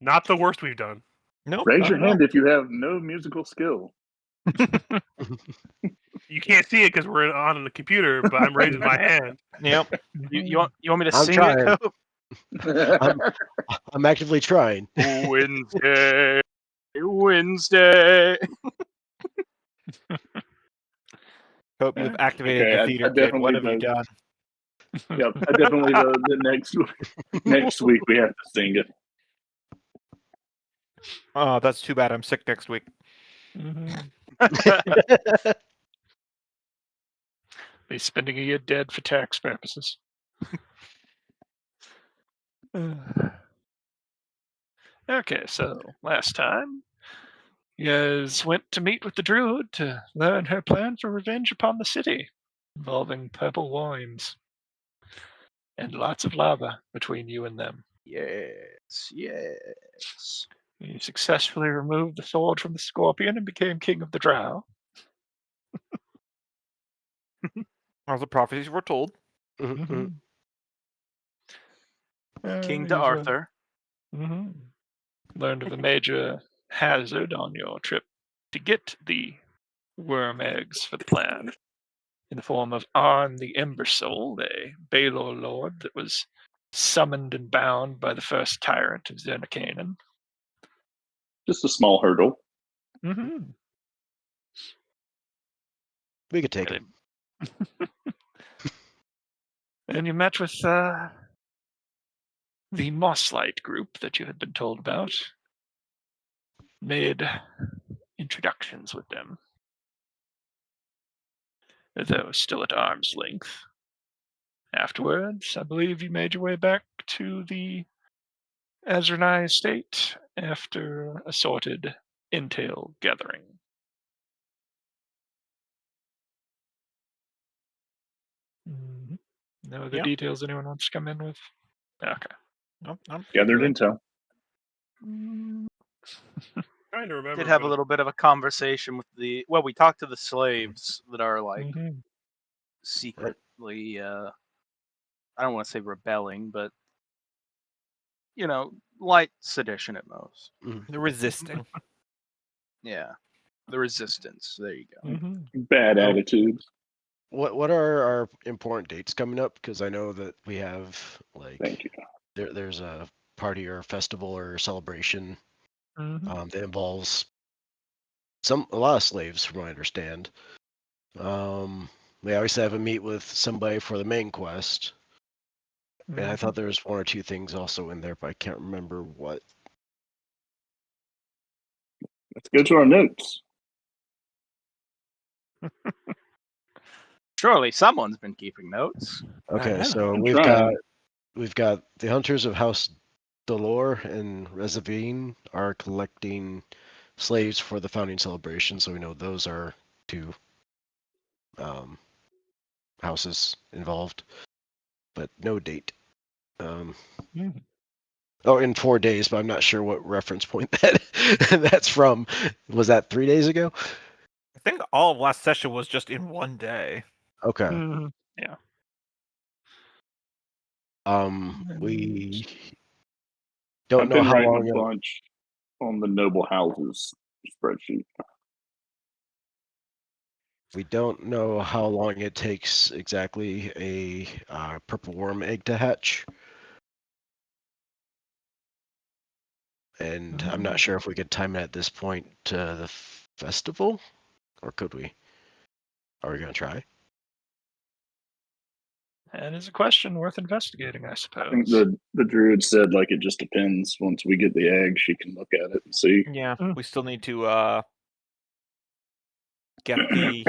Not the worst we've done. Nope. Raise your hand if you have no musical skill. You can't see it because we're on the computer, but I'm raising my hand. Yep. You want me to I'm sing trying. it, Cope? I'm actively trying. Wednesday. Wednesday. Hope you've activated Okay, the I theater kit. definitely What have you vote. done? Yep, I definitely the next week we have to sing it. Oh, that's too bad. I'm sick next week. Be spending a year dead for tax purposes. Okay, so last time, you guys went to meet with the Druid to learn her plan for revenge upon the city, involving purple wines and lots of lava between you and them. Yes. You successfully removed the sword from the scorpion and became king of the Drow. As the prophecies were told. Mm-hmm. King to Arthur. Learned of a major hazard on your trip to get the worm eggs for the plan in the form of Arn the Ember Soul, a Baelor lord that was summoned and bound by the first tyrant of Zernicanan. Just a small hurdle. We could take it. And you met with the Mosslight group that you had been told about. Made introductions with them. Though still at arm's length. Afterwards, I believe you made your way back to the Azranai estate after a sorted intel gathering. No other details anyone wants to come in with? Okay. Nope, Gathered intel. Trying to remember. Did have a little bit of a conversation with we talked to the slaves that are like secretly I don't want to say rebelling, but light sedition at most. They're resisting. Yeah. The resistance. There you go. Bad attitudes. What are our important dates coming up? Because I know that we have Thank you. There's a party or a festival or a celebration that involves a lot of slaves, from what I understand. We obviously have a meet with somebody for the main quest. And I thought there was one or two things also in there, but I can't remember what. Let's go to our notes. Surely someone's been keeping notes. Okay, so we've got the Hunters of House Dolor and Rezavine are collecting slaves for the founding celebration, so we know those are two houses involved, but no date. Oh, in 4 days, but I'm not sure what reference point that's from. Was that 3 days ago? I think all of last session was just in 1 day. Okay. Yeah. We don't I've know been how writing long a bunch on the noble houses spreadsheet. We don't know how long it takes exactly a purple worm egg to hatch. And I'm not sure if we could time it at this point to the festival, or could we? Are we going to try? That is a question worth investigating, I suppose. I think the druid said it just depends. Once we get the egg, she can look at it and see. Yeah, we still need to get the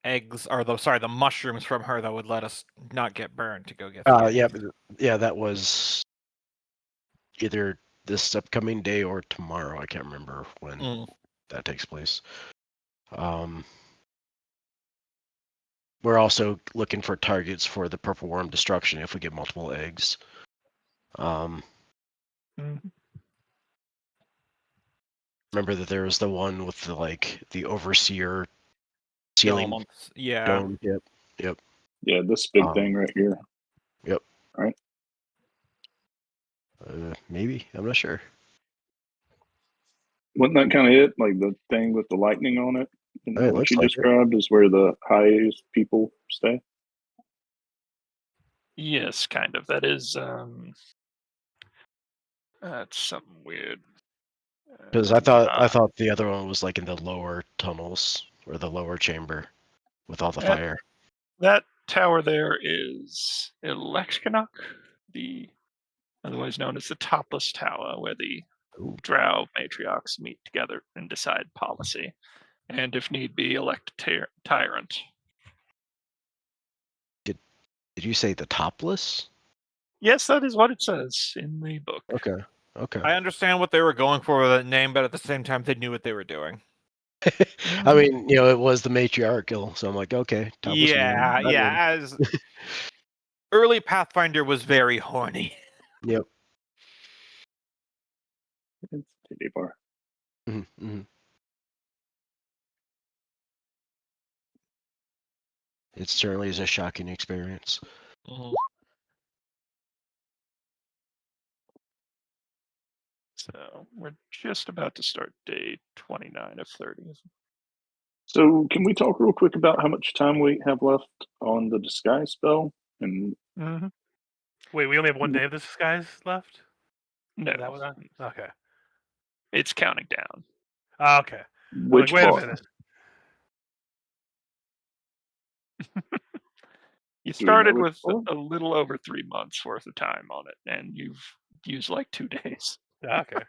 eggs, or the mushrooms from her that would let us not get burned to go get the eggs. Yeah, that was either this upcoming day or tomorrow. I can't remember when that takes place. We're also looking for targets for the purple worm destruction if we get multiple eggs. Remember that there was the one with the overseer ceiling. Yeah. Dome. Yep. Yeah, this big thing right here. Yep. Right. Maybe, I'm not sure. Wasn't that kind of it? Like the thing with the lightning on it? It What looks you like it. described is where the highest people stay? Yes, kind of. That is that's something weird. Because I thought the other one was like in the lower tunnels or the lower chamber with all the That- fire. that tower there is Electricanok, the otherwise known as the Topless Tower, where the Ooh. Drow matriarchs meet together and decide policy, and if need be, elect a tyrant. Did you say the topless? Yes, that is what it says in the book. Okay. I understand what they were going for with that name, but at the same time, they knew what they were doing. I mean, it was the matriarchal, so I'm like, okay. Topless Yeah, woman, that yeah. As early Pathfinder was very horny. Yep. It's too far. Mm-hmm. It certainly is a shocking experience. Mhm. So we're just about to start day 29 of 30. So, can we talk real quick about how much time we have left on the disguise spell? And Mm-hmm. Wait, we only have one day of this disguise left? No, Is that what okay. it's counting down. Okay. which wait a part? minute. You Do we know started which with part? a little over 3 months worth of time on it, and you've used like 2 days. Okay.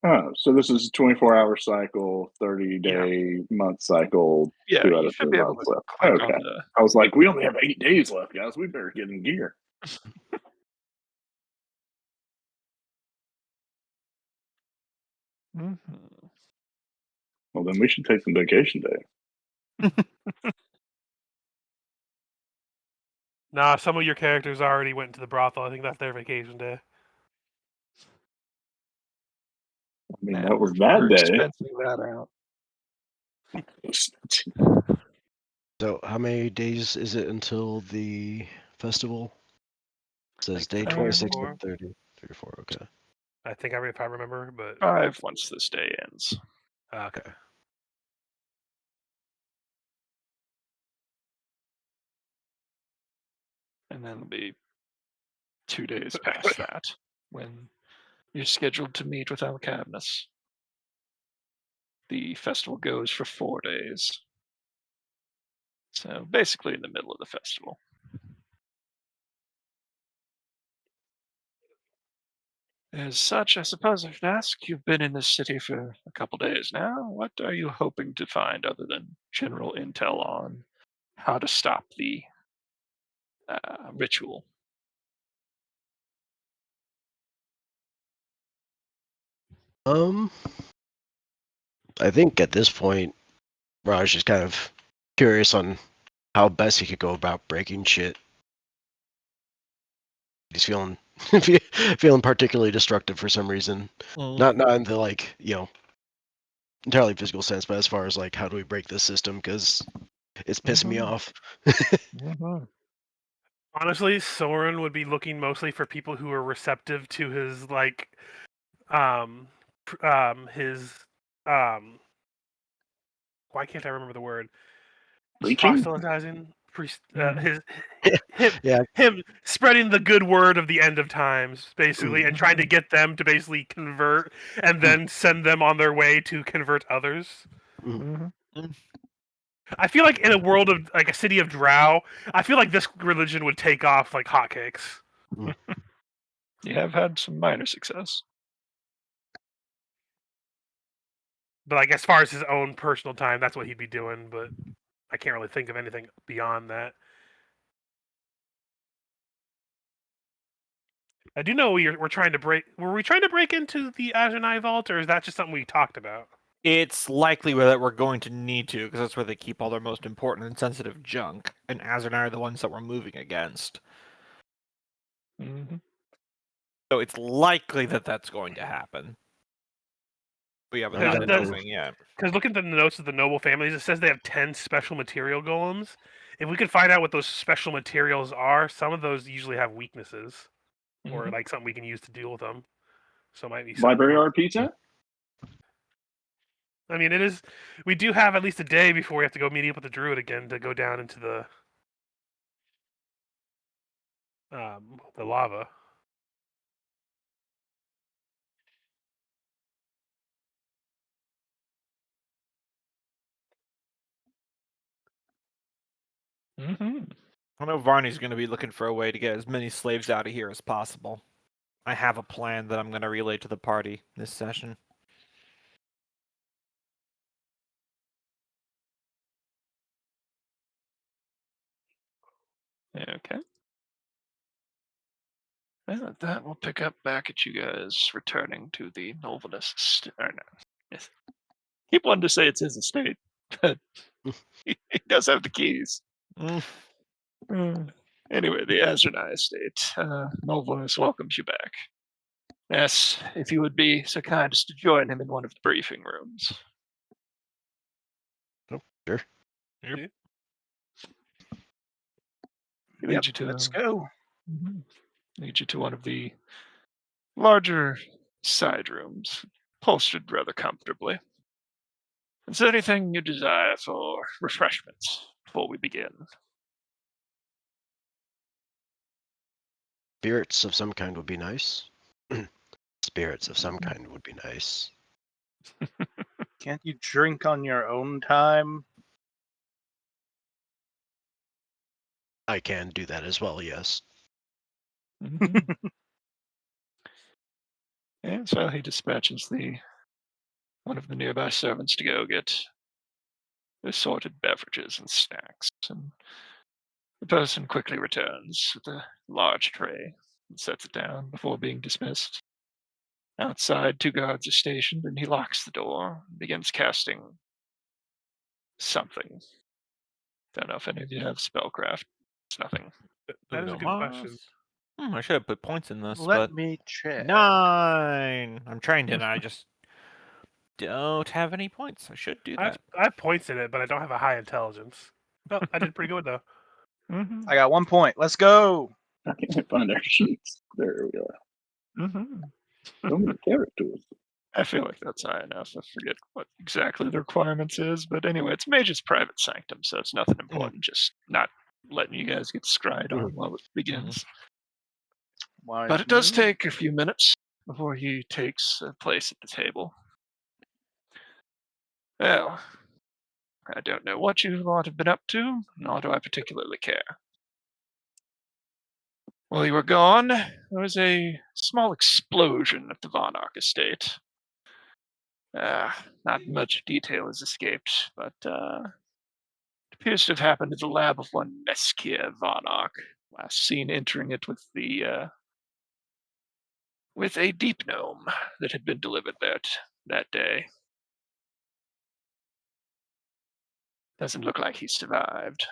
Oh, so this is a 24-hour cycle, 30-day month cycle, Yeah, 2 out you of should 3 be able months to left. click on Okay. the. I was like, we only have 8 days left, guys. We better get in gear. Mm-hmm. Well, then we should take some vacation day. Nah, some of your characters already went to the brothel. I think that's their vacation day. I mean, And that was we're that day. expensing that out. So, how many days is it until the festival? It says Like day 30 or 26 4? and 30. 34, okay. I think if I remember, but 5 once this day ends. okay. And then it'll be 2 days past that when you're scheduled to meet with Alcavnus. The festival goes for 4 days. So basically in the middle of the festival. As such, I suppose I should ask, you've been in this city for a couple days now. What are you hoping to find other than general intel on how to stop the ritual? I think at this point, Raj is kind of curious on how best he could go about breaking shit. He's feeling feeling particularly destructive for some reason. Not in the like, entirely physical sense, but as far as like how do we break this system because it's pissing me off. Honestly, Soren would be looking mostly for people who are receptive to his his why can't I remember the word? Preaching? Proselytizing, Mhm. him spreading the good word of the end of times, basically, and trying to get them to basically convert, and then send them on their way to convert others. I feel like in a world of like a city of Drow, I feel like this religion would take off like hotcakes. You have had some minor success. But like as far as his own personal time, that's what he'd be doing. But I can't really think of anything beyond that. I do know we're trying to break. Were we trying to break into the Agenai vault, or is that just something we talked about? It's likely that we're going to need to, because that's where they keep all their most important and sensitive junk, and Azernai are the ones that we're moving against. So it's likely that that's going to happen. We haven't done anything yet. Because looking at the notes of the noble families, it says they have 10 special material golems. If we could find out what those special materials are, some of those usually have weaknesses, or like something we can use to deal with them. So it might be Library RP set? I mean, it is. We do have at least a day before we have to go meet up with the druid again to go down into the lava. Mm-hmm. I know Varney's going to be looking for a way to get as many slaves out of here as possible. I have a plan that I'm going to relay to the party this session. Okay. Well, at that, we'll pick up back at you guys returning to the Novelist. Or no. Yes. Keep wanting to say it's his estate, but he does have the keys. Anyway, the Azernai estate. Novelist welcomes you back. Yes, if you would be so kind as to join him in one of the briefing rooms. Sure. Yep. Lead you to Let's go. lead you to one of the larger side rooms, upholstered rather comfortably. Is there anything you desire for refreshments before we begin? Spirits of some kind would be nice. Spirits of some kind would be nice. Can't you drink on your own time? I can do that as well, yes. And so he dispatches one of the nearby servants to go get assorted beverages and snacks. And the person quickly returns with a large tray and sets it down before being dismissed. Outside, 2 guards are stationed, and he locks the door and begins casting something. Don't know if any of you have spellcraft. It's nothing. That is a good question. I should have put points in this, Let but me check. 9. I'm trained in it. I just don't have any points. I should do that. I have points in it, but I don't have a high intelligence. Oh, I did pretty good though. I got 1 point. Let's go. I can't find our sheets. There we are. So many characters. I feel like that's high enough. I forget what exactly the requirements is, but anyway, it's Mage's private sanctum, so it's nothing important. Just not letting you guys get scryed on while it begins. But it does take a few minutes before he takes a place at the table. Well, I don't know what you lot have been up to, nor do I particularly care. While you were gone, there was a small explosion at the Vonarch estate. Not much detail has escaped, but it appears to have happened at the lab of one Meskia Vonarch, last seen entering it with a deep gnome that had been delivered there that day. Doesn't look like he survived.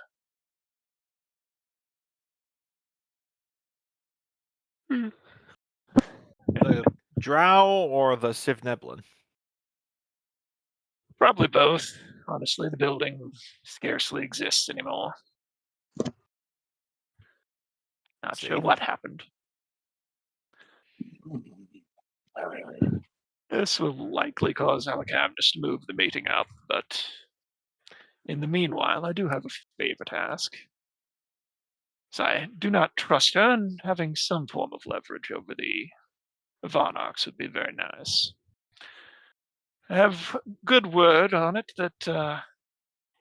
The Drow or the Civ Neblin? Probably both. Honestly, the building scarcely exists anymore. Not sure what happened. This will likely cause Alacabnus to move the meeting up, but in the meanwhile, I do have a favor to ask. So I do not trust her, and having some form of leverage over the Vonarchs would be very nice. I have good word on it that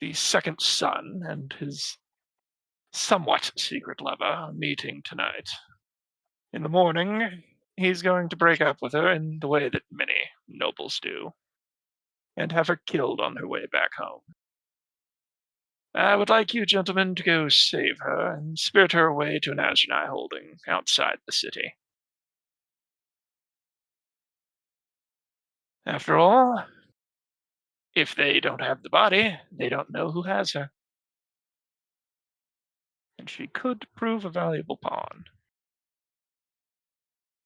the second son and his somewhat secret lover are meeting tonight. In the morning, he's going to break up with her in the way that many nobles do, and have her killed on her way back home. I would like you gentlemen to go save her and spirit her away to an Azernai holding outside the city. After all, if they don't have the body, they don't know who has her. And she could prove a valuable pawn.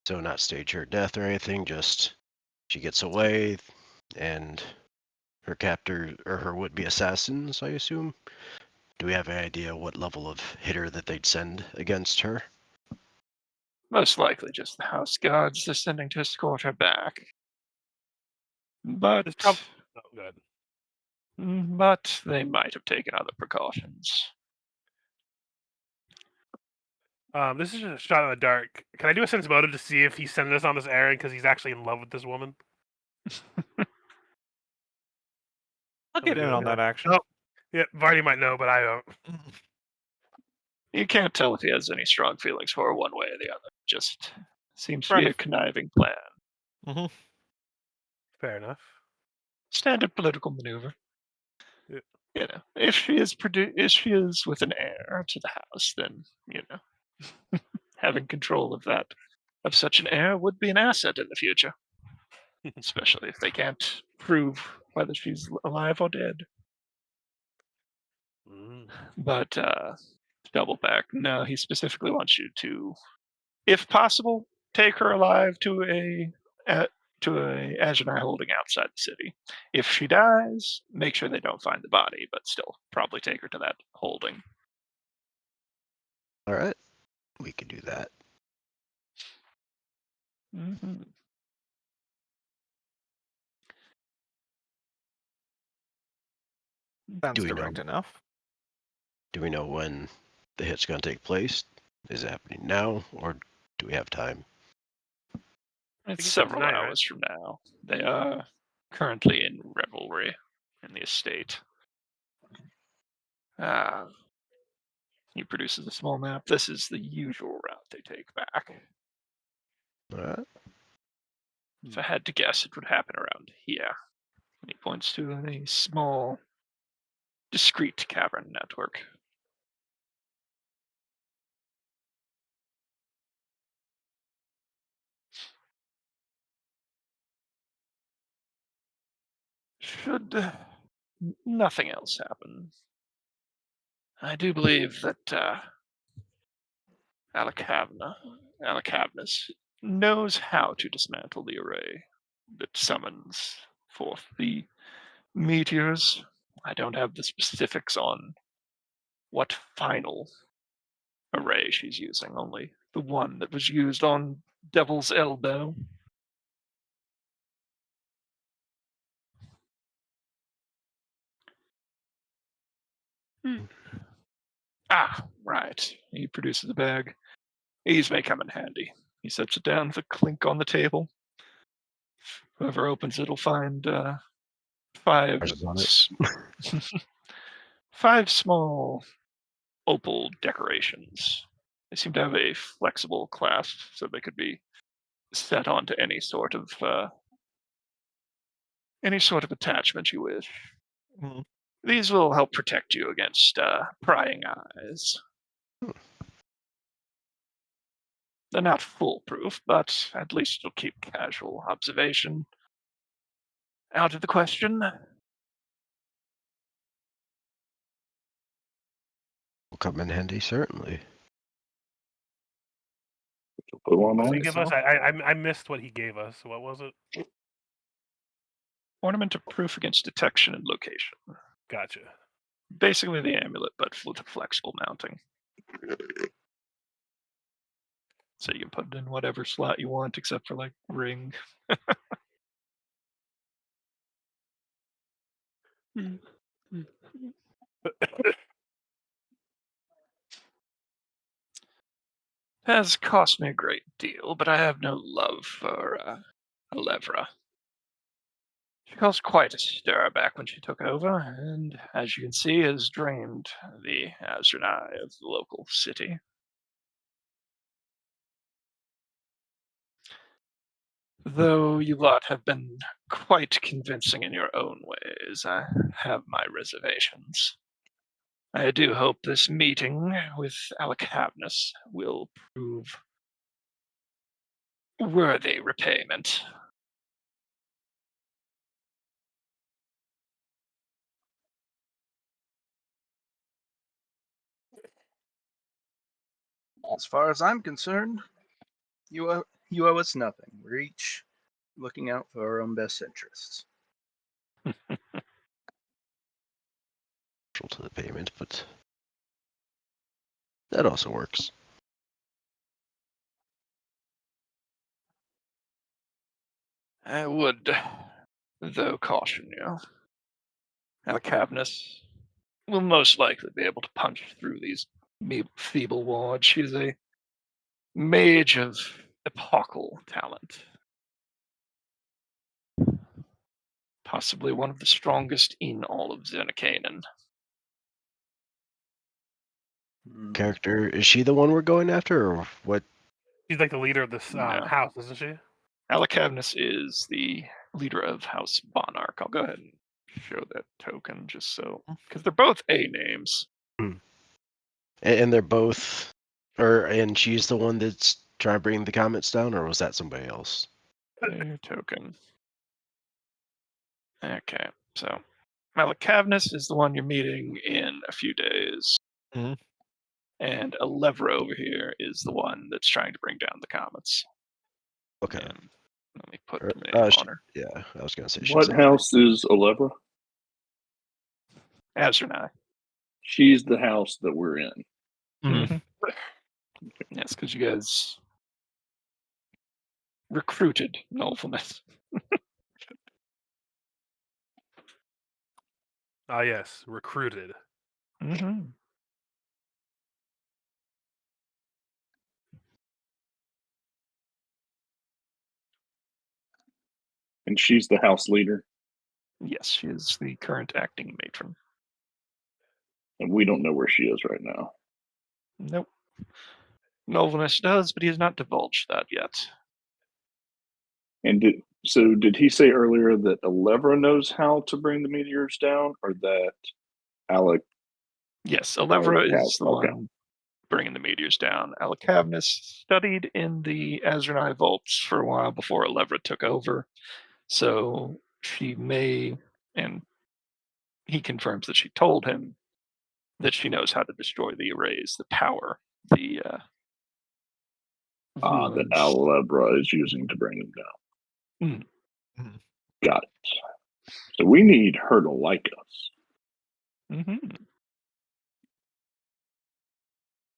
So not stage her death or anything, just she gets away and her captor or her would-be assassins, I assume. Do we have any idea what level of hitter that they'd send against her? Most likely just the house guards they're sending to escort her back. But Oh, good. But they might have taken other precautions. This is just a shot in the dark. Can I do a sense motive to see if he's sending us on this errand because he's actually in love with this woman? I'll get in on that action. Oh, yeah, Vardy might know, but I don't. You can't tell if he has any strong feelings for her one way or the other. Just seems to Fair be a enough. conniving plan. Mm-hmm. Fair enough. Standard political maneuver. Yeah. You know, if she is with an heir to the house, then having control of such an heir would be an asset in the future, especially if they can't prove whether she's alive or dead. Mm. But to double back, no, he specifically wants you to, if possible, take her alive to a Azure holding outside the city. If she dies, make sure they don't find the body, but still probably take her to that holding. All right, we can do that. Mm-hmm. Sounds Do we know? direct enough. Do we know when the hit's going to take place? Is it happening now, or do we have time? It's it's several tonight, right? hours from now. They are currently in revelry in the estate. He produces a small map. This is the usual route they take back. All right. If I had to guess, it would happen around here. And he points to a small, discrete cavern network. Should nothing else happen, I do believe that Alacavnus knows how to dismantle the array that summons forth the meteors. I don't have the specifics on what final array she's using, only the one that was used on Devil's Elbow. Ah, right. He produces a bag. These may come in handy. He sets it down with a clink on the table. Whoever opens it will find five Ours is on it. five small opal decorations. They seem to have a flexible clasp, so they could be set onto any sort of attachment you wish. Mhm. These will help protect you against prying eyes. They're not foolproof, but at least it'll keep casual observation out of the question. Will come in handy, certainly. Put one What did on. he give us? I missed what he gave us. What was it? Ornament of proof against detection and location. Gotcha. Basically the amulet, but with a flexible mounting. So you can put it in whatever slot you want, except for like ring. Has cost me a great deal, but I have no love for Alevra. She caused quite a stir back when she took over, and as you can see, has drained the Azranai of the local city. Though you lot have been quite convincing in your own ways, I have my reservations. I do hope this meeting with Alacavnus will prove worthy repayment. As far as I'm concerned, you owe us nothing. We're each looking out for our own best interests. To the payment, but that also works. I would Though caution you, Alcavnus will most likely be able to punch through these feeble wards. She is a mage of epochal talent. Possibly one of the strongest in all of Xenakanen. Character, is she the one we're going after, or what? She's like the leader of this No. house, isn't she? Alcavnus is the leader of House Bonarch. I'll go ahead and show that token just so, because they're both A names. And they're both, and she's the one that's trying to bring the comments down, or was that somebody else? A token. Okay, so Malakavnus is the one you're meeting in a few days. Mhm. And Alevra over here is the one that's trying to bring down the comets. Okay. Let me put the name on her. Yeah, I was gonna say. she's What up house is Alevra? Azranai. She's the house that we're in. Mhm. Yes, because you guys recruited Nolfulness. Ah, yes, recruited. Mm-hmm. And she's the house leader. Yes, she is the current acting matron. And we don't know where she is right now. Nope. Nolfulness does, but he has not divulged that yet. And did he say earlier that Alevra knows how to bring the meteors down, or that Alec? Yes, Alevra is the Okay. one bringing the meteors down. Alcavnus studied in the Azranai vaults for a while before Alevra took over. So she may, and he confirms that she told him that she knows how to destroy the arrays, the power, the That ruins. Alevra is using to bring them down. Mm. Got it. So we need her to like us. Mm-hmm.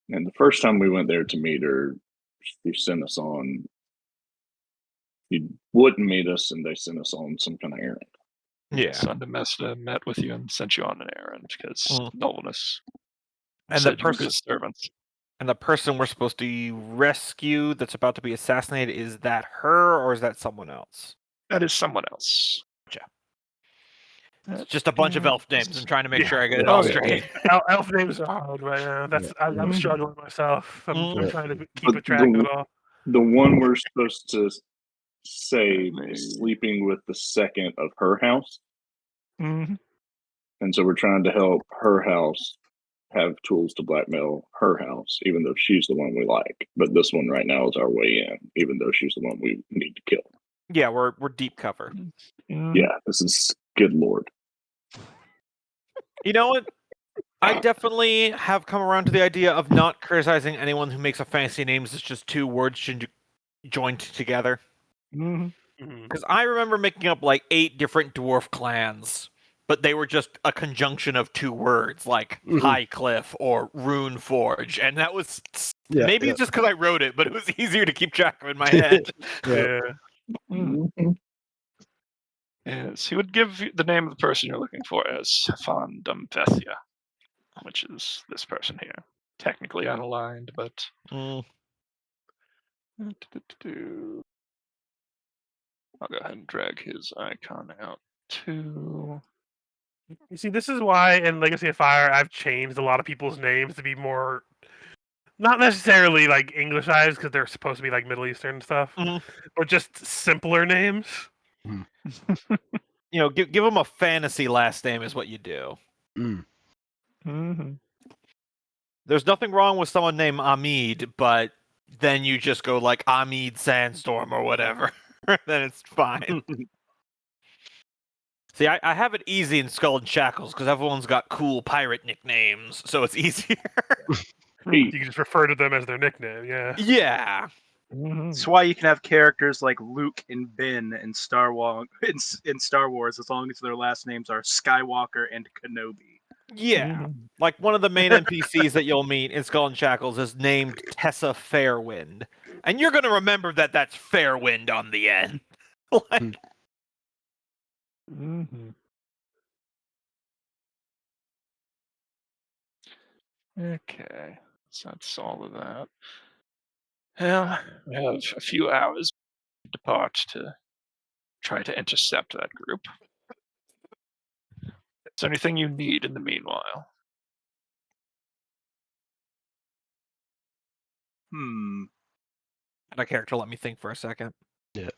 And the first time we went there to meet her, she sent us on. He wouldn't meet us, and they sent us on some kind of errand. Yeah. Sundamesta met with you and sent you on an errand because Nolfulness And said the you were person his servants. and the person we're supposed to rescue that's about to be assassinated, is that her or is that someone else? That is someone else. Gotcha. It's just a bunch of elf names. I'm trying to make Yeah. sure I get it Oh, all yeah. straight. Elf names are hard right now. I'm struggling myself. I'm trying to keep But a track of it all. The one we're supposed to save Let me- is sleeping with the second of her house. Mm-hmm. And so we're trying to help her house have tools to blackmail her house, even though she's the one we like. But this one right now is our way in, even though she's the one we need to kill. Yeah, we're deep cover. Mm-hmm. Yeah, this is good lord. You know what? I definitely have come around to the idea of not criticizing anyone who makes a fancy names that's just two words joined together. Mm-hmm. Because I remember making up like 8 different dwarf clans, but they were just a conjunction of 2 words, like High Cliff or Rune Forge, and that was maybe it's just because I wrote it, but it was easier to keep track of in my head. Yeah. Mm-hmm. Yes, he would give you the name of the person you're looking for as Stefan Dumvesia, which is this person here. Technically unaligned, but I'll go ahead and drag his icon out too. You see, this is why in Legacy of Fire I've changed a lot of people's names to be more, not necessarily like Englishized because they're supposed to be like Middle Eastern stuff, but just simpler names. You know, give them a fantasy last name is what you do. Mm-hmm. There's nothing wrong with someone named Amid, but then you just go like Amid Sandstorm or whatever. Then it's fine. See, I have it easy in Skull and Shackles because everyone's got cool pirate nicknames, so it's easier. You can just refer to them as their nickname. Yeah. Yeah. That's why you can have characters like Luke and Ben in Star Wars as long as their last names are Skywalker and Kenobi. Yeah. Like one of the main NPCs that you'll meet in Skull and Shackles is named Tessa Fairwind. And you're going to remember that that's Fairwind on the end. Like, Mm-hmm. Okay, so that's all of that. Well, we have a few hours to depart to try to intercept that group. Is there anything you need in the meanwhile? Had a character let me think for a second. Yeah.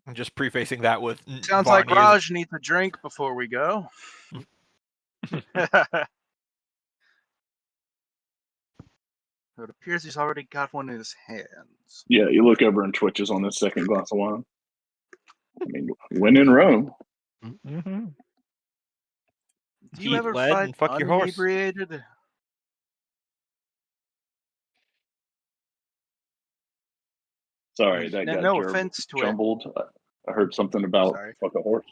I'm just prefacing that with Sounds like Varney is- Raj needs a drink before we go. It appears he's already got one in his hands. Yeah, you look over and twitches on his second glass of wine. I mean, when in Rome. Mm-hmm. Do you Eat ever lead fight and fuck your horse. unebriated? Sorry, that got No offense to it. jumbled. I heard something about Sorry. fuck a horse.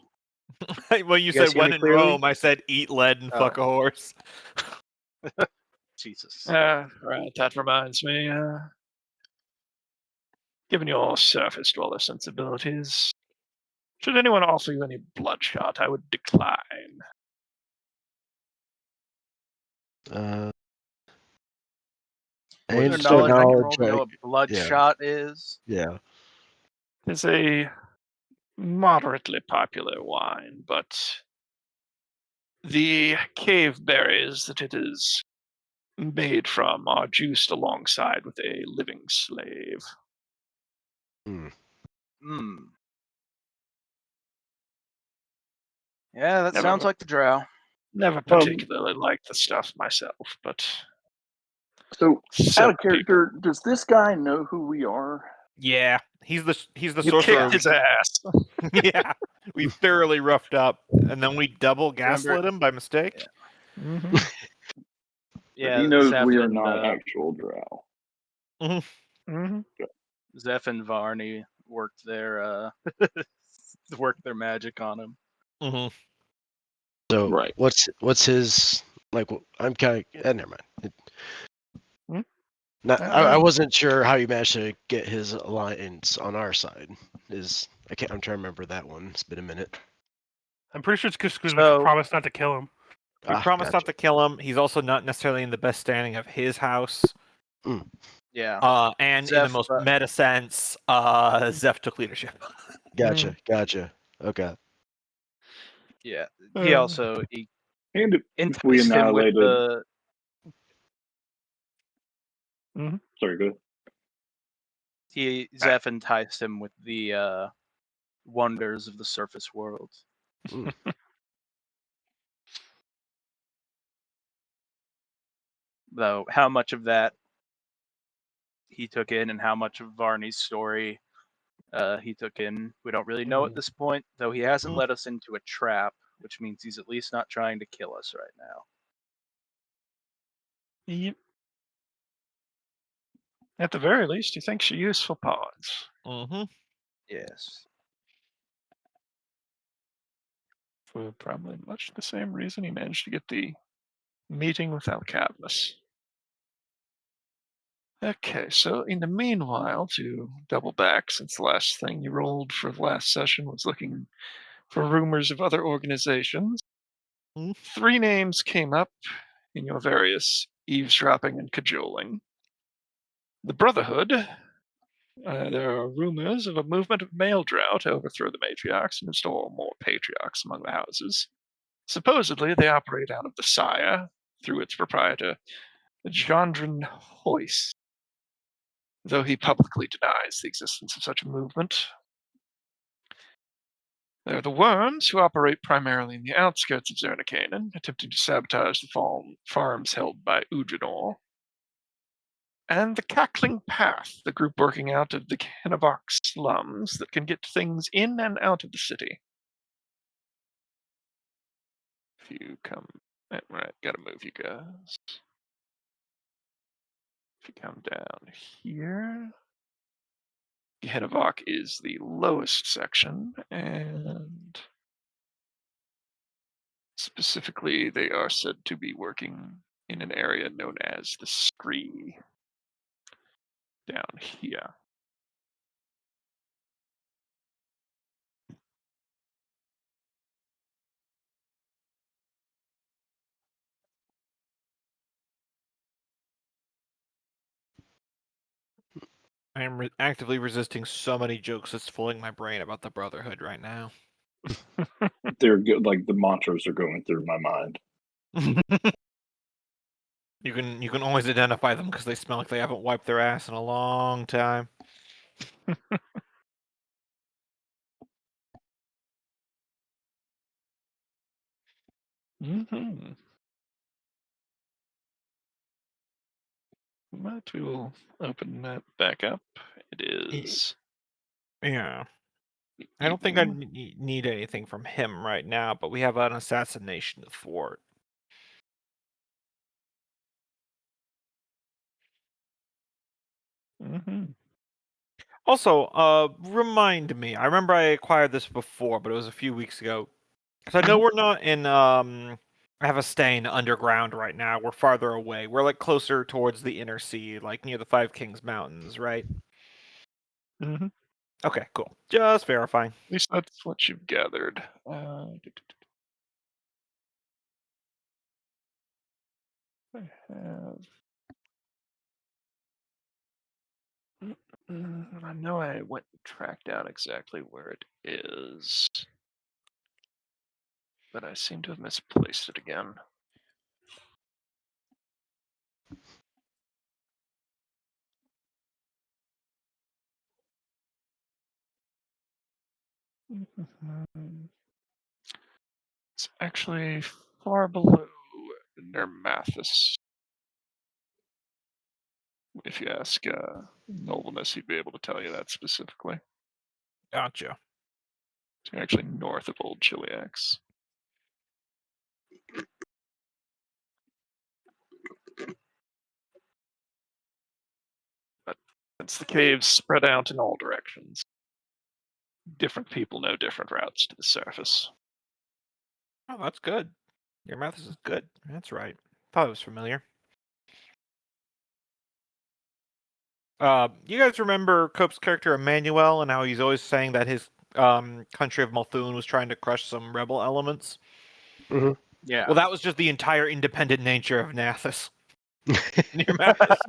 When you You guys said hear when me in clearly? Rome, I said eat lead and fuck a horse. Jesus. Right, that reminds me. Given your surface dweller sensibilities, should anyone offer you any bloodshot, I would decline. I With your understand knowledge, I can roll knowledge. to know what bloodshot is. Yeah. It's a moderately popular wine, but the cave berries that it is made from are juiced alongside with a living slave. Yeah, that sounds like the drow. Never particularly liked the stuff myself, but So, out some of character, does this guy know who we are? Yeah, he's the you sorcerer. kicked his ass. Yeah, we thoroughly roughed up, and then we double gaslit him by mistake. Yeah. Mm-hmm. Yeah, He knows Zeph we are and, not actual drow. Mm-hmm. Zeph and Varney worked their magic on him. Mm-hmm. So Right. what's his like? I'm kind of never mind. Hmm? I wasn't sure how you managed to get his alliance on our side. I'm trying to remember that one. It's been a minute. I'm pretty sure it's because we So- promised not to kill him. We promised not to kill him. He's also not necessarily in the best standing of his house. Yeah. And Zeph, in the most meta sense, Zeph took leadership. Gotcha. Okay. Yeah. He also And if we enticed him with annihilated. the. Sorry, go ahead. Zeph enticed him with the wonders of the surface world. Though how much of that he took in and how much of Varney's story he took in, we don't really know at this point, though he hasn't led us into a trap, which means he's at least not trying to kill us right now. Yep. At the very least, he thinks you're useful pawns. Mm-hmm. Yes. For probably much the same reason he managed to get the meeting with Alcatlas. Okay, so in the meanwhile, to double back, since the last thing you rolled for the last session was looking for rumors of other organizations, 3 names came up in your various eavesdropping and cajoling. The Brotherhood. There are rumors of a movement of male drow to overthrow the matriarchs and install more patriarchs among the houses. Supposedly, they operate out of the Sire through its proprietor, Jandrin Hoyce, though he publicly denies the existence of such a movement. There are the Worms, who operate primarily in the outskirts of Zernikanen, attempting to sabotage the farms held by Udrinor. And the Cackling Path, the group working out of the Kennevox slums that can get things in and out of the city. If you come... Right, gotta move you guys. If you come down here... Kennevox is the lowest section, and... specifically, they are said to be working in an area known as the Scree. Down here. I am actively resisting so many jokes that's filling my brain about the Brotherhood right now. They're good. Like the mantras are going through my mind. You can always identify them because they smell like they haven't wiped their ass in a long time. Mm-hmm. But we will open that back up. It is. Yeah. I don't think I need anything from him right now, but we have an assassination to thwart. Mm-hmm. Also, remind me. I remember I acquired this before, but it was a few weeks ago. Because I know we're not in Avastain underground right now. We're farther away. We're like closer towards the inner sea, like near the Five Kings Mountains, right? Mm-hmm. Okay, cool. Just verifying. At least that's what you've gathered. I have. I know I went and tracked down exactly where it is, but I seem to have misplaced it again. It's actually far below Nermathus. If you ask Nobleness, he'd be able to tell you that specifically. Gotcha. It's actually north of Old Chiliax. But it's the caves spread out in all directions. Different people know different routes to the surface. Oh, that's good. Your math is good. That's right. Thought it was familiar. You guys remember Cope's character Emmanuel and how he's always saying that his country of Malthun was trying to crush some rebel elements? Mm-hmm. Yeah. Well, that was just the entire independent nature of Nathis. Near Mathis.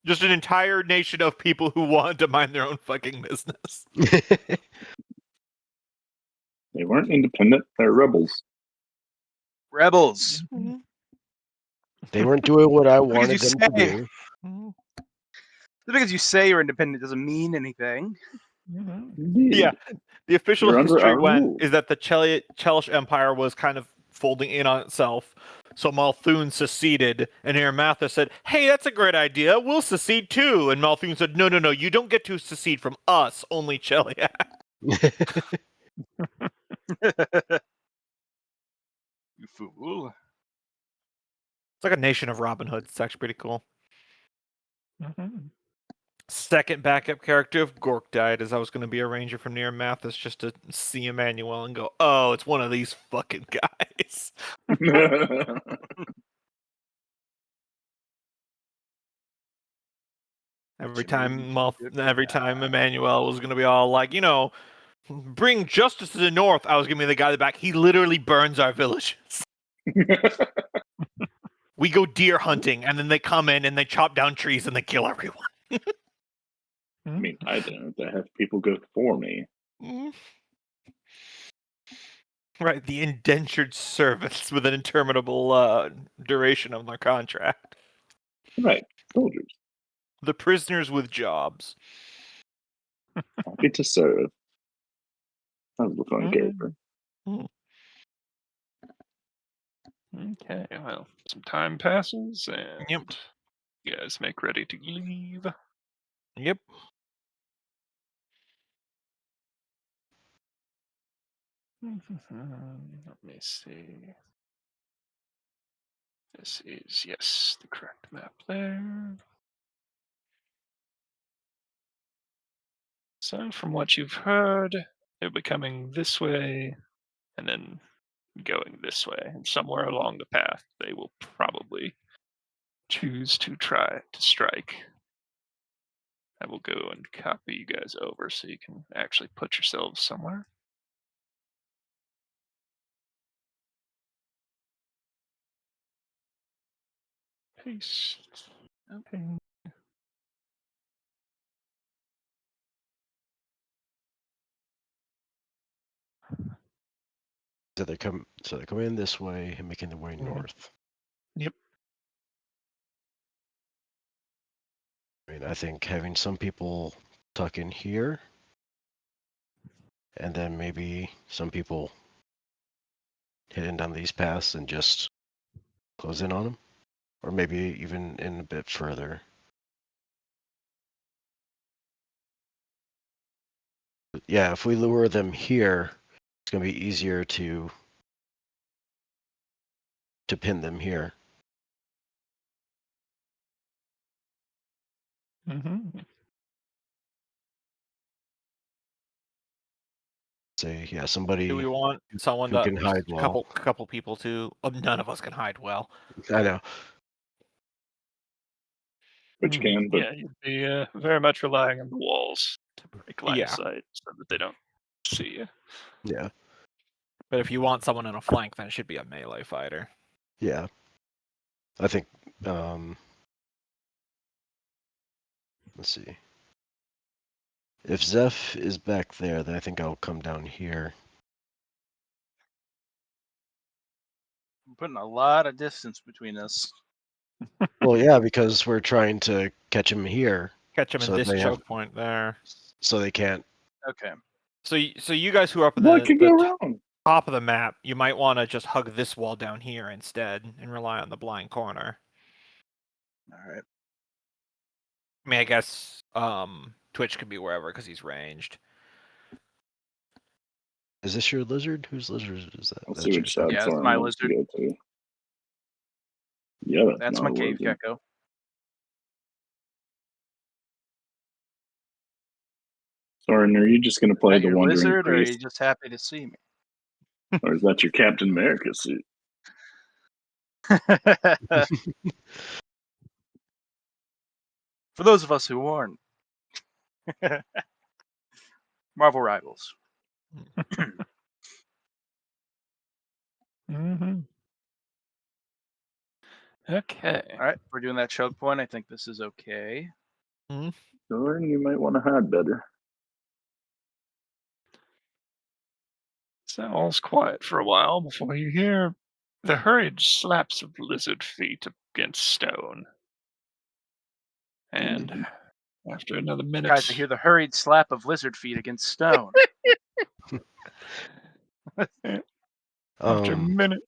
Just an entire nation of people who wanted to mind their own fucking business. They weren't independent. They're rebels. Rebels. They weren't doing what I wanted Because them you to say- do. Just because you say you're independent doesn't mean anything. Indeed. Yeah, the official You're under history our went rule. is that the Chelish Empire was kind of folding in on itself, so Malthun seceded, and Irmatha said, "Hey, that's a great idea. We'll secede too." And Malthun said, "No, no, no. You don't get to secede from us. Only Cheliax." You fool. It's like a nation of Robin Hood. It's actually pretty cool. Second backup character of Gork died, as I was going to be a ranger from near Mathis just to see Emmanuel and go, "Oh, it's one of these fucking guys." Every time Emmanuel was going to be all like, bring justice to the north, I was going to be the guy in the back. He literally burns our villages. We go deer hunting, and then they come in and they chop down trees and they kill everyone. I mean, I don't. I have people go for me. Right, the indentured servants with an interminable duration of their contract. Right, soldiers. The prisoners with jobs. Happy to serve. That was a fun character. Okay, well, some time passes, and Yep. you guys make ready to leave. Yep. Let me see. This is, yes, the correct map there. So, from what you've heard, they'll be coming this way, and then going this way. And somewhere along the path, they will probably choose to try to strike. I will go and copy you guys over so you can actually put yourselves somewhere. Paste. Okay. So they come in this way and making their way north. Yep. I mean, I think having some people tuck in here, and then maybe some people heading down these paths and just close in on them, or maybe even in a bit further. But yeah, if we lure them here, it's going to be easier to pin them here. Mm-hmm. Say, yeah, somebody Do we want someone who to can hide well. couple people to? None of us can hide well. I know. Which you can, but Yeah, you'd be very much relying on the walls to break line of Yeah. sight so that they don't see you. Yeah. But if you want someone in a flank, then it should be a melee fighter. Yeah. I think, let's see. If Zeph is back there, then I think I'll come down here. I'm putting a lot of distance between us. Well, yeah, because we're trying to catch him here, Catch them in So this they have- choke point there. so they can't. Okay. So you guys who are up in what could go the wrong? top of the map, you might want to just hug this wall down here instead and rely on the blind corner. All right. I mean, I guess Twitch could be wherever because he's ranged. Is this your lizard? Whose lizard is that? I'll That's see yours, which side Yeah, it's Soren my wants to lizard. go to. Yeah, That's not my a cave lizard. gecko. Soren, are you just going to play Is that the your Wandering lizard, or are you Priest? just happy to see me? Or is that your Captain America suit? For those of us who aren't. Marvel Rivals. Mm-hmm. Okay. All right, we're doing that choke point. I think this is okay. Soren, you might want to hide better. So all's quiet for a while before you hear the hurried slaps of lizard feet against stone. And after another minute, Guys, I hear the hurried slap of lizard feet against stone. after a minute,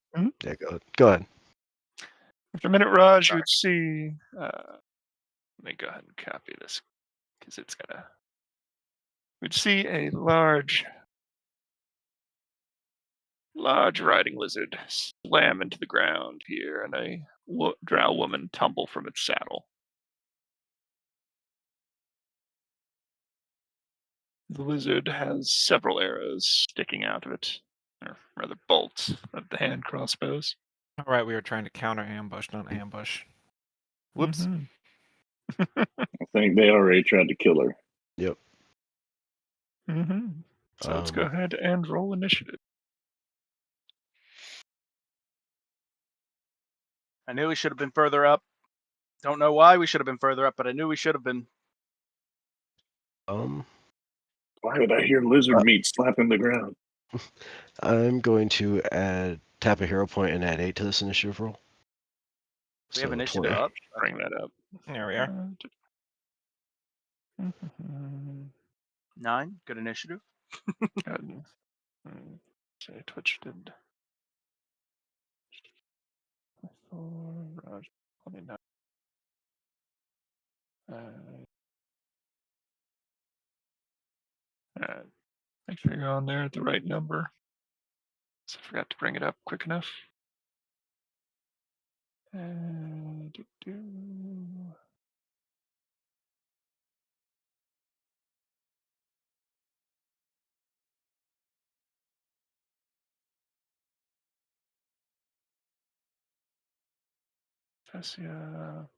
Yeah, go ahead. after a minute, Raj, Sorry. you'd see. Let me go ahead and copy this because it's gonna. We'd see a large riding lizard slam into the ground here, and a drow woman tumble from its saddle. The lizard has several arrows sticking out of it, or rather bolts of the hand crossbows. All right, we were trying to counter ambush, not ambush. Whoops. Mhm. I think they already tried to kill her. Yep. Mm-hmm. So let's go ahead and roll initiative. I knew we should have been further up. Don't know why we should have been further up, but I knew we should have been. Why did I hear lizard meat slapping the ground? I'm going to tap a hero point and add 8 to this initiative roll. We have So initiative 20. up. Bring that up. There we are. 9. Good initiative. Say Twitch did. 4, 29. Make sure you're on there at the right number. So I forgot to bring it up quick enough. Tessia.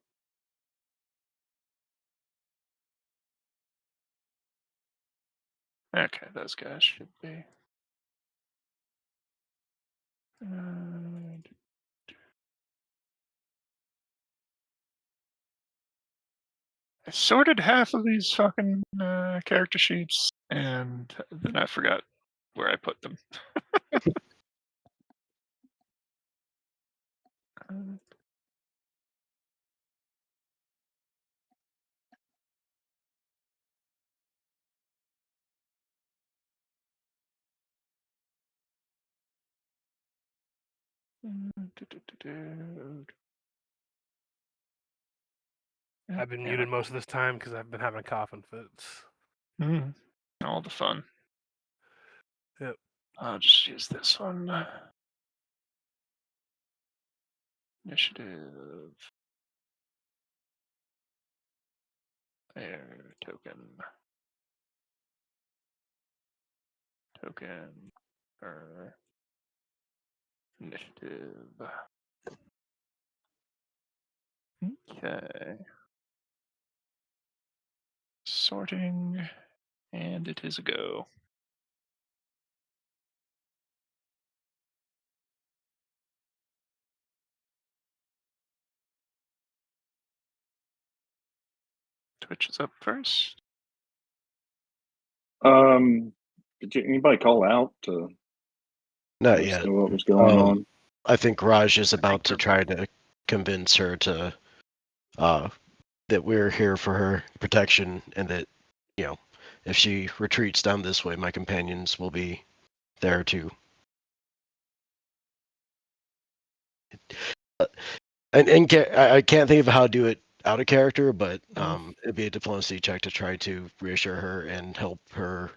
Okay, those guys should be. I sorted half of these fucking character sheets, and then I forgot where I put them. I've been muted most of this time because I've been having coughing fits. All the fun. Yep. I'll just use this one. Initiative. There, token. Token. Or initiative. Okay. Sorting. And it is a go. Twitch is up first. Did anybody call out to Not let us yet. know what was going on? I think Raj is about to we're- try to convince her to that we're here for her protection, and that, you know, if she retreats down this way, my companions will be there too. I can't think of how to do it out of character, but it'd be a diplomacy check to try to reassure her and help her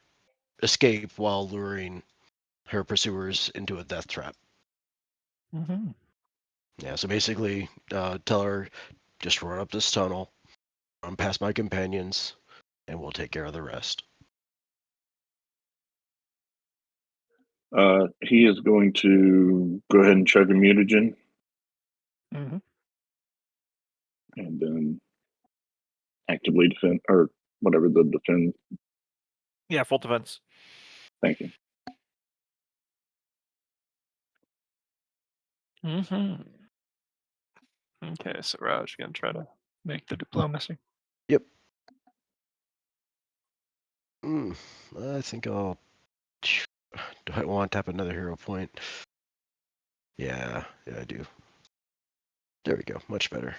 escape while luring her pursuers into a death trap. Yeah, so basically, tell her, just run up this tunnel, run past my companions, and we'll take care of the rest. He is going to go ahead and chug a mutagen, and then actively defend, or whatever the defend. Yeah, full defense. Thank you. Okay, so Raj gonna try to make the diplomacy. Yep. I think I'll. Do I want to tap another hero point? Yeah, I do. There we go. Much better.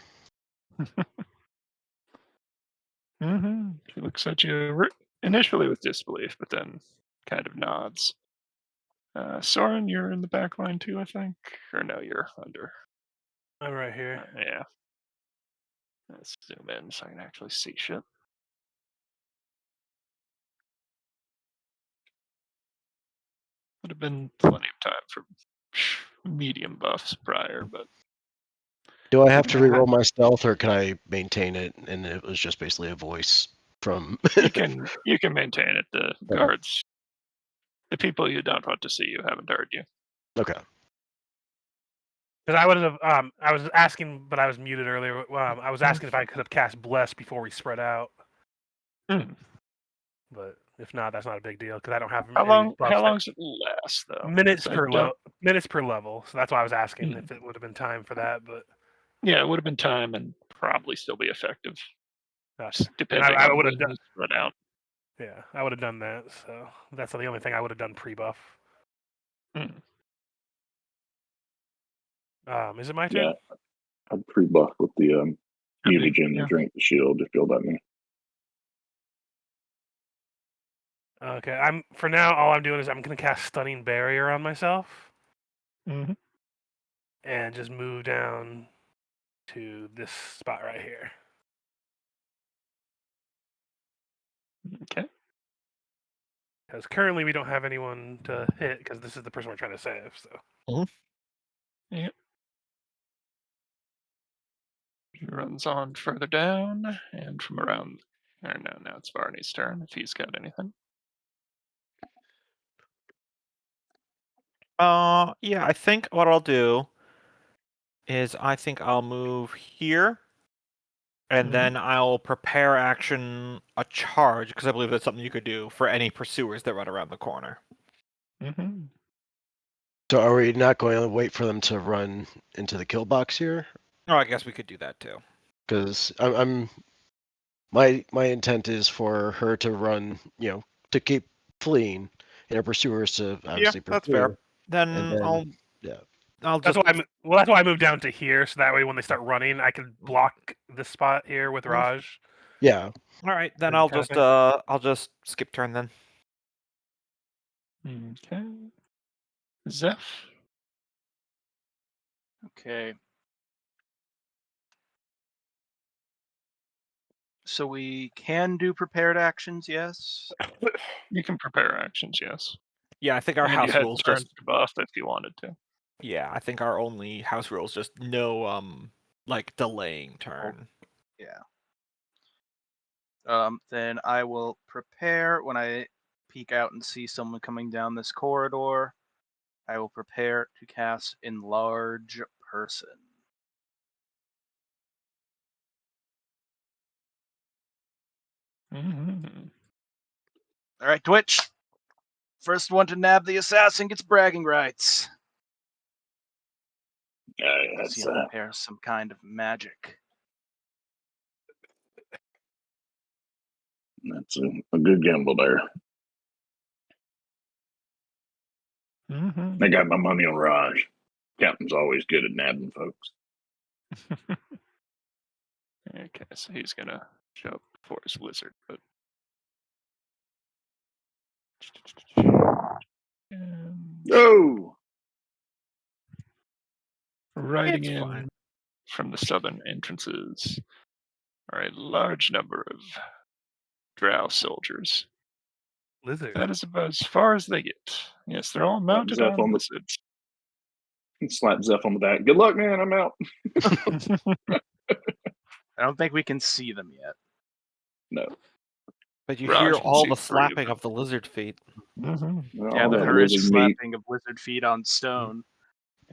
She looks at you initially with disbelief, but then kind of nods. Soren, you're in the back line too, I think. Or no, you're under. I'm right here. Yeah. Let's zoom in so I can actually see shit. Would have been plenty of time for medium buffs prior, but Do I have to Yeah. reroll my stealth, or can I maintain it? And it was just basically a voice from. you can maintain it. The guards, the people you don't want to see you haven't heard you. Okay. Because I would have, I was asking, but I was muted earlier. I was asking if I could have cast Bless before we spread out. But if not, that's not a big deal because I don't have How any long? buffs How that- long does it last though? minutes 'Cause I per don't- minutes per level. So that's why I was asking if it would have been time for that. But Yeah, it would have been time and probably still be effective, gotcha. depending I on would have when done. you spread out. Yeah, I would have done that. So that's the only thing I would have done pre-buff. Is it my turn? Yeah, I'd pre-buff with the mutagen Yeah. and drink the shield if you'll let me. Okay, for now. All I'm doing is I'm gonna cast Stunning Barrier on myself, and just move down to this spot right here. Okay. Because currently we don't have anyone to hit because this is the person we're trying to save. So. Yeah. He runs on further down, and from around. Or no, now it's Varney's turn if he's got anything. Yeah, I think what I'll do is I think I'll move here, and then I'll prepare action a charge because I believe that's something you could do for any pursuers that run around the corner. So are we not going to wait for them to run into the kill box here? Oh, I guess we could do that too. Because my intent is for her to run, to keep fleeing, and her pursuers to obviously that's pursue. fair. Then And then I'll yeah. That's why I moved down to here, so that way when they start running, I can block this spot here with Raj. Yeah. All right, then Kind of I'll just skip turn then. Okay. Zeph. Okay. So we can do prepared actions, yes? You can prepare actions, yes. Yeah, I think our And house you had rules turn just. to buff if you wanted to. Yeah, I think our only house rules just no like delaying turn. Yeah. Then I will prepare when I peek out and see someone coming down this corridor. I will prepare to cast Enlarge Person. Mm-hmm. All right, Twitch. First one to nab the assassin gets bragging rights. That's See him prepare some kind of magic. a good gamble there. Mm-hmm. I got my money on Raj. Captain's always good at nabbing folks. Okay, so he's gonna show up before his wizard, but Oh, riding It's in fine. from the southern entrances are a large number of drow soldiers. Lizard. That is about as far as they get. Yes, they're all mounted Zeph on on the- lizards. slap Zeph on the back. Good luck, man. I'm out. I don't think we can see them yet. No. But you Raj hear can all see the 3 of slapping them. of the lizard feet. Mm-hmm. Yeah, All the that hurried lizard meat. slapping of lizard feet on stone.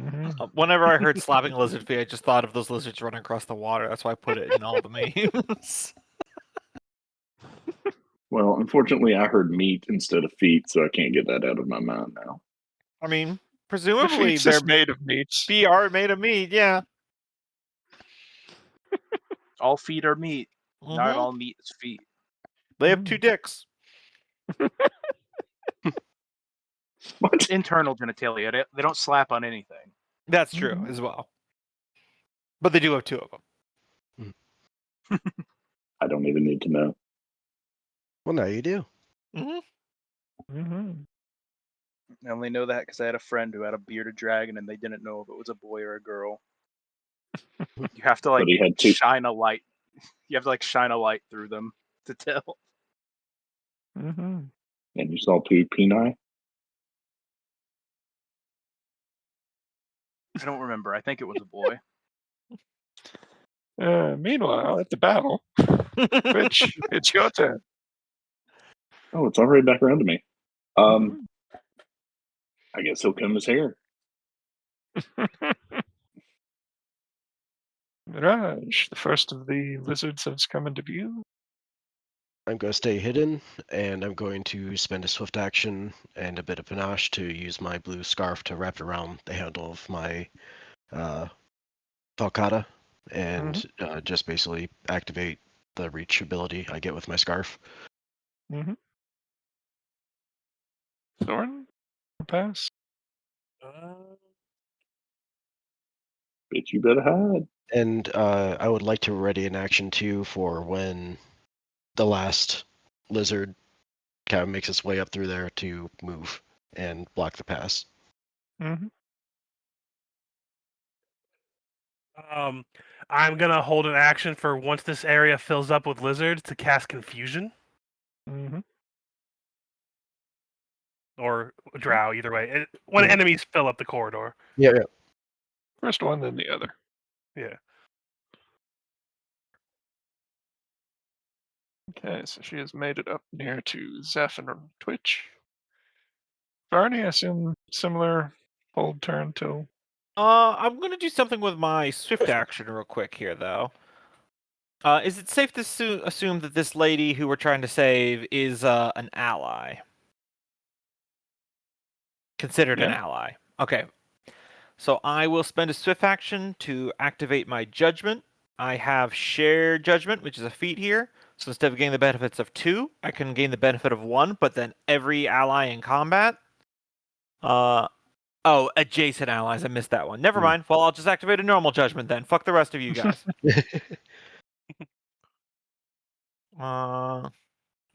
Mm-hmm. Whenever I heard slapping a lizard feet, I just thought of those lizards running across the water. That's why I put it in all the memes. Well, unfortunately, I heard meat instead of feet, so I can't get that out of my mind now. I mean, The presumably feet's their just made of meats. feet are made of meat. Yeah. All feet are meat. Not Mhm. all meat is feet. They have 2 dicks. What? Internal genitalia. They don't slap on anything. That's true as well. But they do have 2 of them. I don't even need to know. Well, now you do. Mm-hmm. Mm-hmm. I only know that because I had a friend who had a bearded dragon and they didn't know if it was a boy or a girl. You have to like But he had 2. shine a light. You have to like shine a light through them to tell. Mm-hmm. And you saw 2 peni? I don't remember. I think it was a boy. Meanwhile, at the battle, Rich, it's your turn. Oh, it's already back around to me. Mhm. I guess he'll comb his hair. Mirage, the first of the lizards has come into view. I'm going to stay hidden, and I'm going to spend a swift action and a bit of panache to use my blue scarf to wrap it around the handle of my falcata, and just basically activate the reach ability I get with my scarf. Mm-hmm. Thorin, pass. Bitch, you better hide. And I would like to ready an action too for when the last lizard kind of makes its way up through there to move and block the pass. Mm-hmm. I'm gonna hold an action for once this area fills up with lizards to cast confusion Mm-hmm. or drow, either way. When enemies fill up the corridor. Yeah. First one, then the other. Yeah. Okay, so she has made it up near to Zeph and Twitch. Barney, I assume similar hold turn till. I'm gonna do something with my swift action real quick here, though. Is it safe to assume that this lady who we're trying to save is an ally? Considered an ally. Okay. So I will spend a swift action to activate my judgment. I have shared judgment, which is a feat here. So instead of gaining the benefits of 2, I can gain the benefit of 1, but then every ally in combat Oh, adjacent allies. I missed that one. Never mind. Well, I'll just activate a normal judgment then. Fuck the rest of you guys. I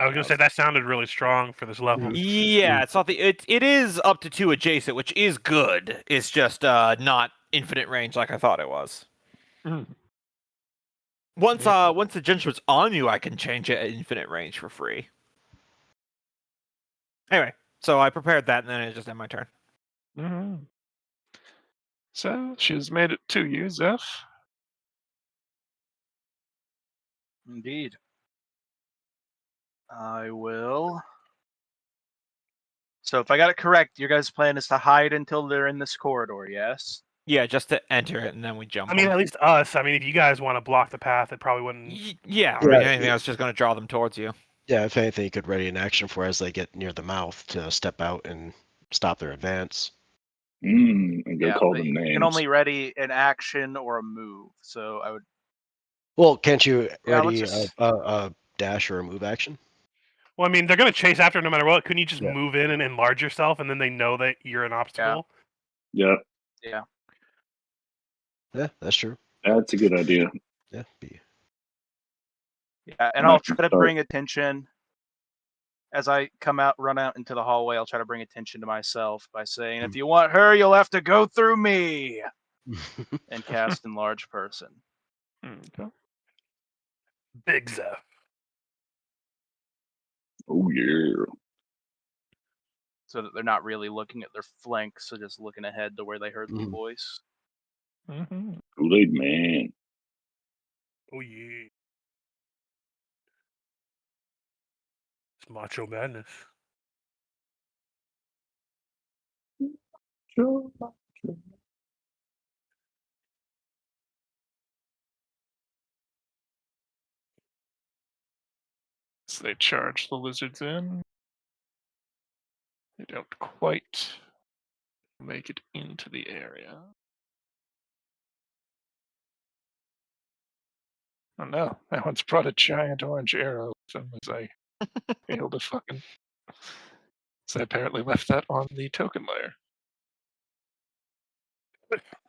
was gonna say that sounded really strong for this level. Yeah, it's not the it is up to 2 adjacent, which is good. It's just not infinite range like I thought it was. Once the judgment's on you, I can change it at infinite range for free. Anyway, so I prepared that, and then it just ended my turn. So she's made it to you, Zeph. Indeed. I will. So if I got it correct, your guys' plan is to hide until they're in this corridor, yes? Yeah, just to enter it, and then we jump. I mean, them. at least us. I mean, if you guys want to block the path, it probably wouldn't. Yeah, I mean, anything else just going to draw them towards you. Yeah, if anything, you could ready an action for as they get near the mouth to step out and stop their advance. And go call but them you names. can only ready an action or a move. So I would. Well, can't you Yeah, ready let's a dash or a move action? Well, I mean, they're gonna chase after no matter what. Couldn't you just Yeah. move in and enlarge yourself, and then they know that you're an obstacle? Yeah, Yeah. Yeah, that's true. that's a good idea. Yeah. Yeah, and I I'll can try to start. bring attention as I run out into the hallway. I'll try to bring attention to myself by saying, "If you want her, you'll have to go through me," and cast enlarge person. Okay. Big Zeph. Oh yeah. So that they're not really looking at their flanks, so just looking ahead to where they heard the voice. Kool-Aid man. Oh yeah. It's macho madness. So they charge the lizards in. They don't quite make it into the area. Oh no, that one's brought a giant orange arrow with him as I failed to fucking. So I apparently left that on the token layer.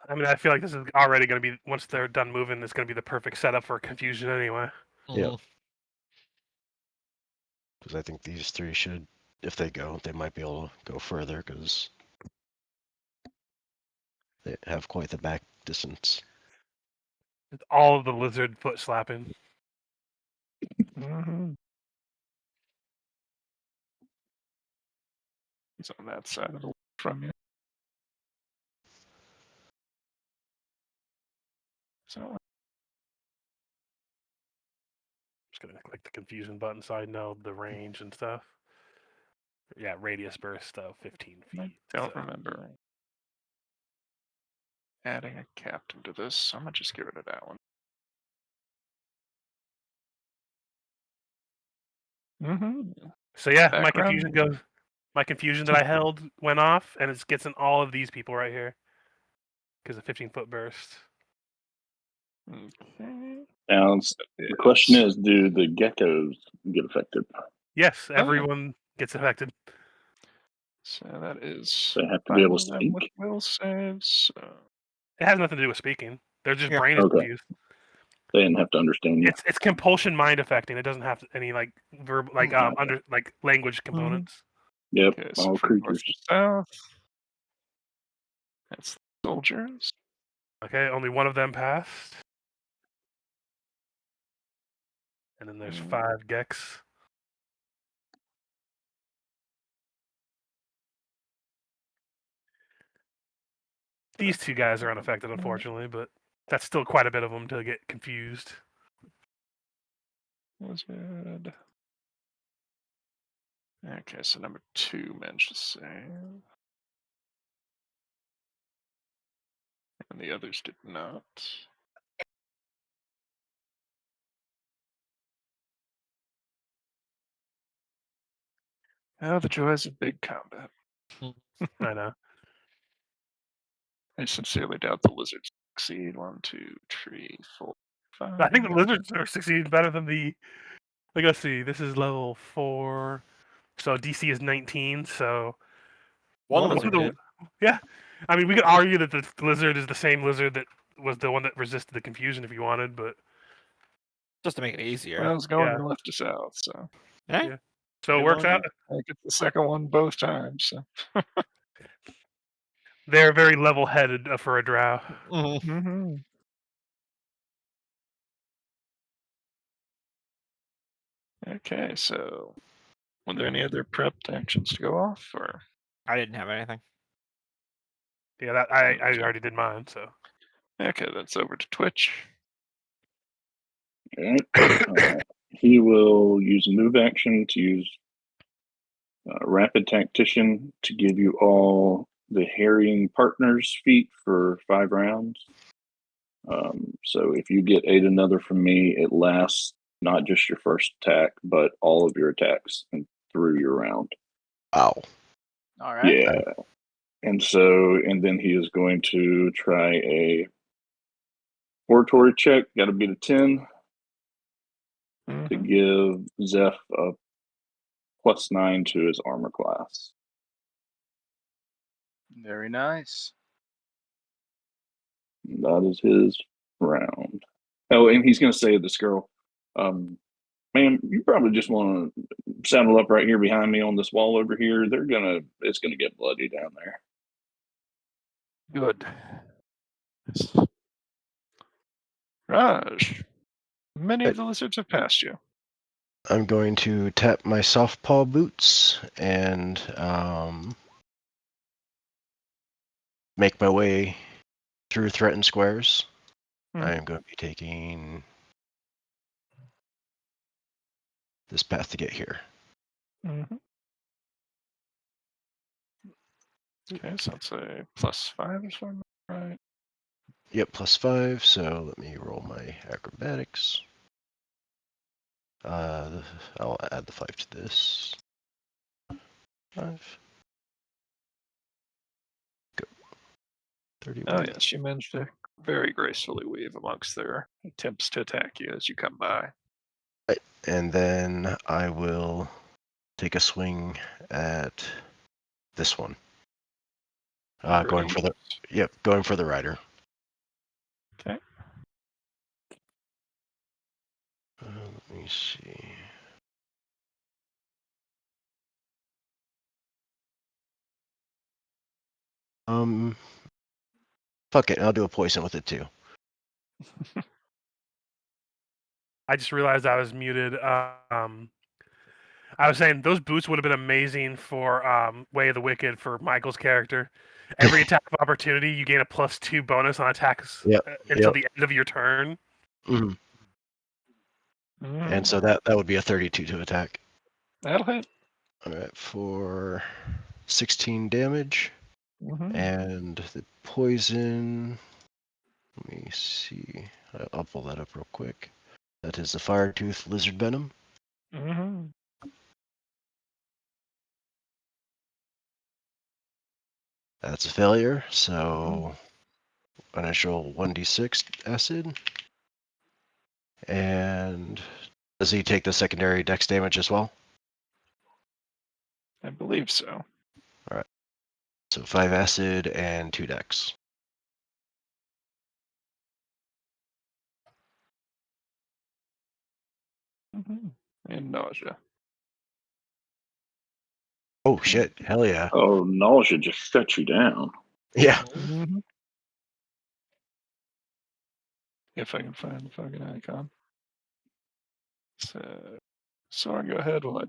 I mean, I feel like this is already going to be, once they're done moving, it's going to be the perfect setup for confusion anyway. Yeah. Because I think these three should, if they go, they might be able to go further because they have quite the back distance. All of the lizard foot slapping. He's on that side of the from you. So Just going to click the confusion button so I know the range and stuff. Yeah, radius burst of 15 feet. I don't remember adding a captain to this, so I'm gonna just get rid of that one. So yeah, Background. my confusion that I held went off, and it gets in all of these people right here because of 15-foot burst. Okay. Now the question is, do the geckos get affected? Yes, everyone gets affected. So that is. They have to be able to them with speak. will saves. It has nothing to do with speaking. Their just brain is Okay. confused. They didn't have to understand you. It's compulsion mind affecting. It doesn't have any like verb like language components. Yep, Okay, so all from north creatures. to south. That's the soldiers. Okay, only one of them passed. And then there's 5 Gex. These 2 guys are unaffected, unfortunately, but that's still quite a bit of them to get confused. Wizard. Okay, so number 2 managed to save. And the others did not. Oh, the joys of big combat. I know. I sincerely doubt the lizards succeed. 1, 2, 3, 4, 5. I think the lizards are succeeding better than the. Like, let's see. This is level 4, so DC is 19. So one of them the Yeah. I mean, we could argue that the lizard is the same lizard that was the one that resisted the confusion if you wanted, but Just to make it easier. Well, I was going Yeah. north to south, so Eh? Yeah. so it You works wanna out. I get the second one both times. So. They're very level-headed for a drow. Mhm. Mm-hmm. Okay, so were there any other prepped actions to go off, or I didn't have anything. Yeah, that I already did mine, so. okay, that's over to Twitch. All right. He will use a move action to use Rapid Tactician to give you all the Harrying Partners feat for 5 rounds. So if you get 8 another from me, it lasts not just your first attack, but all of your attacks and through your round. Wow. All right. Yeah. And then he is going to try a oratory check. Got to beat a 10 to give Zeph a +9 to his armor class. Very nice. That is his round. Oh, and he's going to say to this girl, "Ma'am, you probably just want to saddle up right here behind me on this wall over here. It's gonna get bloody down there." Good. Raj, many of the lizards have passed you. I'm going to tap my soft paw boots and make my way through threatened squares. I am going to be taking this path to get here. Mm-hmm. Okay, so that's a +5 or something, right? Yep, +5. So let me roll my acrobatics. I'll add the 5 to this. 5. Go. 31. Oh yes, you managed to very gracefully weave amongst their attempts to attack you as you come by. And then I will take a swing at this one. Going for the rider. Okay. Let me see. Fuck it, I'll do a poison with it too. I just realized I was muted. I was saying those boots would have been amazing for Way of the Wicked for Michael's character. Every attack of opportunity, you gain a +2 bonus on attacks until the end of your turn. Mm-hmm. And so that would be a 32 to attack. That'll hit. All right, for 16 damage. Mm-hmm. And the poison, let me see. I'll pull that up real quick. That is the fire tooth lizard venom. Mm-hmm. That's a failure. So initial 1d6 acid. And does he take the secondary dex damage as well? I believe so. All right. So 5 acid and 2 dex. Mm-hmm. And nausea. Oh shit! Hell yeah! Oh, nausea just shut you down. Yeah. Mm-hmm. If I can find the fucking icon. So, Soren, go ahead while I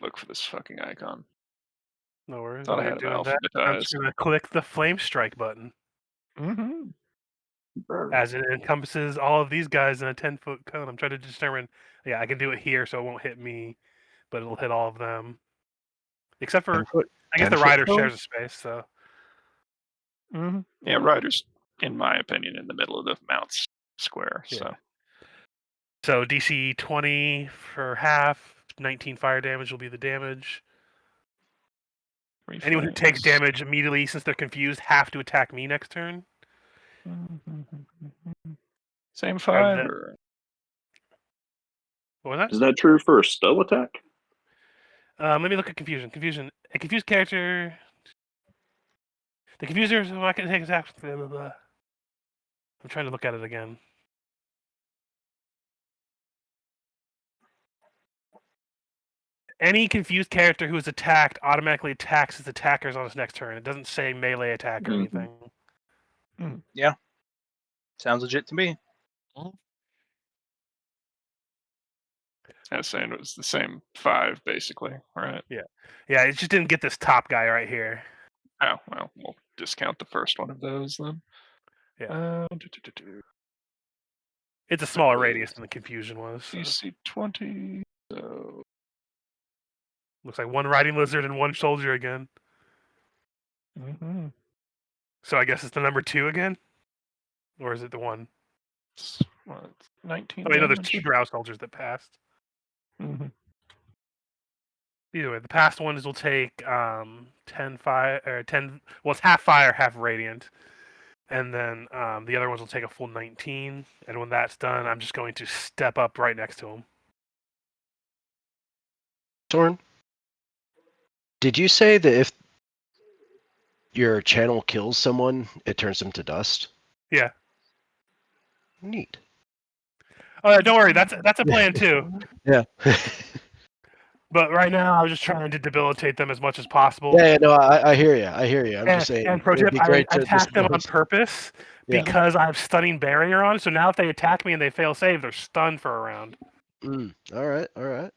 look for this fucking icon. No worries. Thought While I you're had it doing that, I'm just alphabetized. going to click the flame strike button, Mm-hmm. as it encompasses all of these guys in a 10-foot cone. I'm trying to determine. Yeah, I can do it here, so it won't hit me, but it'll hit all of them, except for 10-foot. I guess the 10-foot rider cone? shares a space. So Mm-hmm. Yeah, Ryder's, in my opinion, in the middle of the mounts square. yeah. So DC 20 for half. 19 fire damage will be the damage. Anyone who takes damage immediately, since they're confused, have to attack me next turn. Same 5 or What was that? Is that true for a spell attack? Let me look at confusion. A confused character. The confuser is not going to take his action. Blah, blah, blah. I'm trying to look at it again. Any confused character who is attacked automatically attacks his attackers on his next turn. It doesn't say melee attack or anything. Yeah. Sounds legit to me. I was saying it was the same 5, basically, right? Yeah, it just didn't get this top guy right here. Oh, well, we'll discount the first one of those then. Yeah. It's a smaller radius than the confusion was. So. DC 20, so... Looks like one riding lizard and one soldier again. Mm-hmm. So I guess it's the number 2 again? Or is it the 1? It's 19 I mean, no, there's damage. 2 drow soldiers that passed. Mm-hmm. Either way, the past ones will take 10 fire or 10. Well, it's half fire, half radiant, and then the other ones will take a full 19. And when that's done, I'm just going to step up right next to them. Torn, did you say that if your channel kills someone, it turns them to dust? Yeah. Neat. Oh, don't worry, that's a plan too. Yeah. But right now, I was just trying to debilitate them as much as possible. Yeah, no, I hear you. I hear you. I'm just saying. And pro it'd tip, be I great to attack them on just- purpose Yeah. because I have stunning barrier on. So now if they attack me and they fail save, they're stunned for a round. All right, all right.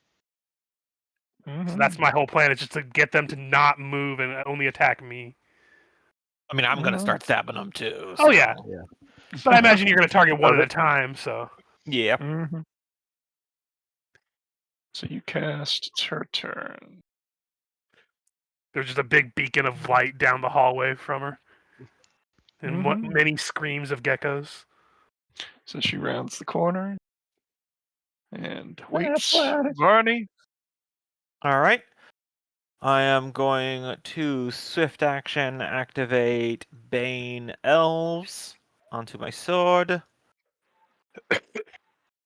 So that's my whole plan, is just to get them to not move and only attack me. I mean, I'm gonna start stabbing them too. Oh yeah. Yeah. But I imagine you're going to target one at a time, so. Yeah. Mm-hmm. So you cast, it's her turn. There's just a big beacon of light down the hallway from her. And many screams of geckos. So she rounds the corner and waits. Varney. All right. I am going to swift action activate Bane Elves onto my sword.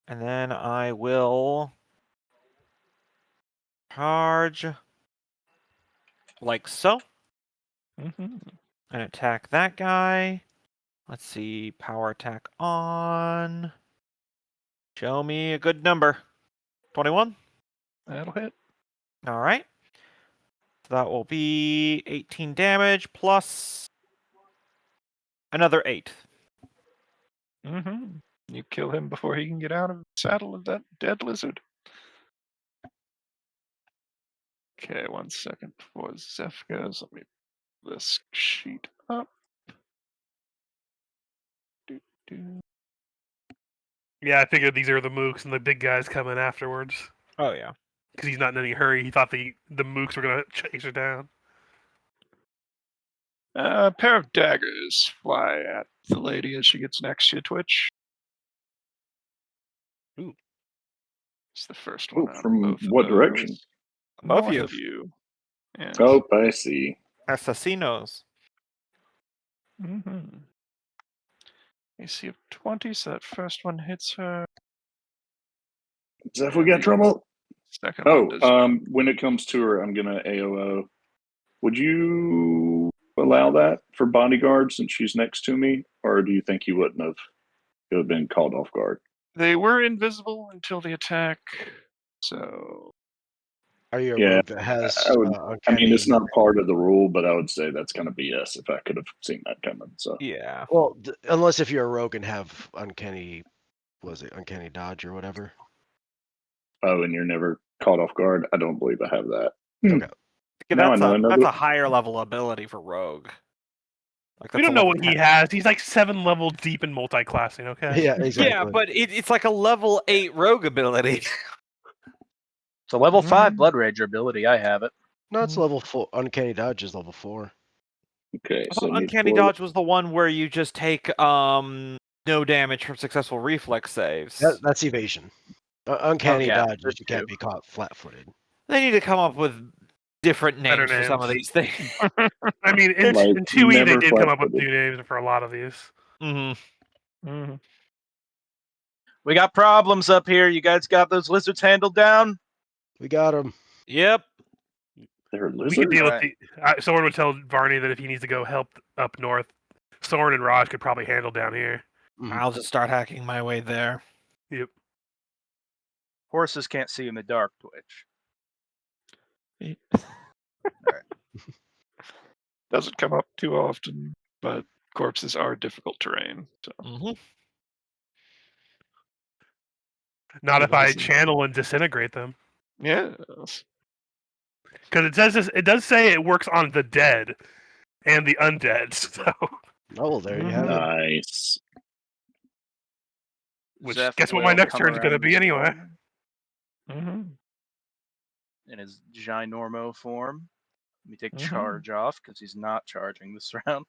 And then I will charge like so. Mm-hmm. And attack that guy. Let's see, power attack on. Show me a good number. 21. That'll hit. All right. So that will be 18 damage plus another 8. Mm-hmm. You kill him before he can get out of the saddle of that dead lizard. Okay, 1 second before Zeph goes. Let me pull this sheet up. Yeah, I figured these are the mooks and the big guys coming afterwards. Oh, yeah. Because he's not in any hurry. He thought the mooks were going to chase her down. A pair of daggers fly at the lady as she gets next to you, Twitch. Ooh. It's the first one. From both of what those. direction? Both North you. of you. Yes. Oh, I see. Assassinos. Mm-hmm. AC of 20, so that first one hits her. Zeph, we got trouble. Second one does. When it comes to her, I'm gonna AOO. Would you allow that for bodyguard since she's next to me, or do you think you wouldn't have? It would have been called off guard. They were invisible until the attack, so. Are you a Yeah, rogue that has? I mean, it's not part of the rule, but I would say that's kind of BS if I could have seen that coming. So Yeah. Well, unless if you're a rogue and have uncanny, uncanny dodge or whatever. oh, and you're never caught off guard. I don't believe I have that. Okay. Now I know That's another- a higher level ability for Rogue. Like, We don't know what he has. He's like 7 levels deep in multi-classing, okay? Yeah, exactly. Yeah, but it's like a level 8 Rogue ability. It's a level 5 Blood Rager ability. I have it. No, it's level 4. Uncanny dodge is level 4. Okay, I so thought it needs Uncanny 4 Dodge was the one where you just take no damage from successful reflex saves. That's evasion. Uncanny yeah, dodge that's is you can't be caught flat-footed. They need to come up with different Better names for some of names. these things. I mean, in Like, 2E, they never did come up with flat-footed. new names for a lot of these. Mm-hmm. We got problems up here. You guys got those lizards handled down? We got him. Yep. They're We could lizards? deal with Alright. the. Soren would tell Varney that if he needs to go help up north, Soren and Raj could probably handle down here. Mhm. I'll just start hacking my way there. Yep. Horses can't see in the dark, Twitch. Doesn't come up too often, but corpses are difficult terrain. So Mm-hmm. Not if I Devices. channel and disintegrate them. yes. Because it says this, it does say it works on the dead and the undead. So, Oh, there you have it. Nice. which Zeph guess what my will next come turn's going to around be this anyway. corner Mm-hmm. in his ginormo form. Let me take Mhm. charge off because he's not charging this round.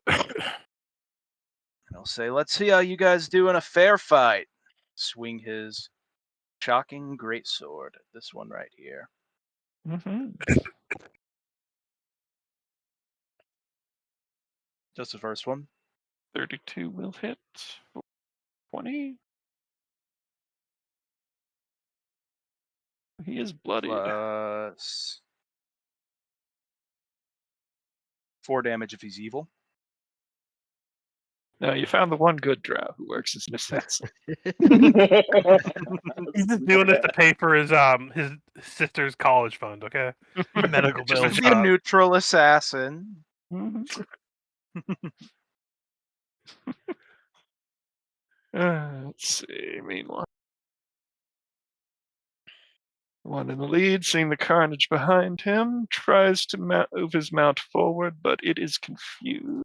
And I'll say, let's see how you guys do in a fair fight. Swing his shocking greatsword at this one right here. Mm-hmm. Just the first one. 32 will hit. 20. He is bloodied. Plus 4 damage if he's evil. No, you found the one good drow who works as an assassin. He's just doing this to pay for his sister's college fund. Okay. Medical Just bills. a Be a job. neutral assassin. Mhm. Let's see. Meanwhile, one in the lead, seeing the carnage behind him, tries to move his mount forward, but it is confused.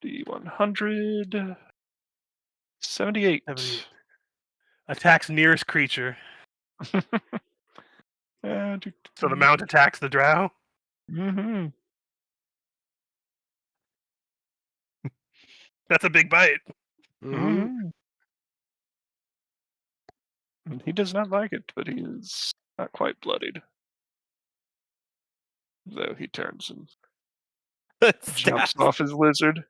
D100. 78. 78. Attacks nearest creature. So the mount attacks the drow. Mm-hmm. That's a big bite. Mm-hmm. He does not like it, but he is not quite bloodied. Though he turns and jumps Stabs. off his lizard.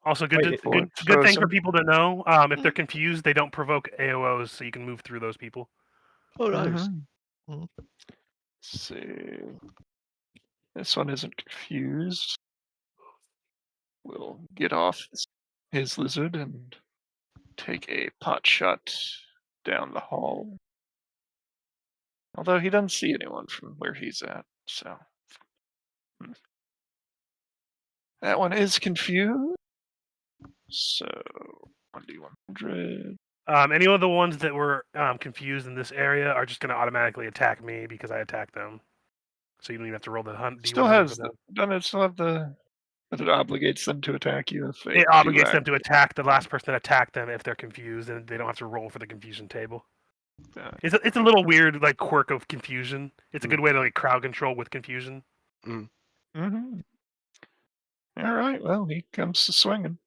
Also, good Wait, good thing for people to know. If they're confused, they don't provoke AOs, so you can move through those people. Oh, nice. Let's see. This one isn't confused. We'll get off his lizard and take a pot shot down the hall. Although he doesn't see anyone from where he's at, so. That one is confused. So, 1d100. Any of the ones that were confused in this area are just going to automatically attack me because I attacked them. So you don't even have to roll the hunt. Still has the. Doesn't it still have the. But it obligates them to attack you if they. It obligates them to attack the last person that attacked them if they're confused, and they don't have to roll for the confusion table. It's a little weird, like, quirk of confusion. It's a good way to, like, crowd control with confusion. Mm-hmm. All right. Well, he comes swinging.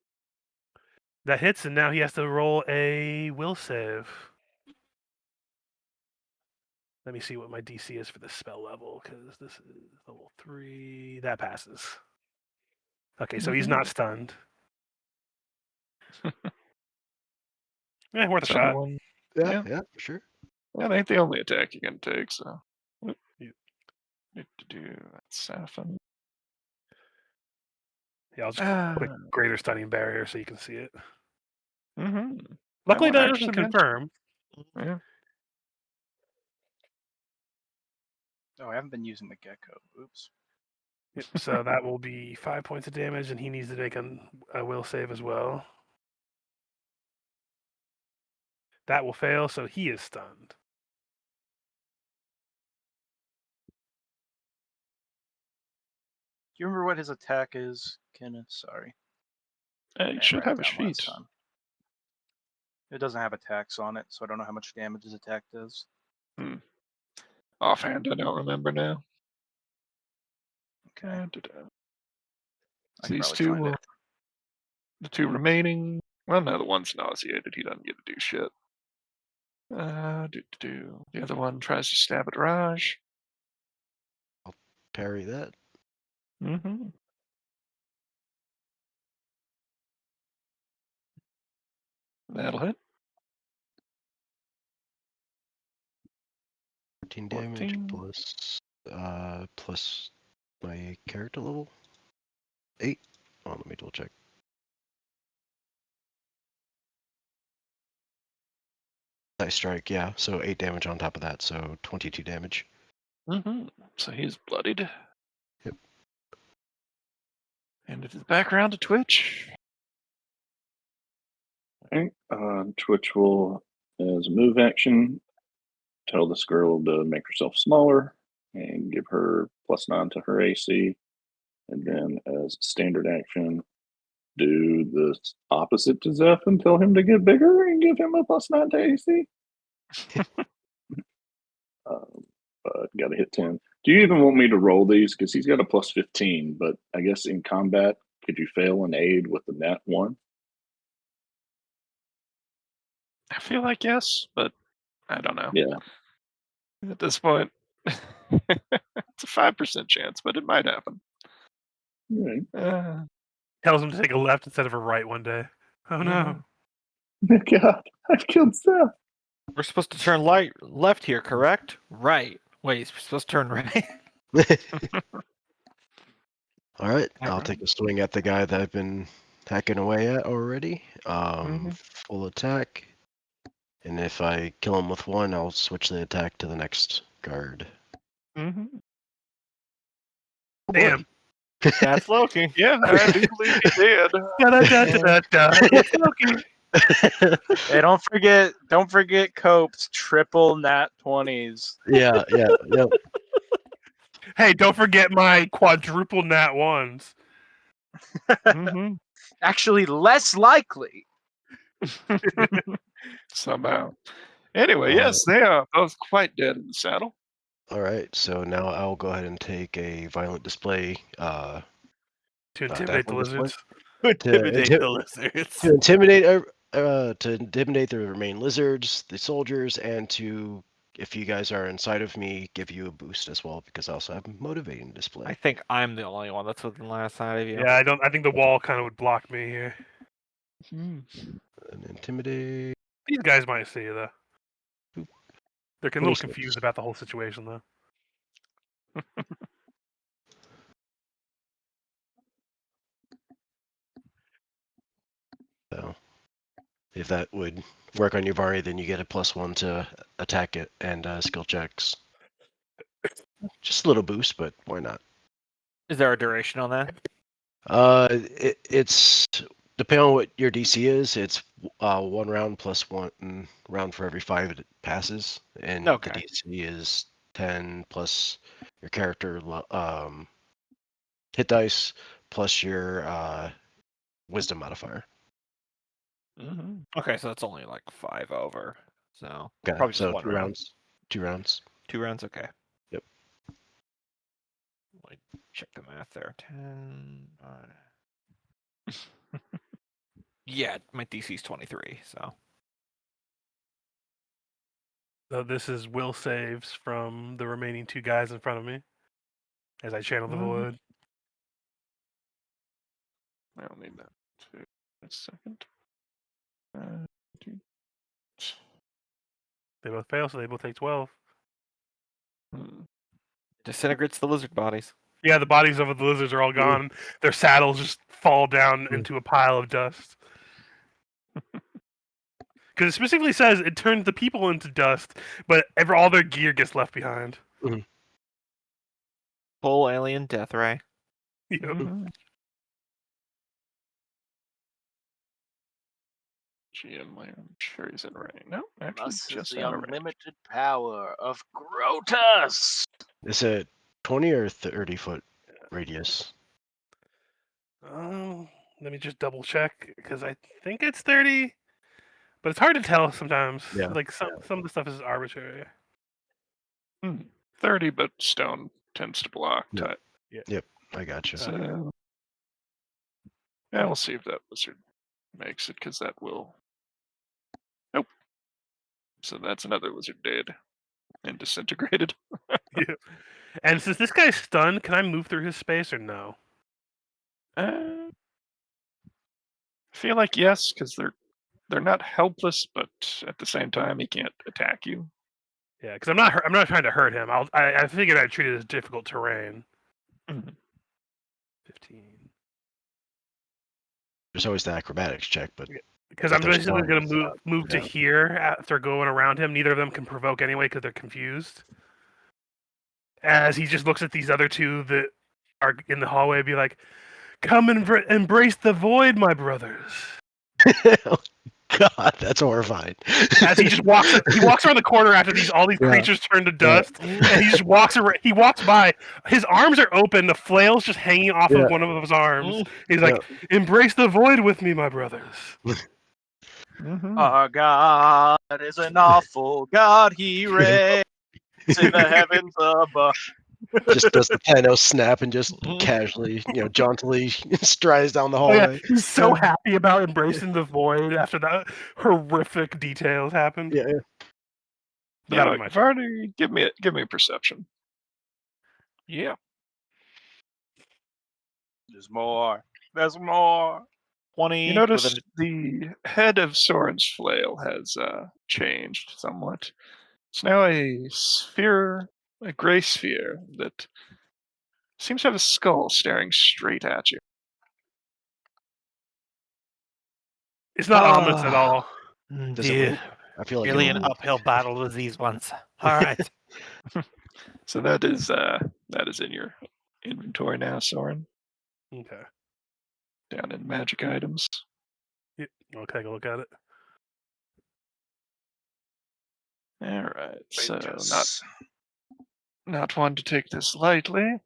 That hits, and now he has to roll a will save. Let me see what my DC is for this spell level, because this is level 3. That passes. Okay, so he's not stunned. Worth a shot. One. Yeah, for sure. That ain't the only attack you can take, so. Yeah. Need to do that. Sapphin. Yeah, I'll just put a greater stunning barrier so you can see it. Mm-hmm. Luckily, that doesn't confirm. Yeah. Oh, I haven't been using the gecko. Oops. Yep, so that will be 5 points of damage, and he needs to make a will save as well. That will fail, so he is stunned. Do you remember what his attack is, Kenneth? Sorry. You should have a sheet. It doesn't have attacks on it, so I don't know how much damage his attack does. Offhand, I don't remember now. Okay. These two will. The two remaining. Well, no, the one's nauseated. He doesn't get to do shit. The other one tries to stab at Raj. I'll parry that. That'll hit. 14 damage 14. plus my character level. 8. Oh, let me double check. I strike, yeah. So 8 damage on top of that, so 22 damage. So he's bloodied. Yep. And it is back around to Twitch. Okay. Twitch will, as a move action, tell this girl to make herself smaller and give her +9 to her AC. And then, as standard action, do the opposite to Zeph and tell him to get bigger and give him a +9 to AC. But got to hit 10. Do you even want me to roll these? Because he's got a +15, but I guess in combat, could you fail an aid with the nat 1? I feel like yes, but I don't know. Yeah. At this point, it's a 5% chance, but it might happen. Right. Tells him to take a left instead of a right one day. Oh no. God, I've killed Seth. We're supposed to turn left here, correct? Right. Wait, you're supposed to turn right? All right, I'll Alright. take a swing at the guy that I've been hacking away at already. Full attack. And if I kill him with 1, I'll switch the attack to the next guard. Damn. That's Loki. Yeah, I do believe he did. It's Loki. Hey, don't forget Cope's triple nat 20s. Yeah. Hey, don't forget my quadruple nat 1s. Actually, less likely. Somehow. Anyway, yes, they are both quite dead in the saddle. All right, so now I'll go ahead and take a violent display. To intimidate the dazzling display. Intimidate the lizards. To intimidate the remaining lizards, the soldiers, and to, if you guys are inside of me, give you a boost as well, because I also have motivating display. I think I'm the only one that's within the last side of you. Yeah, I think the wall kind of would block me here. And intimidate. These guys might see you though. They're a little 26. confused about the whole situation though. So, if that would work on your Vari, then you get a +1 to attack it and skill checks. Just a little boost, but why not? Is there a duration on that? It's depending on what your DC is. It's 1 round plus 1 round for every 5 it passes, and Okay. the DC is 10 plus your character hit dice plus your wisdom modifier. Okay, so that's only like 5 over. So Okay, probably just so 1 2 round. rounds. 2 rounds. 2 rounds, okay. Yep. Let me check the math there. 10. Yeah, my DC's 23, so. So this is will saves from the remaining 2 guys in front of me as I channel the void. I'll need that too. A second. They both fail, so they both take 12. Disintegrates the lizard bodies. Yeah, the bodies of the lizards are all gone. Their saddles just fall down into a pile of dust. Because it specifically says it turns the people into dust, but all their gear gets left behind. Full alien death ray. Yep. GM, I'm sure he's in range. No, actually, Thus is just the out of range. unlimited power of Grotus. Is it 20 or 30-foot radius? Let me just double check because I think it's 30, but it's hard to tell sometimes. Yeah. Like some of the stuff is arbitrary. 30, but stone tends to block. Yep. Type. Yep, I gotcha. So, yeah, we'll see if that wizard makes it, because that will. Nope. So that's another lizard dead and disintegrated. Yeah. And since this guy's stunned, can I move through his space or no? I feel like yes, because they're they're not helpless, but at the same time, he can't attack you. Yeah, because I'm not trying to hurt him. I figured I'd treat it as difficult terrain. 15. There's always the acrobatics check, but Because if I'm there's basically one, going to move to yeah. here after going around him. Neither of them can provoke anyway because they're confused. As he just looks at these other two that are in the hallway, be like, "Come and embrace the void, my brothers." Oh, God, that's horrifying. As he just walks around the corner after all these creatures turn to dust, and he just walks around. He walks by. His arms are open. The flail's just hanging off of one of his arms. He's like, "Embrace the void with me, my brothers." Our God is an awful God. He reigns in the heavens above. Just does the Thanos snap and just casually, jauntily strides down the hallway. He's so happy about embracing the void after that horrific details happened. Yeah. Varney, give me a perception. Yeah. There's more. There's more. 20. You notice the head of Soren's flail has changed somewhat. It's now a sphere, a gray sphere that seems to have a skull staring straight at you. It's not ominous at all. Does it win? I feel like really it an wins. uphill battle with these ones. All right. So that is in your inventory now, Soren. Okay. Down in magic items. Yep. I'll take a look at it. All right. So not one to take this lightly.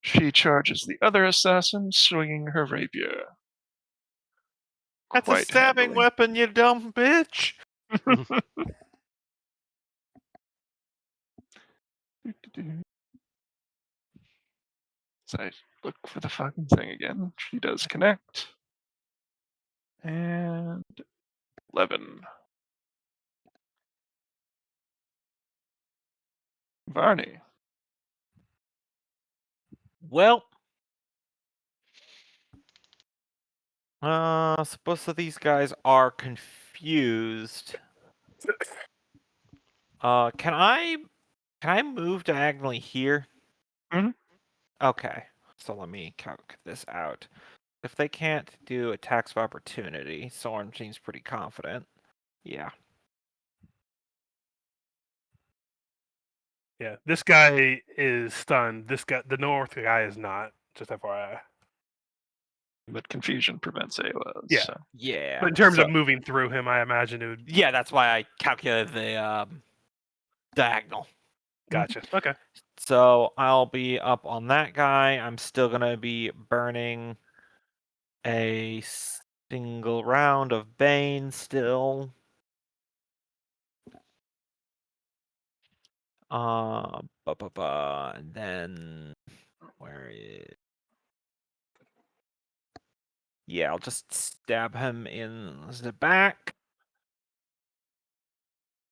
She charges the other assassin, swinging her rapier. That's a stabbing weapon, you dumb bitch. So I look for the fucking thing again. She does connect. And 11. Varney. Well, suppose that these guys are confused. Can I move diagonally here? Mm-hmm. Okay, so let me calc this out. If they can't do attacks of opportunity, Soren seems pretty confident. Yeah. Yeah, this guy is stunned. The north guy is not. Just FYI. But confusion prevents AOS. Yeah. So. Yeah. But in terms of moving through him, I imagine it would. Yeah, that's why I calculated the diagonal. Gotcha. Okay. So I'll be up on that guy. I'm still gonna be burning a single round of Bane still. And then where is? Yeah, I'll just stab him in the back.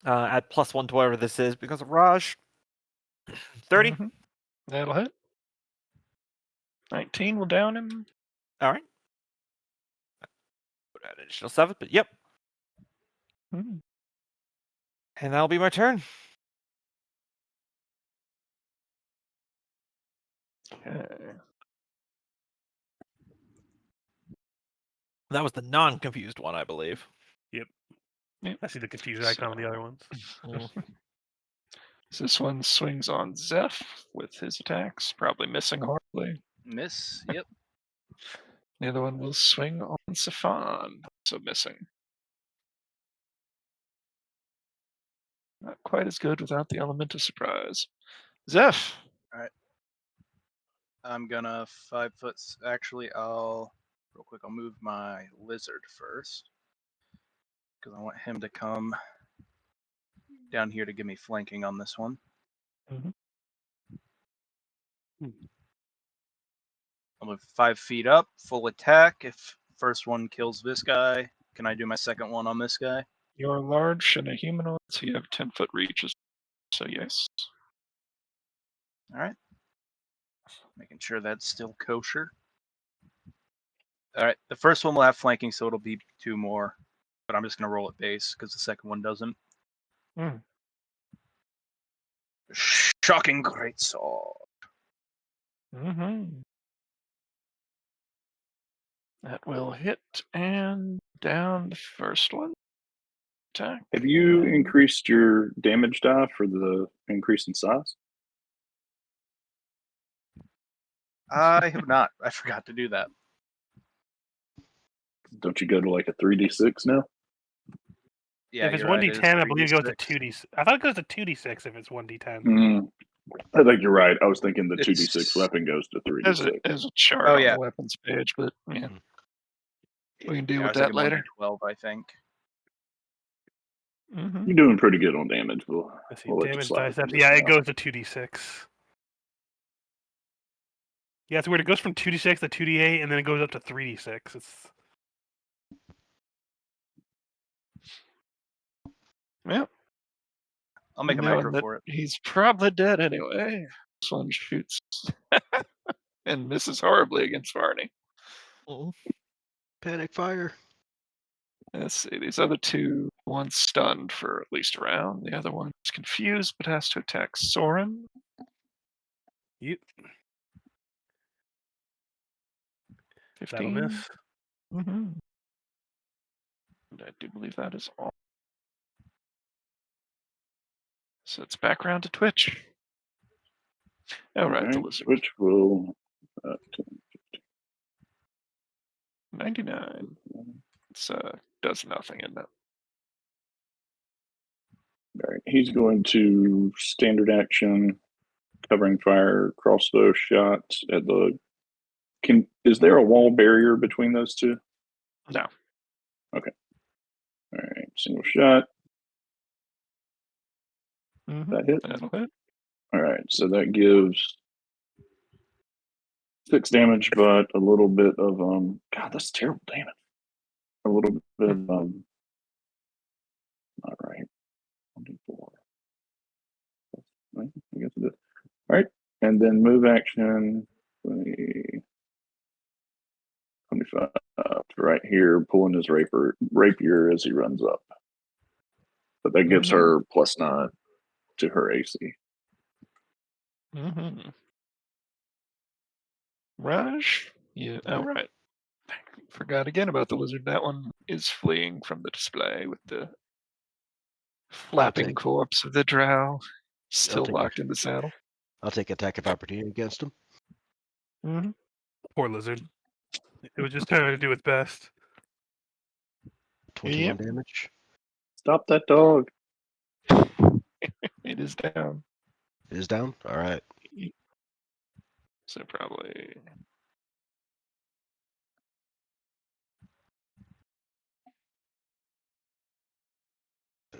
Add +1 to whatever this is because of Raj. 30. Mm-hmm. That'll hit. 19 will down him. All right. Put an additional 7, but yep. Mm-hmm. And that'll be my turn. Okay. That was the non-confused one, I believe. Yep. I see the confusion icon on the other ones. This one swings on Zeph with his attacks, probably missing horribly. Miss, yep. The other one will swing on Safan, also missing. Not quite as good without the element of surprise. Zeph! Alright. I'm gonna 5 foot. Actually, real quick, I'll move my lizard first. Because I want him to come down here to give me flanking on this one. Mm-hmm. I'll move 5 feet up, full attack. If first one kills this guy, can I do my second one on this guy? You're large and a humanoid, so you have 10-foot reaches. So yes. Alright. Making sure that's still kosher. Alright, the first one will have flanking, so it'll be 2 more. but I'm just going to roll it base because the second one doesn't. Shocking greatsword. That will hit and down the first one. Attack. Have you increased your damage die for the increase in size? I have not. I forgot to do that. Don't you go to like a 3d6 now? Yeah, if it's you're right, 1d10, I believe it goes to 3d6. 2d. I thought it goes to 2d6 if it's 1d10. I think you're right. I was thinking the It's- 2d6 weapon goes to 3d6. As a chart Oh, on yeah. the weapons page, but yeah. We can deal Yeah, I with was that thinking later. 1d12, I think. You're doing pretty good on damage. Let's see, We'll let you damage slide dice. from this Yeah, it now. goes to 2d6. Yeah, it's weird. It goes from 2d6 to 2d8, and then it goes up to 3d6. It's Yeah. I'll make a Knowing micro that for it. he's probably dead anyway. This one shoots and misses horribly against Varney. Panic fire. Let's see, these other two, one's stunned for at least a round. The other one's confused but has to attack Soren. Yep. 15. That'll miss. And I do believe that is all. So it's back around to Twitch. Oh, right, the lizard. Which will 99. It's does nothing in that. all right. He's going to standard action, covering fire, crossbow shot at the. Is there a wall barrier between those two? No. Okay. All right. Single shot. That hit. That'll hit. All right. So that gives 6 damage, but a little bit of God, that's terrible damage. A little bit of not right. 24. I guess it is. All right. And then move action 20, 25 right here, pulling his rapier as he runs up. But that gives her +9 to her AC. Raj? Yeah. Oh, right. Forgot again about the lizard. That one is fleeing from the display with the flapping corpse of the drow still locked in the saddle. I'll take attack of opportunity against him. Poor lizard. It was just trying to do its best. 21 damage. Stop that dog. It is down. It is down? All right. So probably.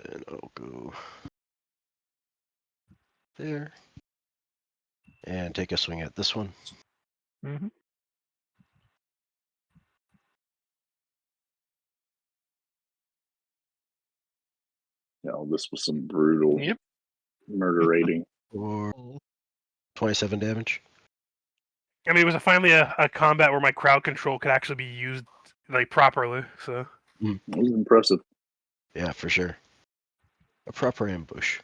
And I'll go there. And take a swing at this one. No, this was some brutal murder rating. Or 27 damage. I mean, it was finally a combat where my crowd control could actually be used like properly. So it was impressive. Yeah, for sure. A proper ambush.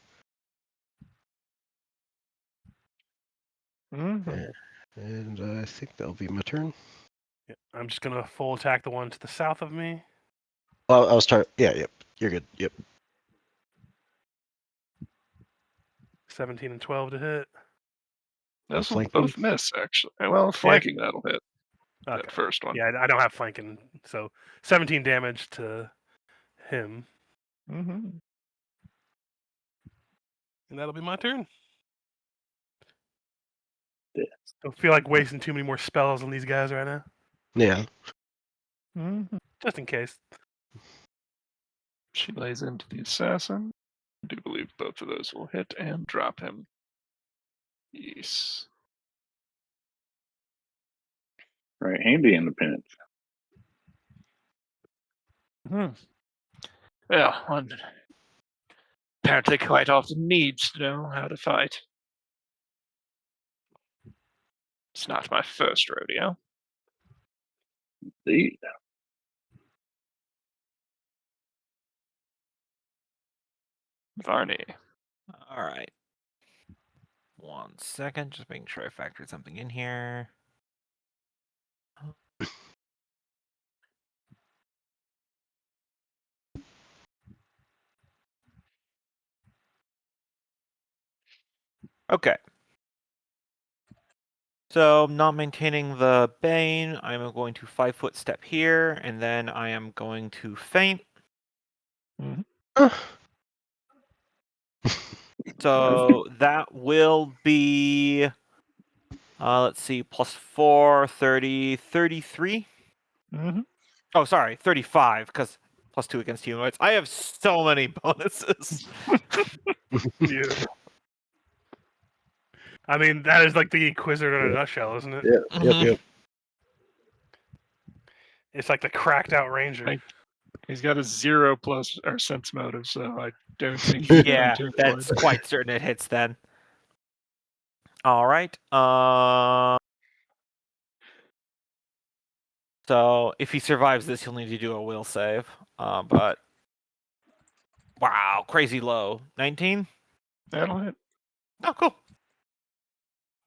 And I think that'll be my turn. yeah, I'm just gonna full attack the one to the south of me. Well, I was trying. Yeah, yep. You're good. Yep. 17 and 12 to hit. Those will both miss, actually. Well, flanking, that'll hit. Okay. That first one. Yeah, I don't have flanking, so 17 damage to him. And that'll be my turn. Yeah. Don't feel like wasting too many more spells on these guys right now. Yeah. Just in case. She lays into the assassin. I do believe both of those will hit and drop him. Yes. Right, handy in the pinch. Well, one apparently quite often needs to know how to fight. It's not my first rodeo. Indeed. Varney. All right. 1 second, just making sure I factored something in here. Okay. So, not maintaining the Bane, I'm going to 5-foot step here, and then I am going to feint. So that will be, let's see, +4, 30, 33. Oh, sorry, 35, because +2 against humanoids. I have so many bonuses. Yeah. I mean, that is like the Inquisitor in a nutshell, isn't it? Yeah. Yep. It's like the cracked out Ranger. He's got a 0 plus our sense motive, so I don't think he's Yeah, going to that's avoid. quite certain it hits then. All right. So if he survives this, he'll need to do a will save. But wow, crazy low. 19? That'll hit. Oh, cool.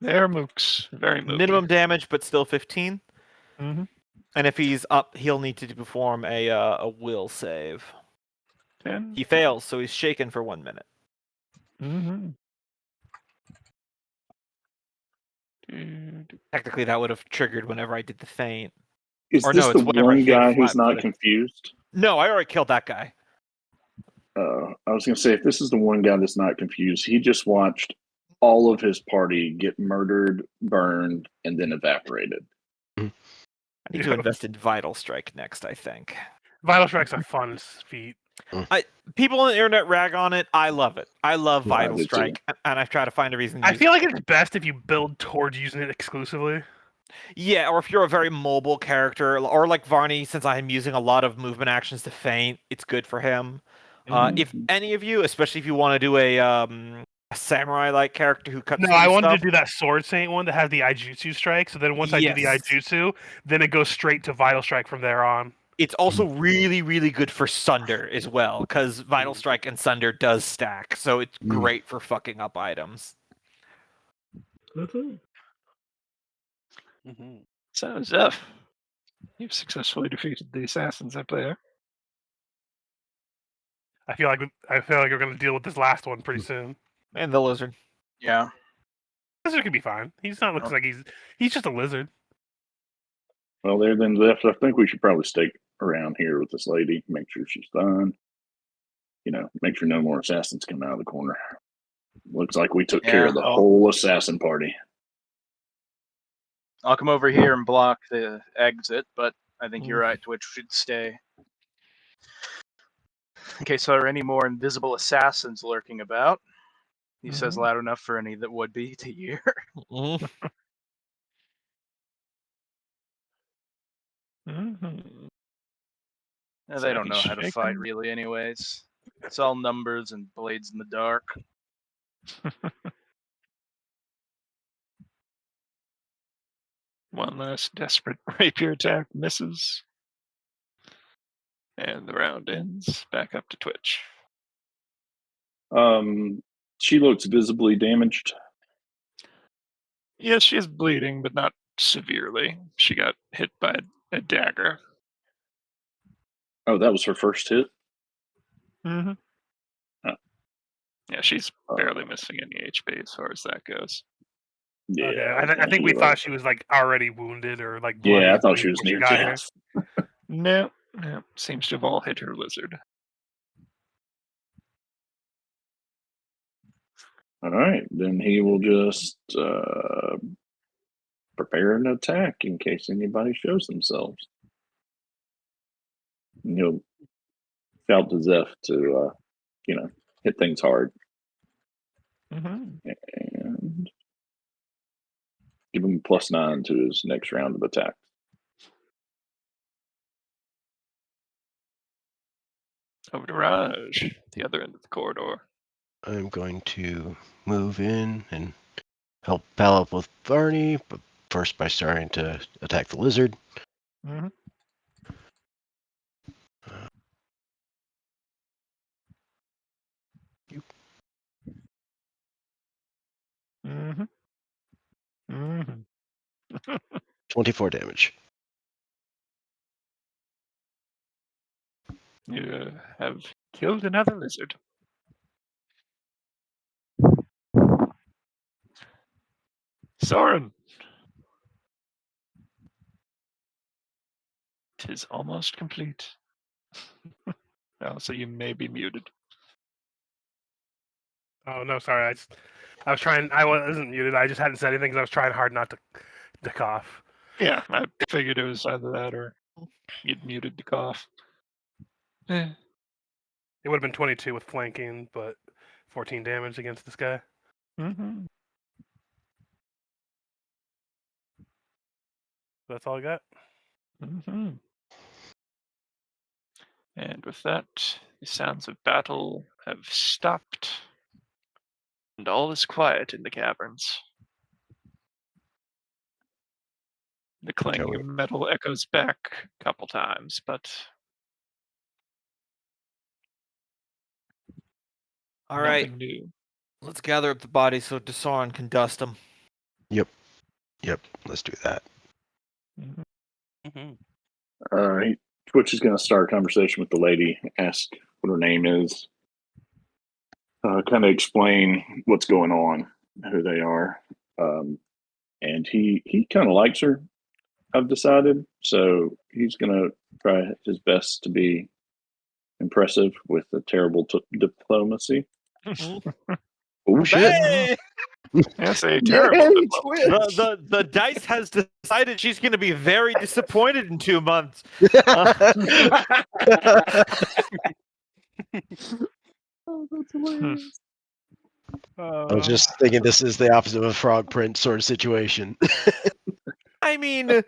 There, Mooks. Very mooky. Minimum damage, but still 15. Mm-hmm. And if he's up, he'll need to perform a will save. 10. He fails, so he's shaken for 1 minute. Mm-hmm. Technically, that would have triggered whenever I did the feint. Is Or this no, it's the whenever I one stayed guy who's not flat-footed. confused? No, I already killed that guy. I was going to say, if this is the one guy that's not confused, he just watched all of his party get murdered, burned, and then evaporated. I need to invest in Vital Strike next, I think. Vital Strike's a fun feat. People on the internet rag on it. I love it. I love Yeah, I Vital do too. Strike, and I try to find a reason to I use feel it. like it's best if you build towards using it exclusively. Yeah, or if you're a very mobile character, or like Varney, since I'm using a lot of movement actions to feint, it's good for him. If any of you, especially if you want to do a samurai-like character who cuts No, through I wanted stuff, to do that Sword Saint one that has the Ijutsu strike. So then once I do the Yes. Ijutsu, then it goes straight to Vital Strike from there on. it's also really, really good for Sunder as well, because Vital Strike and Sunder does stack, so it's great for fucking up items. So, Zeph, you've successfully defeated the assassins up there. I feel like we're going to deal with this last one pretty soon. And the lizard. Yeah. Lizard could be fine. He's not looks like he's just a lizard. Well, there then left. I think we should probably stay around here with this lady, make sure she's fine. Make sure no more assassins come out of the corner. Looks like we took care of the whole assassin party. I'll come over here and block the exit, but I think you're right. Twitch should stay. Okay, so are there any more invisible assassins lurking about? He says loud enough for any that would be to hear. They don't know how to fight, really, anyways. It's all numbers and blades in the dark. One last desperate rapier attack misses. And the round ends. Back up to Twitch. She looks visibly damaged. Yes, she is bleeding, but not severely. She got hit by a dagger. Oh, that was her first hit? Mm-hmm. Oh. Yeah, she's barely missing any HP as far as that goes. Yeah, okay. I think we thought she was like already wounded or like bloody. Yeah, I thought she was near death. No, seems to have all hit her lizard. All right, then he will just prepare an attack in case anybody shows themselves. And he'll shout to Zeph to, hit things hard. And give him +9 to his next round of attack. Over to Raj, the other end of the corridor. I'm going to move in and help pal up with Varney, but first by starting to attack the lizard. Mm-hmm. Mm-hmm. 24 damage. You have killed another lizard. Soren. 'Tis almost complete. Oh, so you may be muted. Oh no, sorry. I was trying. I wasn't muted. I just hadn't said anything because I was trying hard not to cough. Yeah, I figured it was either that or you'd muted to cough. Eh. It would have been 22 with flanking, but 14 damage against this guy. Mm-hmm. That's all I got. Mm-hmm. And with that, the sounds of battle have stopped, and all is quiet in the caverns. The clanging of metal echoes back a couple times, but All right, nothing new. let's gather up the bodies so Desoran can dust them. Yep. Let's do that. Twitch is going to start a conversation with the lady, ask what her name is, kind of explain what's going on, who they are. And he kind of likes her, I've decided. So he's going to try his best to be impressive with the terrible diplomacy. Oh, shit. Hey! That's a terrible Yay, diplomacy. The dice has decided she's going to be very disappointed in 2 months. Oh, that's hilarious. I was just thinking this is the opposite of a frog print sort of situation. I mean,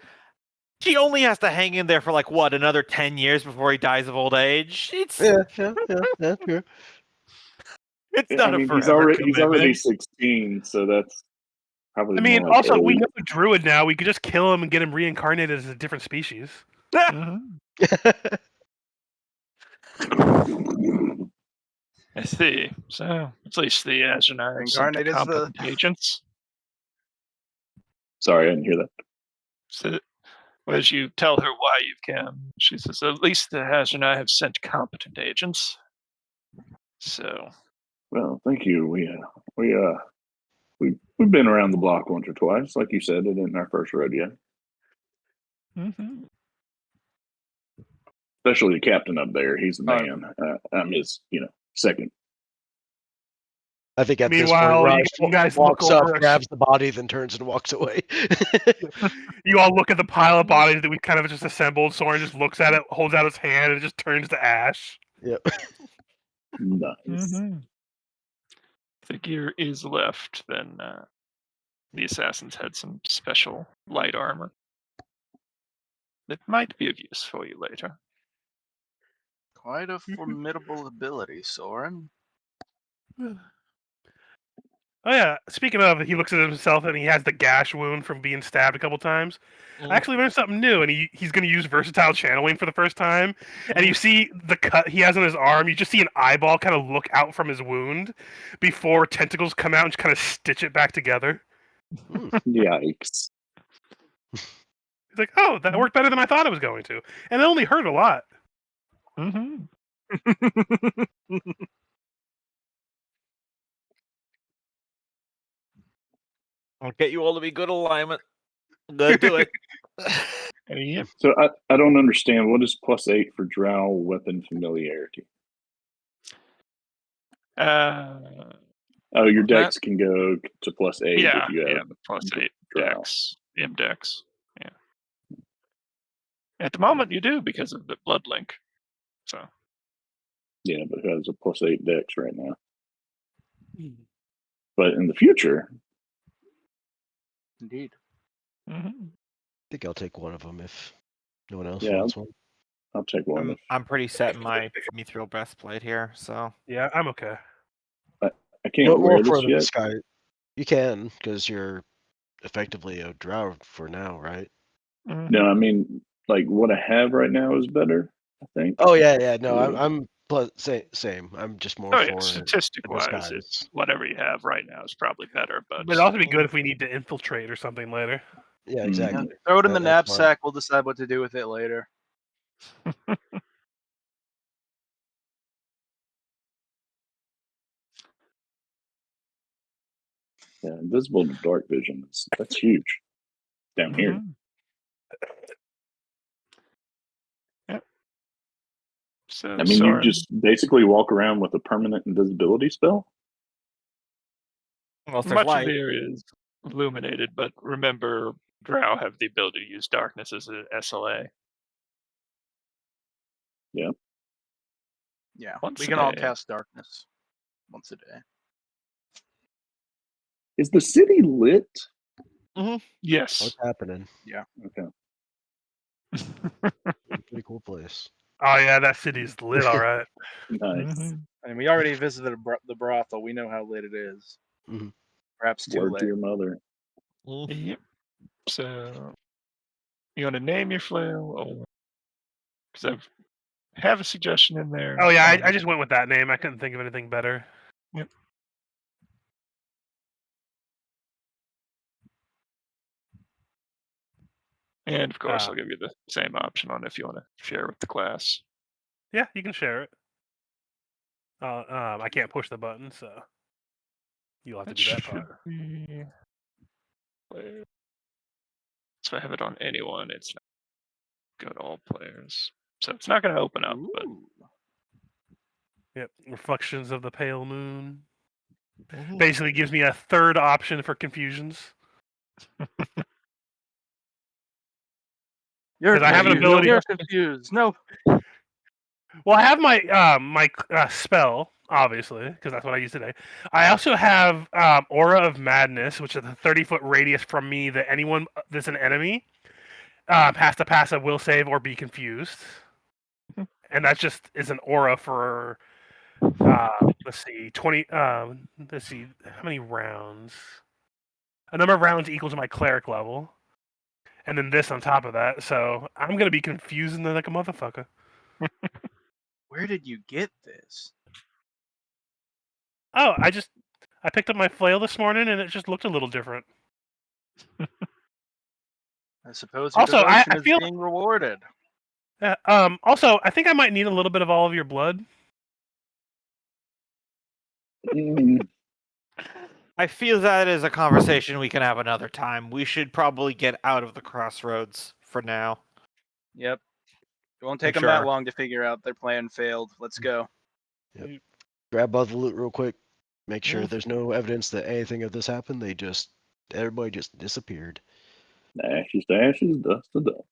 she only has to hang in there for like what, another 10 years before he dies of old age. It's yeah, true. it's not I mean, a forever he's already commitment. 16, so that's probably. I mean, more like also 8. we know the druid now. We could just kill him and get him reincarnated as a different species. I see. So at least the Azanai have sent Incarnate is competent agents. Sorry, I didn't hear that. So as you tell her why you've come, she says, at least the Azanai have sent competent agents. So Well, thank you. We've been around the block once or twice, like you said. It isn't our first rodeo. Especially the captain up there. He's the man. I'm his, second. I think at Meanwhile, this point, you Raj guys walks look up, over. grabs the body, then turns and walks away. You all look at the pile of bodies that we kind of just assembled. Soren just looks at it, holds out his hand, and it just turns to ash. Yep. Nice. if the gear is left, then the assassins had some special light armor that might be of use for you later. Quite a formidable ability, Soren. Oh yeah. Speaking of, he looks at himself and he has the gash wound from being stabbed a couple times. I actually learned something new, and he's going to use versatile channeling for the first time. And you see the cut he has on his arm. You just see an eyeball kind of look out from his wound before tentacles come out and just kind of stitch it back together. Yikes. He's like, "Oh, that worked better than I thought it was going to," and it only hurt a lot. I'll get you all to be good alignment. Let's do it. Yep. So I don't understand. What is +8 for drow weapon familiarity? Your dex can go to +8 Yeah, if you have the +8 drow. dex, dex. Yeah. At the moment, you do because of the blood link. So. Yeah, but it has a +8 dex right now. But in the future, Indeed. I think I'll take one of them if no one else Yeah, wants one. I'll take one. I'm pretty set in my mithril breastplate here, so Yeah, I'm okay. I can't wear for this yet. this guy. You can, because you're effectively a drow for now, right? No, I mean, like what I have right now is better, I think. Oh yeah. No, I'm same. I'm just more for statistic-wise, disguise. it's whatever you have right now is probably better. But it'd also be good if we need to infiltrate or something later. Yeah, exactly. Yeah, throw it in the That's why. knapsack. We'll decide what to do with it later. Yeah, invisible to dark vision. That's huge down here. Yep. So, I mean, you just basically walk around with a permanent invisibility spell. Well, if there's much light. of the area is illuminated, but remember, Drow have the ability to use darkness as an SLA. Yeah. Yeah, Once we a can all day. cast darkness once a day. Is the city lit? Yes. What's happening? Yeah. Okay. Pretty cool place. Oh yeah, that city's lit, all right. Nice. I mean, we already visited the brothel. We know how lit it is. Mhm. Perhaps too Word to late. your mother. Yep. So, you want to name your flail, or because I have a suggestion in there. Oh yeah, I just went with that name. I couldn't think of anything better. Yep. And of course, I'll give you the same option on if you want to share with the class. Yeah, you can share it. I can't push the button, so you'll have to do that part. So I have it on anyone. It's not go to all players. So it's not going to open up. But Yep, reflections of the pale moon. Basically, gives me a third option for confusions. You're I have an ability. You're confused. No. Well, I have my spell, obviously, because that's what I use today. I also have Aura of Madness, which is a 30-foot radius from me that anyone that's an enemy has to pass a will save or be confused. And that just is an aura for let's see, 20. Let's see, how many rounds? A number of rounds equal to my cleric level, and then this on top of that. So I'm gonna be confusing like a motherfucker. Where did you get this? Oh, I picked up my flail this morning, and it just looked a little different. I suppose your Also, devotion I is feel being rewarded. Also, I think I might need a little bit of all of your blood. I feel that is a conversation we can have another time. We should probably get out of the crossroads for now. Yep. It won't take them that long to figure out their plan failed. Let's go. Yep. Grab all the loot real quick. Make sure there's no evidence that anything of this happened. Everybody just disappeared. Ashes to ashes, dust to dust.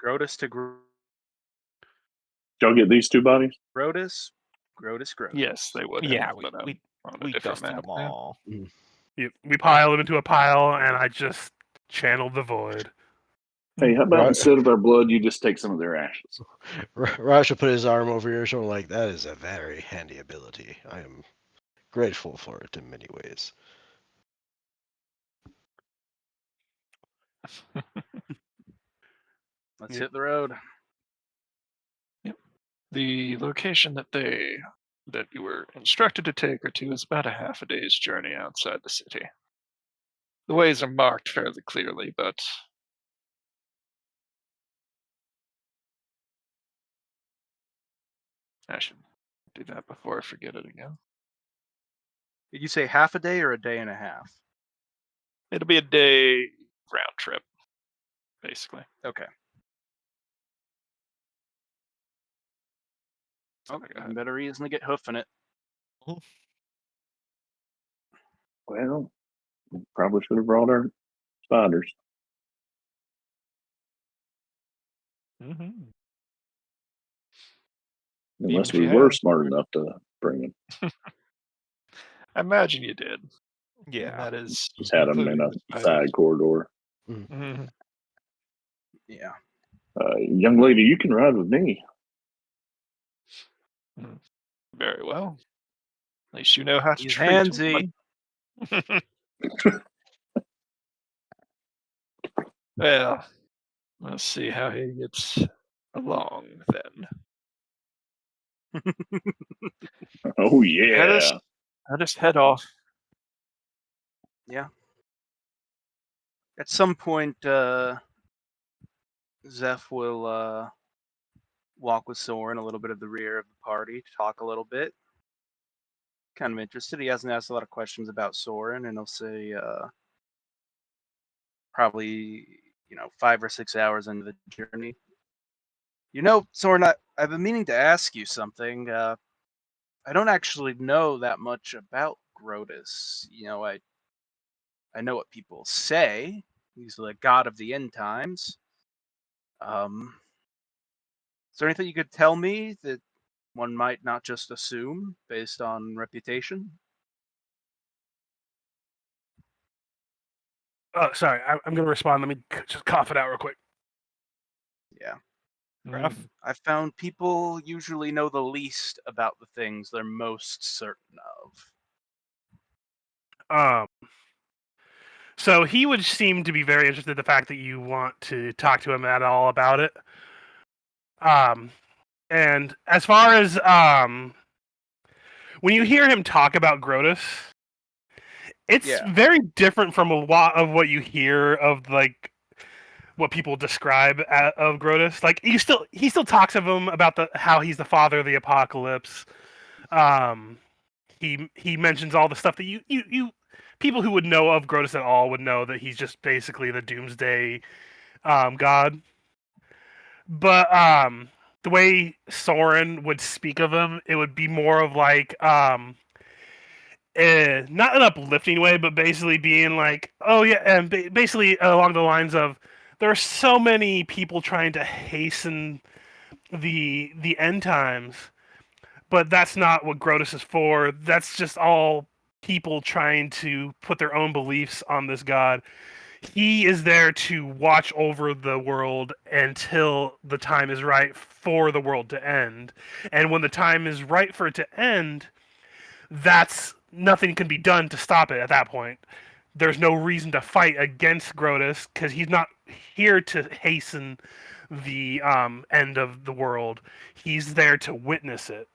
Grotus to Y'all get these two bodies? Grotus. Yes, they would. Yeah, have, we dusted them all. We pile them into a pile, and I just channeled the void. Hey, how about instead of our blood, you just take some of their ashes? Raj will put his arm over your shoulder like, that is a very handy ability. I am grateful for it in many ways. Let's hit the road. Yep. The location that you were instructed to take or to is about a half a day's journey outside the city. The ways are marked fairly clearly, but I should do that before I forget it again. Did you say half a day or a day and a half? It'll be a day round trip, basically. Okay. So better reason to get hoofing it. Well, we probably should have brought our spiders. Unless we were smart enough to bring them. I imagine you did. Yeah. And that is Just had them in a side corridor. Yeah. Young lady, you can ride with me. Very well. At least you know how to He's treat handsy. Well, let's see how he gets along then. Oh yeah. Let us head off. Yeah. At some point, Zeph will walk with Soren a little bit at the rear of the party, talk a little bit. Kind of interested. He hasn't asked a lot of questions about Soren, and he'll say probably 5 or 6 hours into the journey. Soren, I've been meaning to ask you something. I don't actually know that much about Grotus. I know what people say. He's the god of the end times. Is there anything you could tell me that one might not just assume based on reputation? Oh, sorry. I'm going to respond. Let me just cough it out real quick. Yeah. I've found people usually know the least about the things they're most certain of. So he would seem to be very interested in the fact that you want to talk to him at all about it. And as far as when you hear him talk about Grotus, it's very different from a lot of what you hear of like what people describe of Grotus. Like he still talks of him about how he's the father of the apocalypse. He mentions all the stuff that you people who would know of Grotus at all would know that he's just basically the doomsday god. But the way Soren would speak of him, it would be more of like not an uplifting way, but basically being like, oh yeah, and basically along the lines of there are so many people trying to hasten the end times, but that's not what Grotus is for. That's just all people trying to put their own beliefs on this god. He is there to watch over the world until the time is right for the world to end. And when the time is right for it to end, that's nothing can be done to stop it at that point. There's no reason to fight against Grotus because he's not here to hasten the end of the world. He's there to witness it.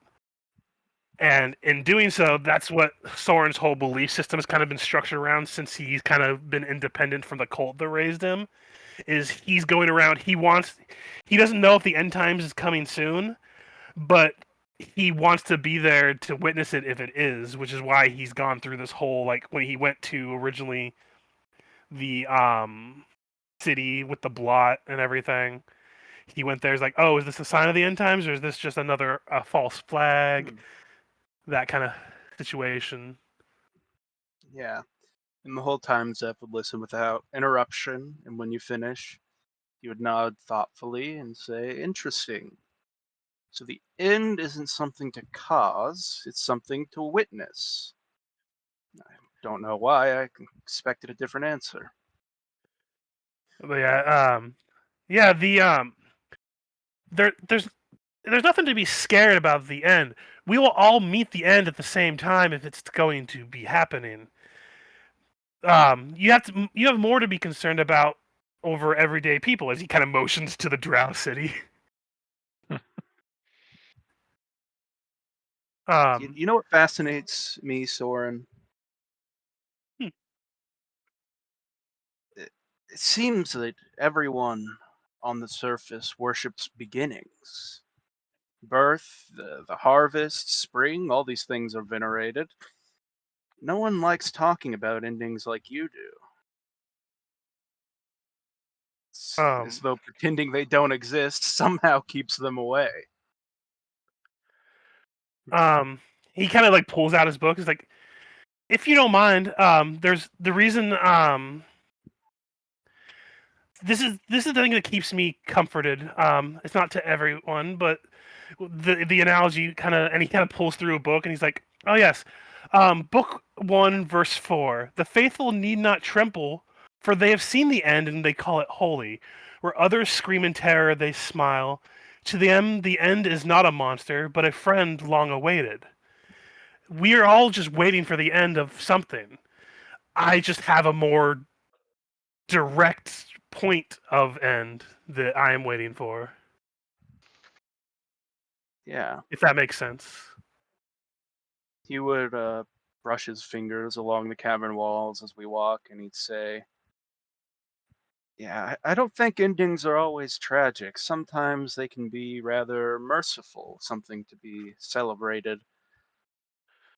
And in doing so, that's what Soren's whole belief system has kind of been structured around since he's kind of been independent from the cult that raised him. Is he's going around, he doesn't know if the end times is coming soon, but he wants to be there to witness it if it is, which is why he's gone through this whole, like, when he went to originally the city with the blot and everything. He went there, he's like, oh, is this a sign of the end times, or is this just another false flag? That kind of situation. Yeah. And the whole time Zeph would listen without interruption, and when you finish, he would nod thoughtfully and say, interesting. So the end isn't something to cause, it's something to witness. I don't know why, I expected a different answer. But yeah, there's nothing to be scared about the end. We will all meet the end at the same time if it's going to be happening. You have more to be concerned about over everyday people, as he kind of motions to the Drow City. You know what fascinates me, Soren? It seems that everyone on the surface worships beginnings. Birth, the harvest, spring, all these things are venerated. No one likes talking about endings like you do. It's as though pretending they don't exist somehow keeps them away. He kind of like pulls out his book. He's like, if you don't mind, there's the reason. This is the thing that keeps me comforted. It's not to everyone, but the analogy kind of, and he kind of pulls through a book, and he's like, oh yes, book 1 verse 4. The faithful need not tremble, for they have seen the end, and they call it holy. Where others scream in terror, they smile. To them, the end is not a monster, but a friend long awaited. We are all just waiting for the end of something. I just have a more direct point of end that I am waiting for. Yeah. If that makes sense. He would brush his fingers along the cavern walls as we walk, and he'd say, "Yeah, I don't think endings are always tragic. Sometimes they can be rather merciful, something to be celebrated."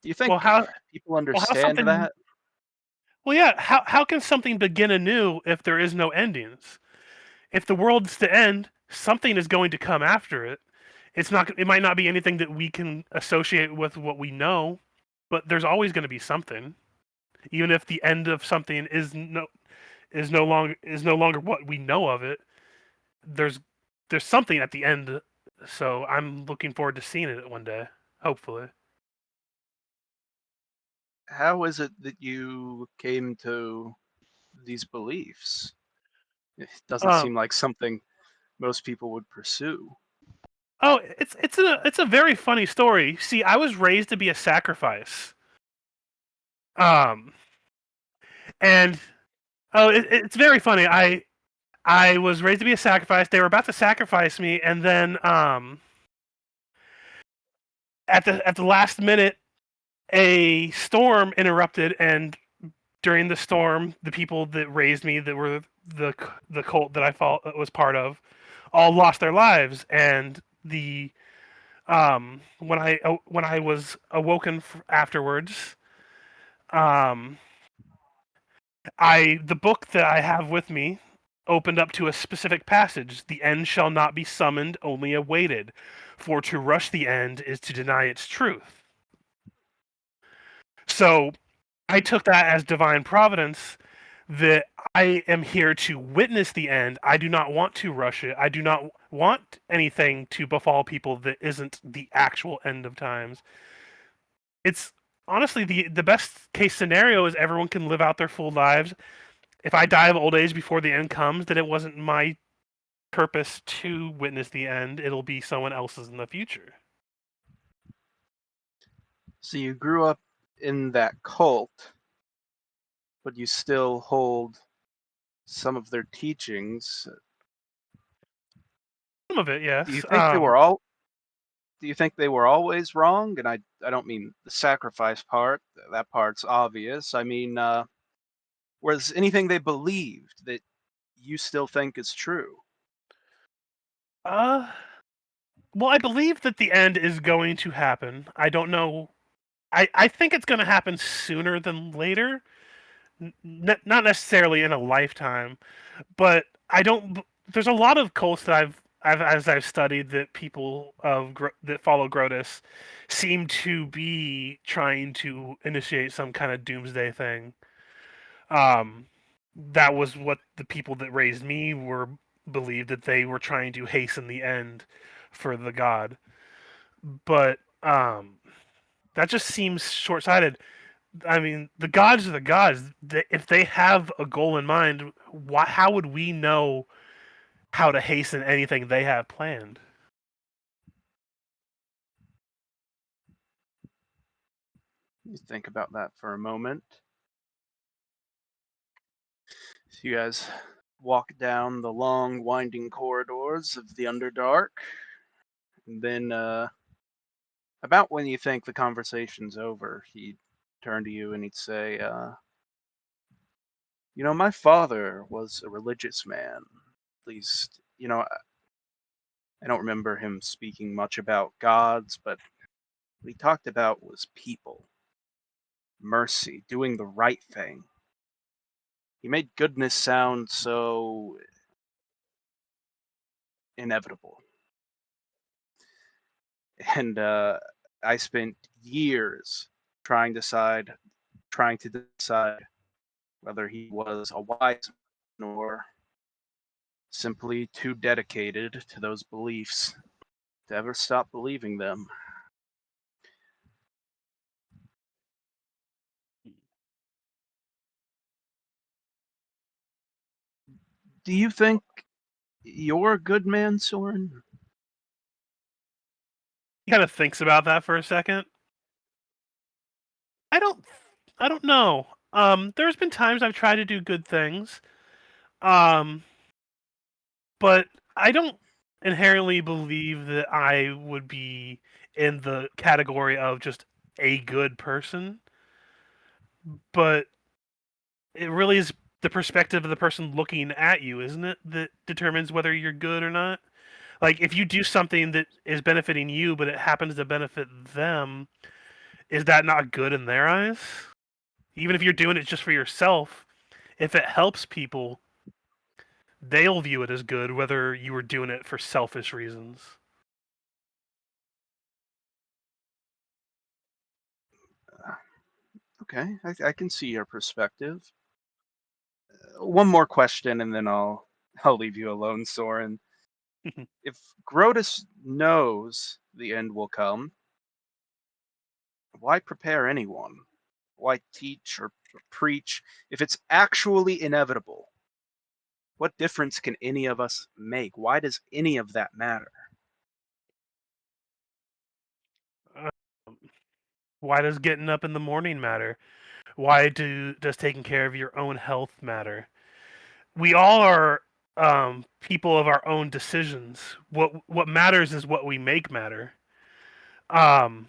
Do you think Well, how people well how understand something that? well yeah, how can something begin anew if there is no endings? If the world's to end, something is going to come after it. It might not be anything that we can associate with what we know, but there's always going to be something. Even if the end of something is no longer what we know of it, there's something at the end. So I'm looking forward to seeing it one day, hopefully. How is it that you came to these beliefs? It doesn't Um, seem like something most people would pursue. oh, it's a very funny story. See, I was raised to be a sacrifice. Um, and it's very funny. I was raised to be a sacrifice. They were about to sacrifice me, and then at the last minute, a storm interrupted, and during the storm, the people that raised me, that were the cult that I was part of, all lost their lives, and the when I was awoken afterwards, um, the book that I have with me opened up to a specific passage. The end shall not be summoned, only awaited. For to rush the end is to deny its truth. So I took that as divine providence, that I am here to witness the end. I do not want to rush it. I do not want anything to befall people that isn't the actual end of times. It's honestly the best case scenario is everyone can live out their full lives. If I die of old age before the end comes, then it wasn't my purpose to witness the end. It'll be someone else's in the future. So you grew up in that cult, but you still hold some of their teachings. Some of it, Do you yes. think they were all do you think they were always wrong? And I don't mean the sacrifice part. That part's obvious. I mean, was anything they believed that you still think is true? Uh, well, I believe that the end is going to happen. I don't know. I think it's going to happen sooner than later. Not necessarily in a lifetime, but I don't. There's a lot of cults that as I've studied, that people that follow Grotus seem to be trying to initiate some kind of doomsday thing. Um, that was what the people that raised me were believed, that they were trying to hasten the end for the god. But that just seems short-sighted. I mean, the gods are the gods. If they have a goal in mind, how would we know how to hasten anything they have planned? You think about that for a moment. So you guys walk down the long, winding corridors of the Underdark, and then about when you think the conversation's over, he'd turn to you and he'd say, "You know, my father was a religious man. At least, I don't remember him speaking much about gods, but what he talked about was people, mercy, doing the right thing. He made goodness sound so inevitable." And I spent years trying to decide whether he was a wise man or simply too dedicated to those beliefs to ever stop believing them. Do you think you're a good man, Soren? He kind of thinks about that for a second. I don't. I don't know. There's been times I've tried to do good things, um, but I don't. inherently believe that I would be in the category of just a good person, but it really is the perspective of the person looking at you, isn't it, that determines whether you're good or not? Like, if you do something that is benefiting you, but it happens to benefit them, is that not good in their eyes? Even if you're doing it just for yourself, if it helps people, they'll view it as good, whether you were doing it for selfish reasons. Okay, I can see your perspective. One more question, and then I'll leave you alone, Soren. If Grotus knows the end will come, why prepare anyone? Why teach or preach if it's actually inevitable? What difference can any of us make? Why does any of that matter? Why does getting up in the morning matter? Why does taking care of your own health matter? We all are people of our own decisions. What matters is what we make matter. Um,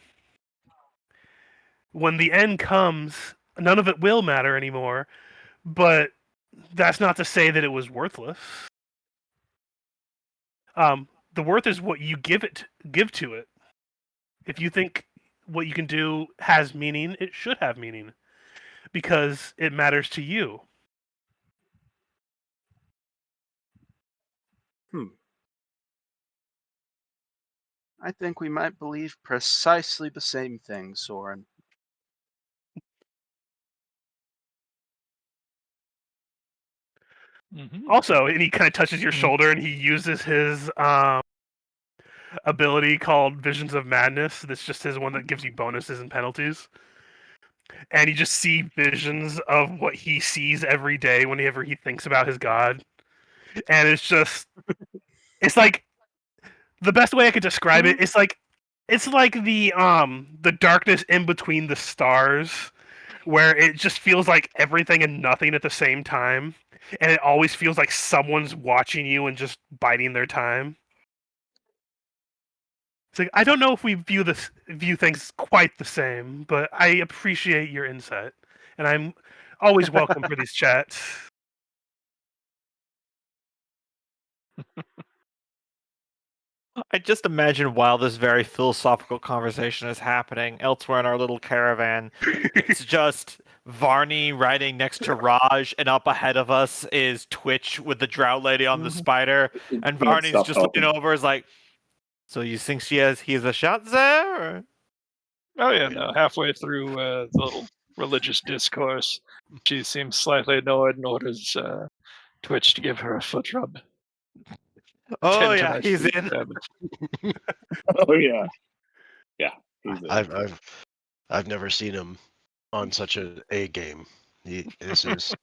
when the end comes, none of it will matter anymore. But that's not to say that it was worthless. The worth is what you give to it. If you think what you can do has meaning, it should have meaning because it matters to you. I think we might believe precisely the same thing, Soren. Also, and he kind of touches your shoulder, and he uses his ability called Visions of Madness. That's just his one that gives you bonuses and penalties. And you just see visions of what he sees every day whenever he thinks about his god. And it's like the best way I could describe it. It's like the darkness in between the stars, where it just feels like everything and nothing at the same time, and it always feels like someone's watching you and just biding their time. It's like, I don't know if we view things quite the same, but I appreciate your insight, and I'm always welcome for these chats. I just imagine while this very philosophical conversation is happening elsewhere in our little caravan, it's just Varney riding next to Raj, and up ahead of us is Twitch with the drow lady on the spider, and Varney's just looking over, is like, "So you think he has a shot there?" Or? Oh yeah, no. Halfway through the little religious discourse, she seems slightly annoyed and orders Twitch to give her a foot rub. Oh yeah, he's in. Oh yeah, yeah. He's in. I've never seen him on such a game. This is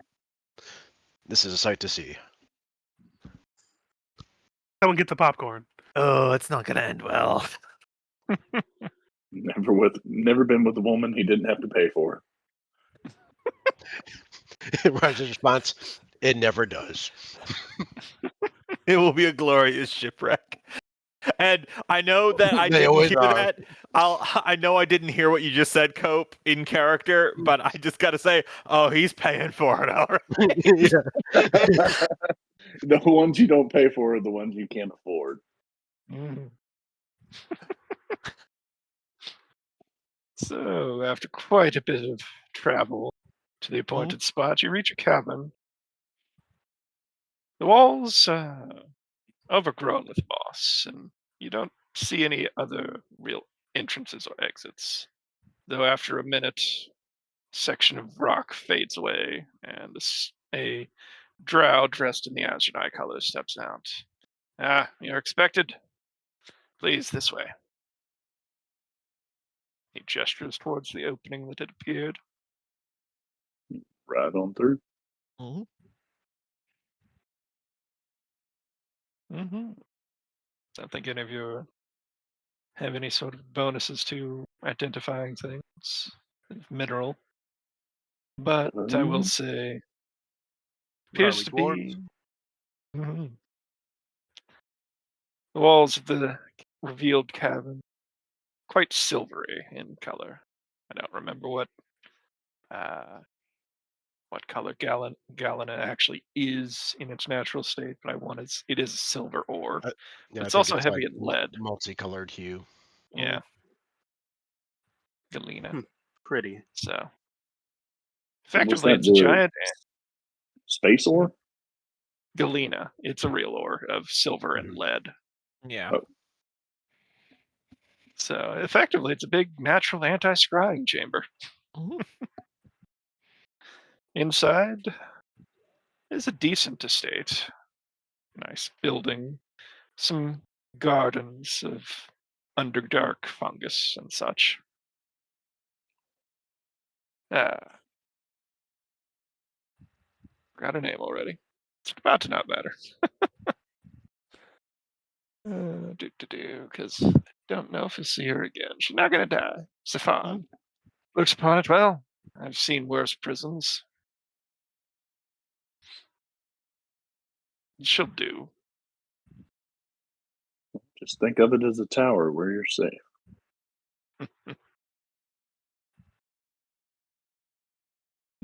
a sight to see. Someone get the popcorn. Oh, it's not gonna end well. Never been with a woman he didn't have to pay for. Raj's response: "It never does." It will be a glorious shipwreck. And I know that I They didn't always hear are. that. I know I didn't hear what you just said, Cope, in character, but I just gotta say, oh, he's paying for it, all right. The ones you don't pay for are the ones you can't afford. So, after quite a bit of travel to the appointed spot, you reach a cabin. The walls overgrown with moss, and you don't see any other real entrances or exits. Though after a minute, a section of rock fades away, and a drow dressed in the Azurite colors steps out. Ah, you're expected. Please, this way. He gestures towards the opening that had appeared. Right on through. Don't think any of you have any sort of bonuses to identifying things, mineral. But I will say, appears to be The walls of the revealed cabin, quite silvery in color. I don't remember what color Galena actually is in its natural state, but it is a silver ore. Yeah, It's I think also it's heavy like in lead. multicolored hue. Yeah. Galena. Pretty. So Was effectively that it's a the giant space ore? galena. It's a real ore of silver and lead. Yeah. Oh. So effectively it's a big natural anti-scrying chamber. Mhm. Inside is a decent estate. Nice building. Some gardens of underdark fungus and such. Got her name already. It's about to not matter. Because I don't know if you'll see her again. She's not gonna die. Stefan. Looks upon it well. I've seen worse prisons. She'll do. Just think of it as a tower where you're safe.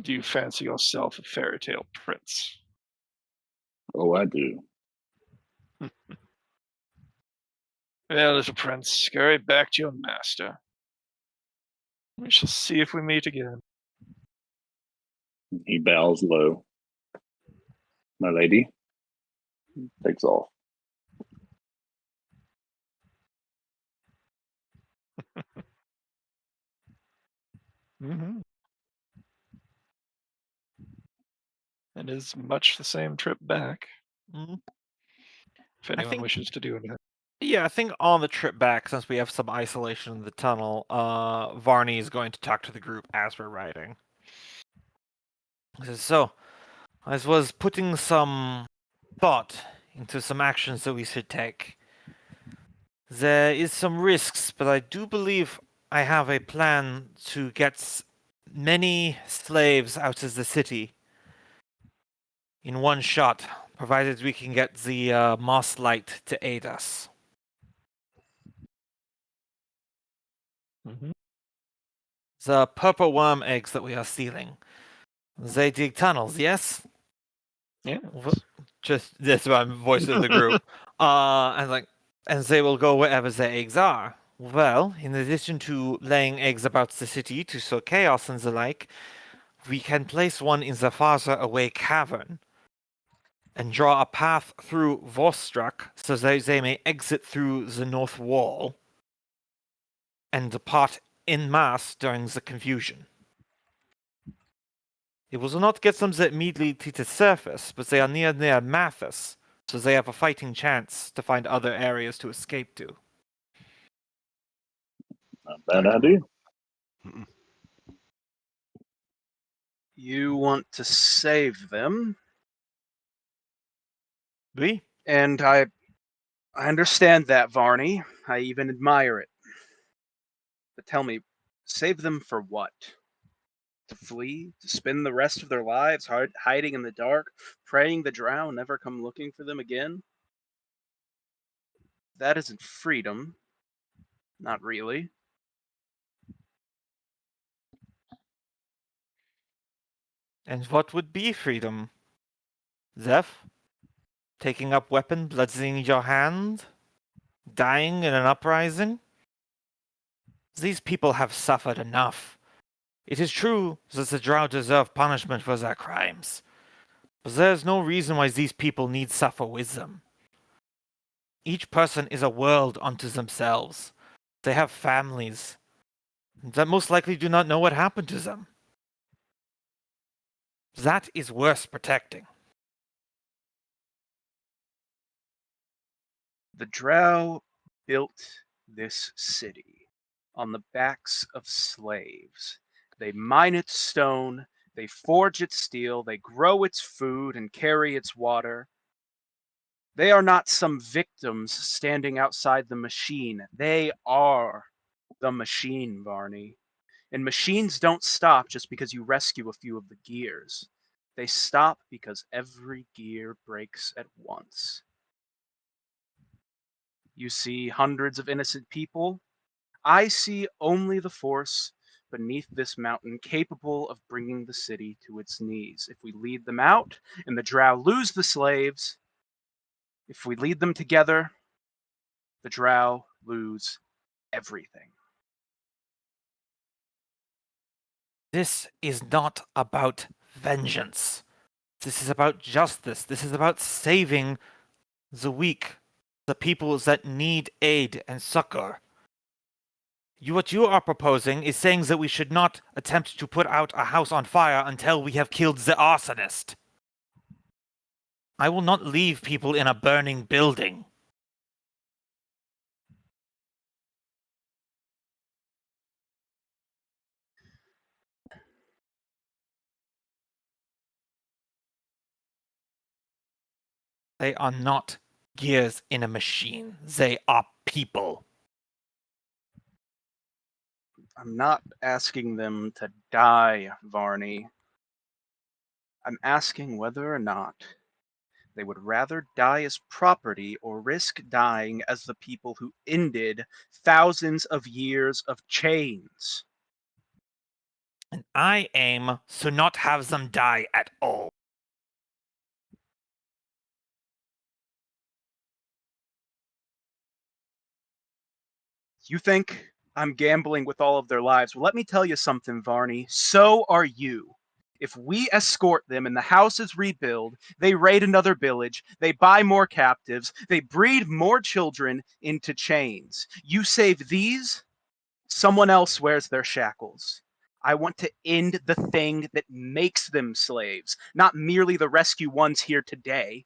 Do you fancy yourself a fairy tale prince? Oh, I do. Well, little prince, scurry back to your master. We shall see if we meet again. He bows low. My lady takes off. Mm-hmm. It is much the same trip back. Mhm. If anyone wishes to do it. Yeah, I think on the trip back, since we have some isolation in the tunnel, Varney is going to talk to the group as we're riding. He says, so, I was putting some thought into some actions that we should take. There is some risks, but I do believe I have a plan to get many slaves out of the city in one shot, provided we can get the Moss Light to aid us. Mm-hmm. The purple worm eggs that we are stealing, they dig tunnels, yes? Yeah. Just that's my voice of the group. And they will go wherever the eggs are. Well, in addition to laying eggs about the city to sow chaos and the like, we can place one in the farther away cavern and draw a path through Vostrak so that they may exit through the north wall and depart en masse during the confusion. It will not get them immediately to the surface, but they are near Mathis, so they have a fighting chance to find other areas to escape to. Not bad idea. You want to save them, Oui? and I understand that, Varney. I even admire it. But tell me, save them for what? To flee? To spend the rest of their lives hiding in the dark, praying the drow never come looking for them again? That isn't freedom. Not really. And what would be freedom? Zeph? Taking up weapon, bloodstained your hand? Dying in an uprising? These people have suffered enough. It is true that the drow deserve punishment for their crimes, but there is no reason why these people need suffer with them. Each person is a world unto themselves. They have families that most likely do not know what happened to them. That is worth protecting. The drow built this city on the backs of slaves. They mine its stone, they forge its steel, they grow its food and carry its water. They are not some victims standing outside the machine. They are the machine, Varney. And machines don't stop just because you rescue a few of the gears. They stop because every gear breaks at once. You see hundreds of innocent people. I see only the force beneath this mountain capable of bringing the city to its knees. If we lead them out and the drow lose the slaves, if we lead them together, the drow lose everything. This is not about vengeance. This is about justice. This is about saving the weak, the people that need aid and succor. What you are proposing is saying that we should not attempt to put out a house on fire until we have killed the arsonist. I will not leave people in a burning building. They are not gears in a machine. They are people. I'm not asking them to die, Varney. I'm asking whether or not they would rather die as property or risk dying as the people who ended thousands of years of chains. And I aim to not have them die at all. You think I'm gambling with all of their lives? Well, let me tell you something, Varney. So are you. If we escort them and the house is rebuilt, they raid another village, they buy more captives, they breed more children into chains. You save these, someone else wears their shackles. I want to end the thing that makes them slaves, not merely the rescue ones here today.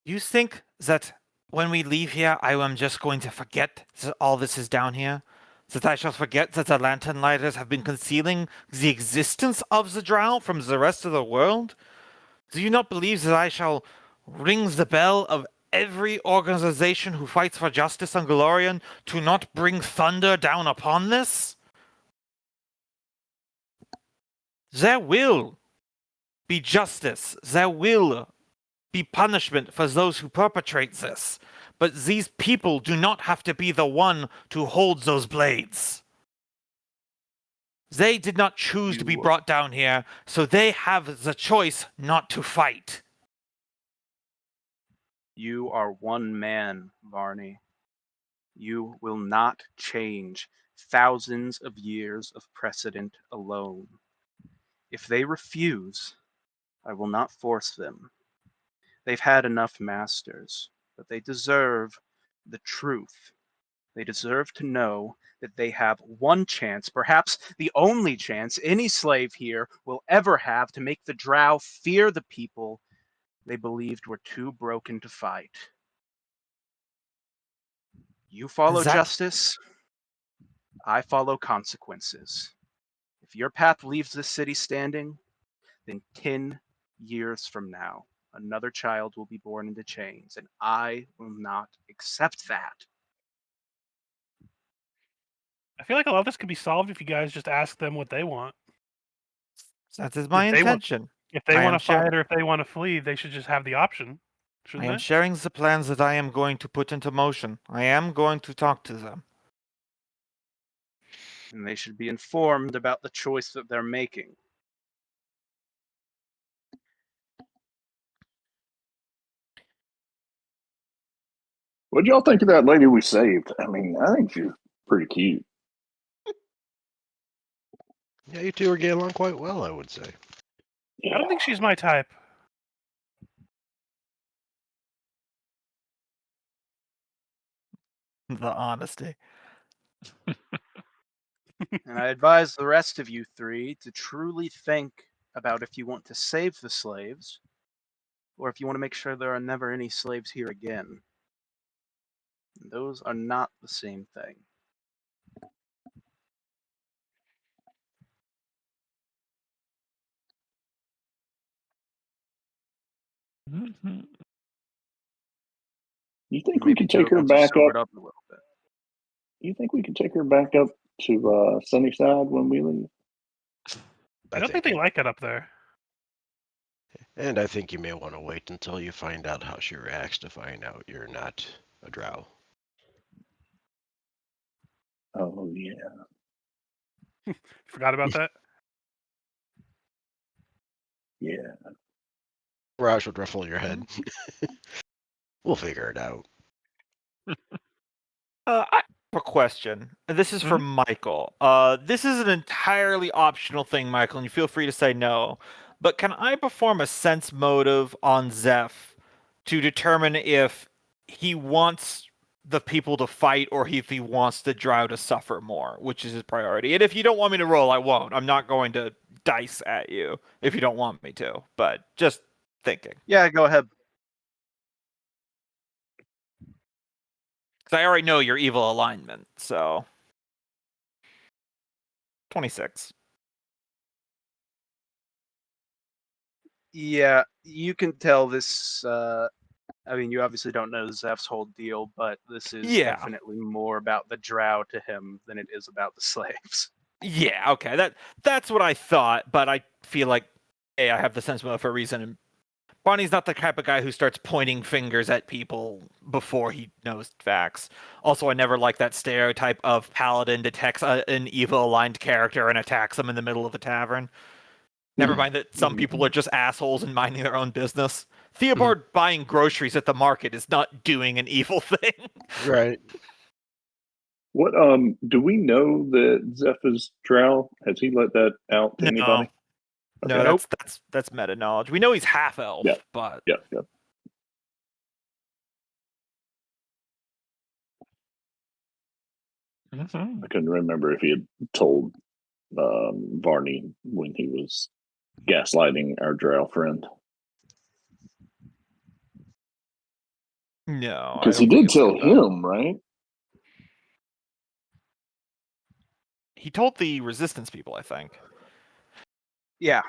You think that when we leave here, I am just going to forget that all this is down here? That I shall forget that the lantern lighters have been concealing the existence of the drow from the rest of the world? Do you not believe that I shall ring the bell of every organization who fights for justice on Golarion to not bring thunder down upon this? There will be justice. There will be punishment for those who perpetrate this. But these people do not have to be the one to hold those blades. They did not choose to be brought down here, so they have the choice not to fight. You are one man, Varney. You will not change thousands of years of precedent alone. If they refuse, I will not force them. They've had enough masters, but they deserve the truth. They deserve to know that they have one chance, perhaps the only chance any slave here will ever have to make the drow fear the people they believed were too broken to fight. You follow justice, I follow consequences. If your path leaves this city standing, then 10 years from now, another child will be born into chains, and I will not accept that. I feel like a lot of this could be solved if you guys just ask them what they want. That is my intention. If they want to fight or if they want to flee, they should just have the option. I am sharing the plans that I am going to put into motion. I am going to talk to them. And they should be informed about the choice that they're making. What'd y'all think of that lady we saved? I mean, I think she's pretty cute. Yeah, you two are getting along quite well, I would say. Yeah. I don't think she's my type. The honesty. And I advise the rest of you three to truly think about if you want to save the slaves, or if you want to make sure there are never any slaves here again. Those are not the same thing. Mm-hmm. You think we could take her back up? A little bit. You think we could take her back up to Sunnyside when we leave? I don't think they like it up there. And I think you may want to wait until you find out how she reacts to find out you're not a drow. Oh yeah, Forgot about that. yeah. Raj would ruffle your head. We'll figure it out. I have a question. This is for Michael. This is an entirely optional thing, Michael, and you feel free to say no. But can I perform a sense motive on Zeph to determine if he wants the people to fight or if he wants the drow to suffer more, which is his priority? And if you don't want me to roll, I won't. I'm not going to dice at you if you don't want me to. But just thinking. Yeah, go ahead. Because I already know your evil alignment, so 26. Yeah, you can tell this. I mean, you obviously don't know Zeph's whole deal, but this is definitely more about the drow to him than it is about the slaves. Yeah, okay, that's what I thought, but I feel like, hey, I have the sense motive for a reason, and Bonnie's not the type of guy who starts pointing fingers at people before he knows facts. Also, I never liked that stereotype of paladin detects an evil-aligned character and attacks them in the middle of a tavern. Never mind that some people are just assholes and minding their own business. Theobald buying groceries at the market is not doing an evil thing. Right. What do we know that Zeph is drow? Has he let that out to anybody? No, Okay. that's meta knowledge. We know he's half elf, Yeah. but Yep. I couldn't remember if he had told Varney when he was gaslighting our drow friend. No, Because he did tell him, right? He told the resistance people, I think. Yeah.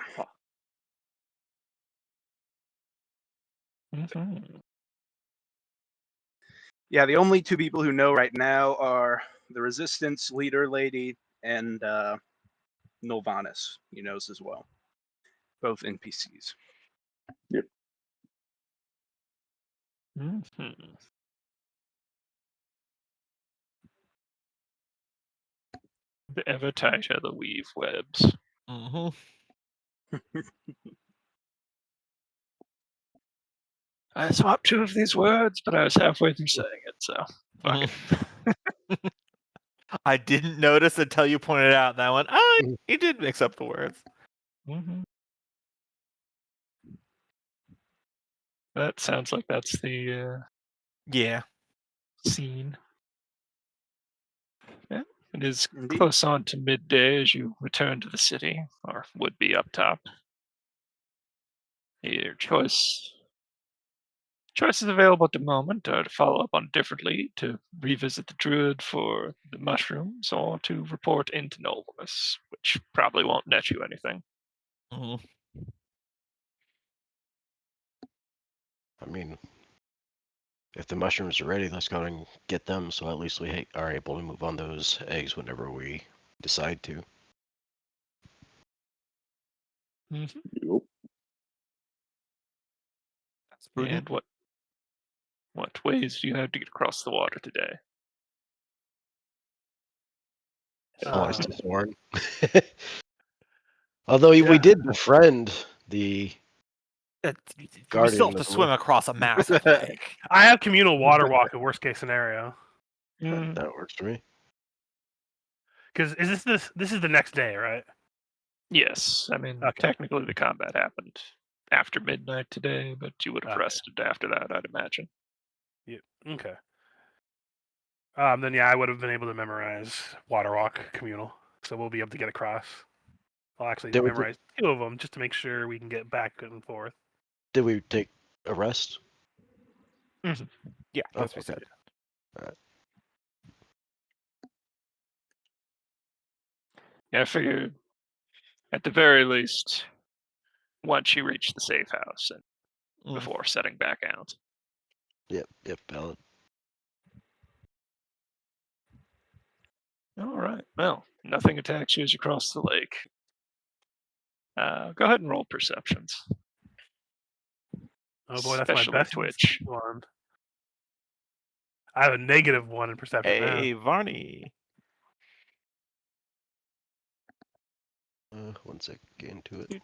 Yeah, the only two people who know right now are the resistance leader lady and Nolvanis. He knows as well. Both NPCs. Yep. The ever tighter the weave webs. I swapped two of these words, but I was halfway through saying it, so fuck it. I didn't notice until you pointed it out, and I went, he did mix up the words. That sounds like that's the scene. Yeah, it is close on to midday as you return to the city, or would be up top. Your choices available at the moment are to follow up on a different lead, to revisit the druid for the mushrooms, or to report into nobleness, which probably won't net you anything. I mean, if the mushrooms are ready, let's go and get them, so at least we are able to move on those eggs whenever we decide to. Yep. And what ways do you have to get across the water today? Always to Thorn. Although we did befriend the we still have to swim across a massive lake. I have communal water walk in worst case scenario. That works for me. Because this is the next day, right? Yes, I mean technically the combat happened after midnight today, but you would have rested after that, I'd imagine. Yeah. Okay. Then I would have been able to memorize water walk communal, so we'll be able to get across. I'll actually memorize two of them just to make sure we can get back and forth. Did we take a rest? Yeah, that's what we said. All right. Yeah, I figured at the very least, once you reach the safe house and before setting back out. Yep, valid. All right. Well, nothing attacks you as you cross the lake. Go ahead and roll perceptions. Oh boy, that's especially my best Twitch. one. I have a -1 in perception now. Hey, Varney. 1 sec, get into it.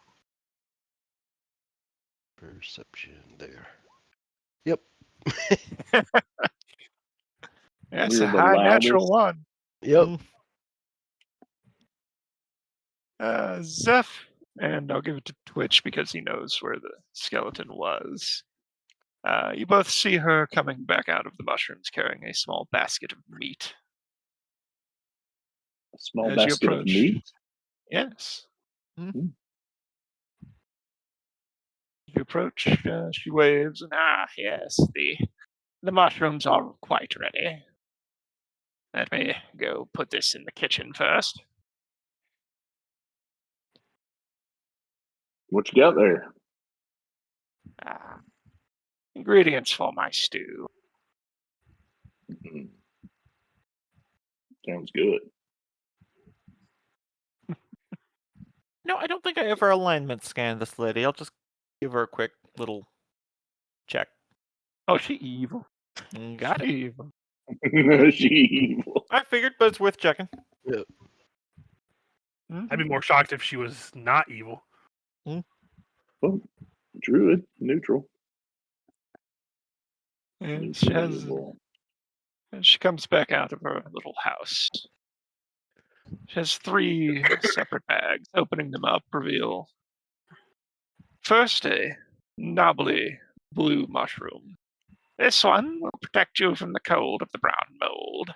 Perception there. Yep. That's We're a the high natural loudest. one. Yep. Zeph, and I'll give it to Twitch because he knows where the skeleton was. You both see her coming back out of the mushrooms carrying a small basket of meat. A small As you basket of approach- meat. Yes. Mm. You approach, she waves, and yes, the mushrooms are quite ready. Let me go put this in the kitchen first. What you got there? Ingredients for my stew. Mm. Sounds good. No, I don't think I ever alignment scanned this lady. I'll just give her a quick little check. Oh, she evil. Got it. She evil. She evil. I figured, but it's worth checking. Yep. I'd be more shocked if she was not evil. Oh, druid, neutral. And Neutral. she comes back out of her little house. She has 3 separate bags. Opening them up, reveal first a knobbly blue mushroom. This one will protect you from the cold of the brown mold.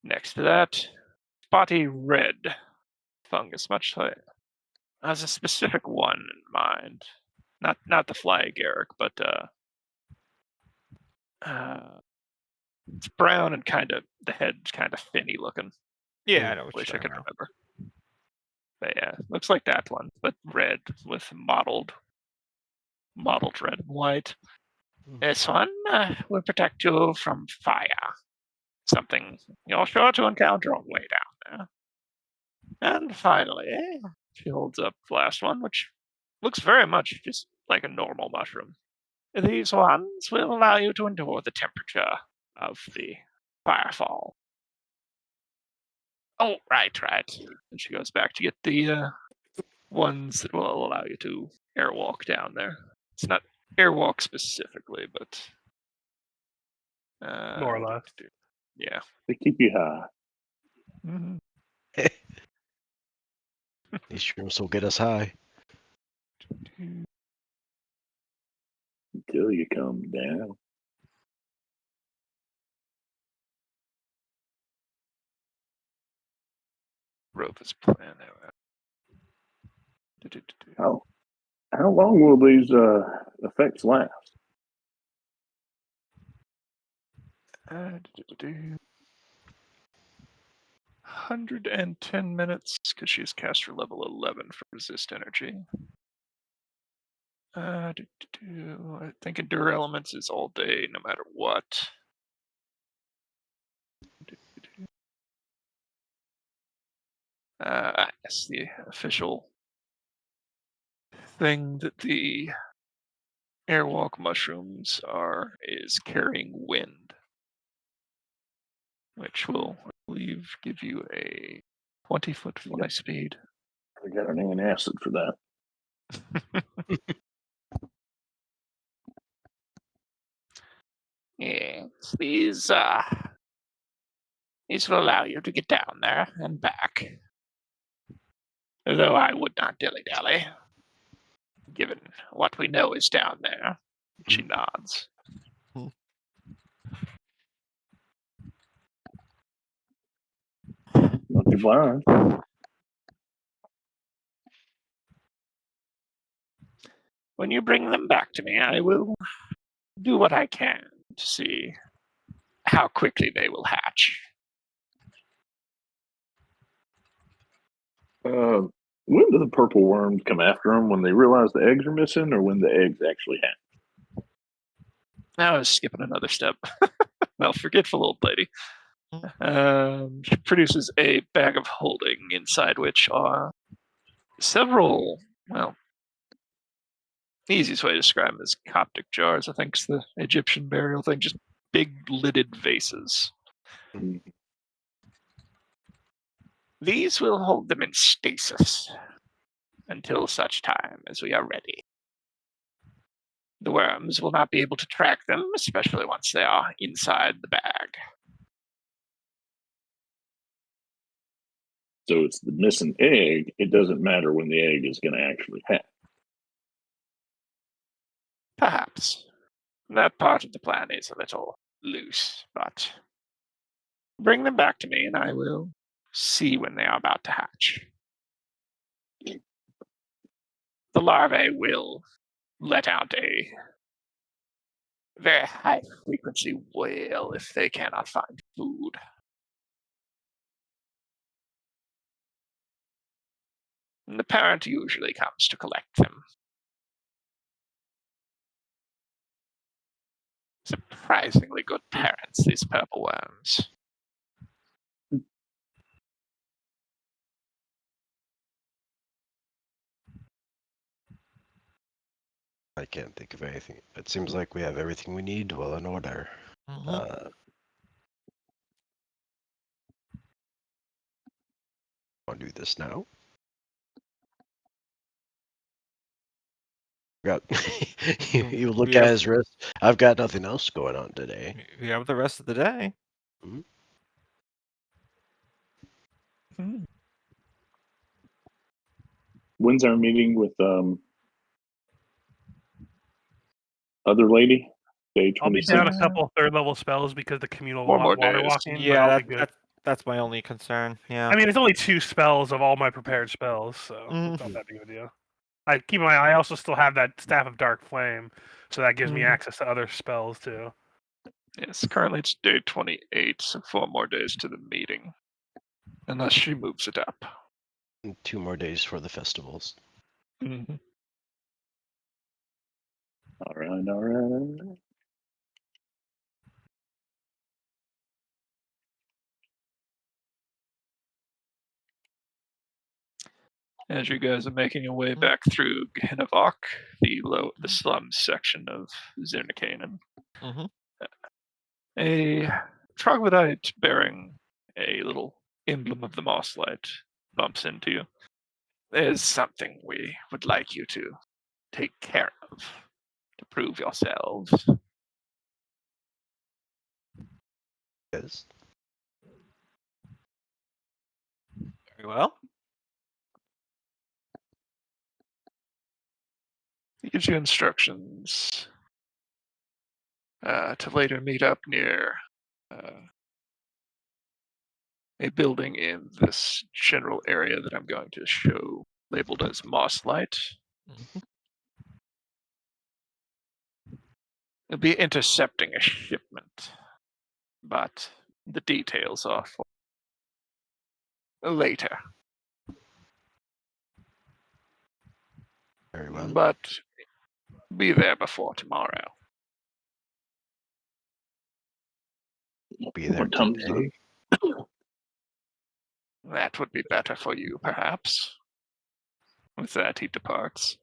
Next to that, spotty red fungus, much like has a specific one in mind. Not the fly agaric, but it's brown and the head's kind of finny looking. Yeah, I know what Wish I you're could talking about. remember. But yeah, looks like that one, but red with mottled red and white. This one will protect you from fire. Something you're sure to encounter on the way down there. And finally, she holds up the last one, which looks very much just like a normal mushroom. These ones will allow you to endure the temperature of the firefall. Oh, right. And she goes back to get the ones that will allow you to airwalk down there. It's not airwalk specifically, but More or less. Yeah. They keep you high. Mm-hmm. These shrooms will get us high. Until you come down. Rope is plan. How long will these effects last? 110 minutes because she's caster level 11 for resist energy. I think Endure Elements is all day, no matter what. Yes, the official thing that the airwalk mushrooms is carrying wind, which will, I believe, give you a 20-foot fly speed. I got an antacid for that. Yes, these will allow you to get down there and back. Though I would not dilly-dally, given what we know is down there. She nods. Not too blind. When you bring them back to me, I will do what I can to see how quickly they will hatch. When do the purple worms come after them? When they realize the eggs are missing, or when the eggs actually hatch? Now I was skipping another step. Well, forgetful old lady. She produces a bag of holding, inside which are several, easiest way to describe them is Coptic jars, I think is the Egyptian burial thing. Just big lidded vases. Mhm. These will hold them in stasis until such time as we are ready. The worms will not be able to track them, especially once they are inside the bag. So it's the missing egg. It doesn't matter when the egg is going to actually hatch. Perhaps. That part of the plan is a little loose, but bring them back to me and I will see when they are about to hatch. The larvae will let out a very high frequency wail if they cannot find food. And the parent usually comes to collect them. Surprisingly good parents, these purple worms. I can't think of anything. It seems like we have everything we need well in order. Mhm. Want to do this now? Got you look We at have- his wrist. I've got nothing else going on today. We have the rest of the day. When's our meeting with other lady? Day I'll be 26. down a couple third level spells because the communal Four more water days. walking, but Yeah, I'll be good. that's my only concern. Yeah. I mean, it's only 2 spells of all my prepared spells, so it's not that big of a deal. I keep in mind, I also still have that Staff of Dark Flame, so that gives me access to other spells too. Yes, currently it's day 28, so 4 more days to the meeting. Unless she moves it up. And 2 more days for the festivals. Mm-hmm. All right. As you guys are making your way back through Gehenavok, the slums section of Zernikanen, a troglodyte bearing a little emblem of the Mosslight bumps into you. There's something we would like you to take care of to prove yourselves. Yes. Very well. He gives you instructions to later meet up near a building in this general area that I'm going to show, labeled as Mosslight. It'll be intercepting a shipment, but the details are for later. Very well. But be there before tomorrow. Be there What time is today. That would be better for you, perhaps. With that, he departs.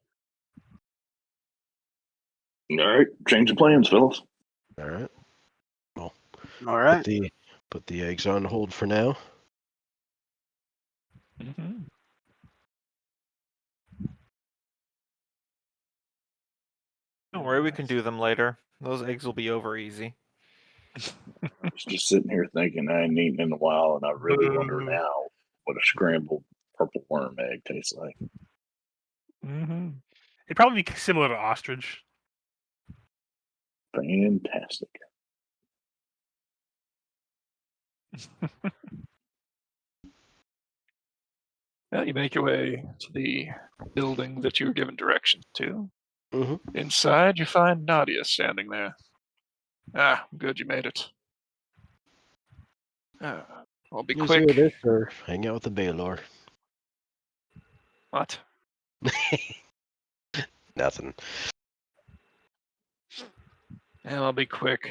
All right, change the plans, fellas. All right. Well, All right. put the eggs on hold for now. Mm-hmm. Don't worry, we can do them later. Those eggs will be over easy. I was just sitting here thinking I ain't eaten in a while, and I really wonder now what a scrambled purple worm egg tastes like. Mm-hmm. It'd probably be similar to ostrich. Fantastic. Well, you make your way to the building that you were given directions to. Mm-hmm. Inside, you find Nadia standing there. Ah, good you made it. I'll be Is quick. this or hang out with the Baylor? What? Nothing. I'll be quick.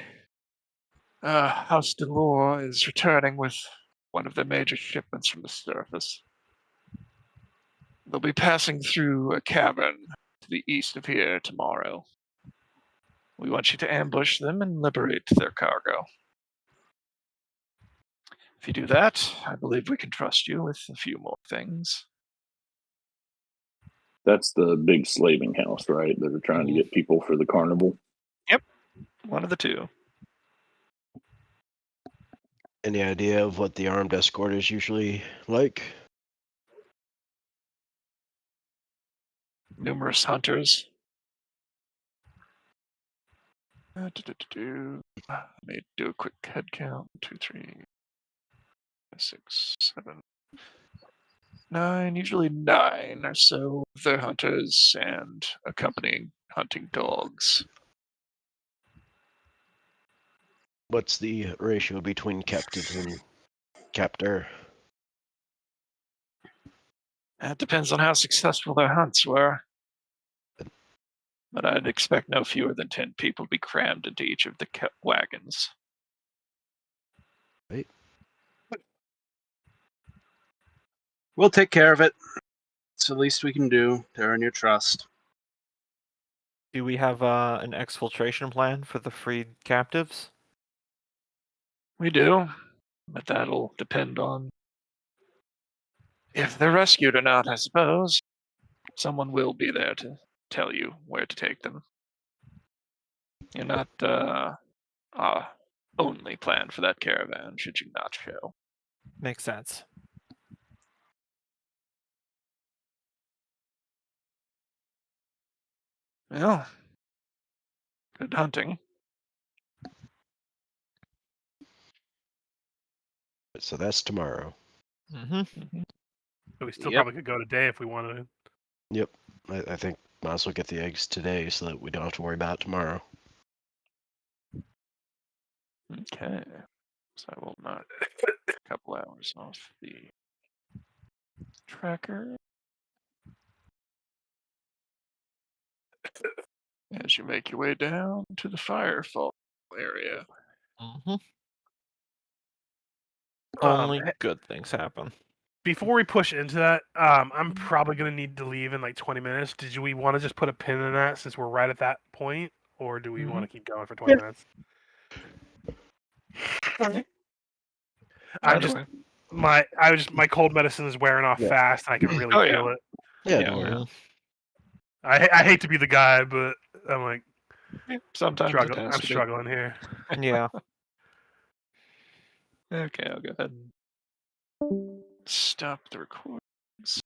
House Delore is returning with one of their major shipments from the surface. They'll be passing through a cavern to the east of here tomorrow. We want you to ambush them and liberate their cargo. If you do that, I believe we can trust you with a few more things. That's the big slaving house, right? That are trying to get people for the carnival. Yep, one of the two. Any idea of what the armed escort is usually like? Numerous hunters. Let me do a quick head count. 2, 3, 6, 7, 9. Usually 9 or so of their hunters and accompanying hunting dogs. What's the ratio between captives and captor? That depends on how successful their hunts were. But I'd expect no fewer than 10 people to be crammed into each of the wagons. Right. We'll take care of it. It's the least we can do. They're in your trust. Do we have an exfiltration plan for the freed captives? We do, but that'll depend on if they're rescued or not, I suppose. Someone will be there to tell you where to take them. You're not only plan for that caravan, should you not show. Makes sense. Well, good hunting. So that's tomorrow. Mm-hmm. But we still Yep. probably could go today if we wanted to. Yep. I think might as well get the eggs today so that we don't have to worry about it tomorrow. Okay. So I will knock a couple hours off the tracker. As you make your way down to the firefall area. Mm-hmm. Only good things happen. Before we push into that, I'm probably going to need to leave in like 20 minutes. Did we want to just put a pin in that since we're right at that point? Or do we want to keep going for 20 minutes? My cold medicine is wearing off fast, and I can really feel it. Yeah, Yeah. don't worry. I hate to be the guy, but I'm like Sometimes it has I'm to struggling here. Yeah. be. Okay, I'll go ahead and stop the recording.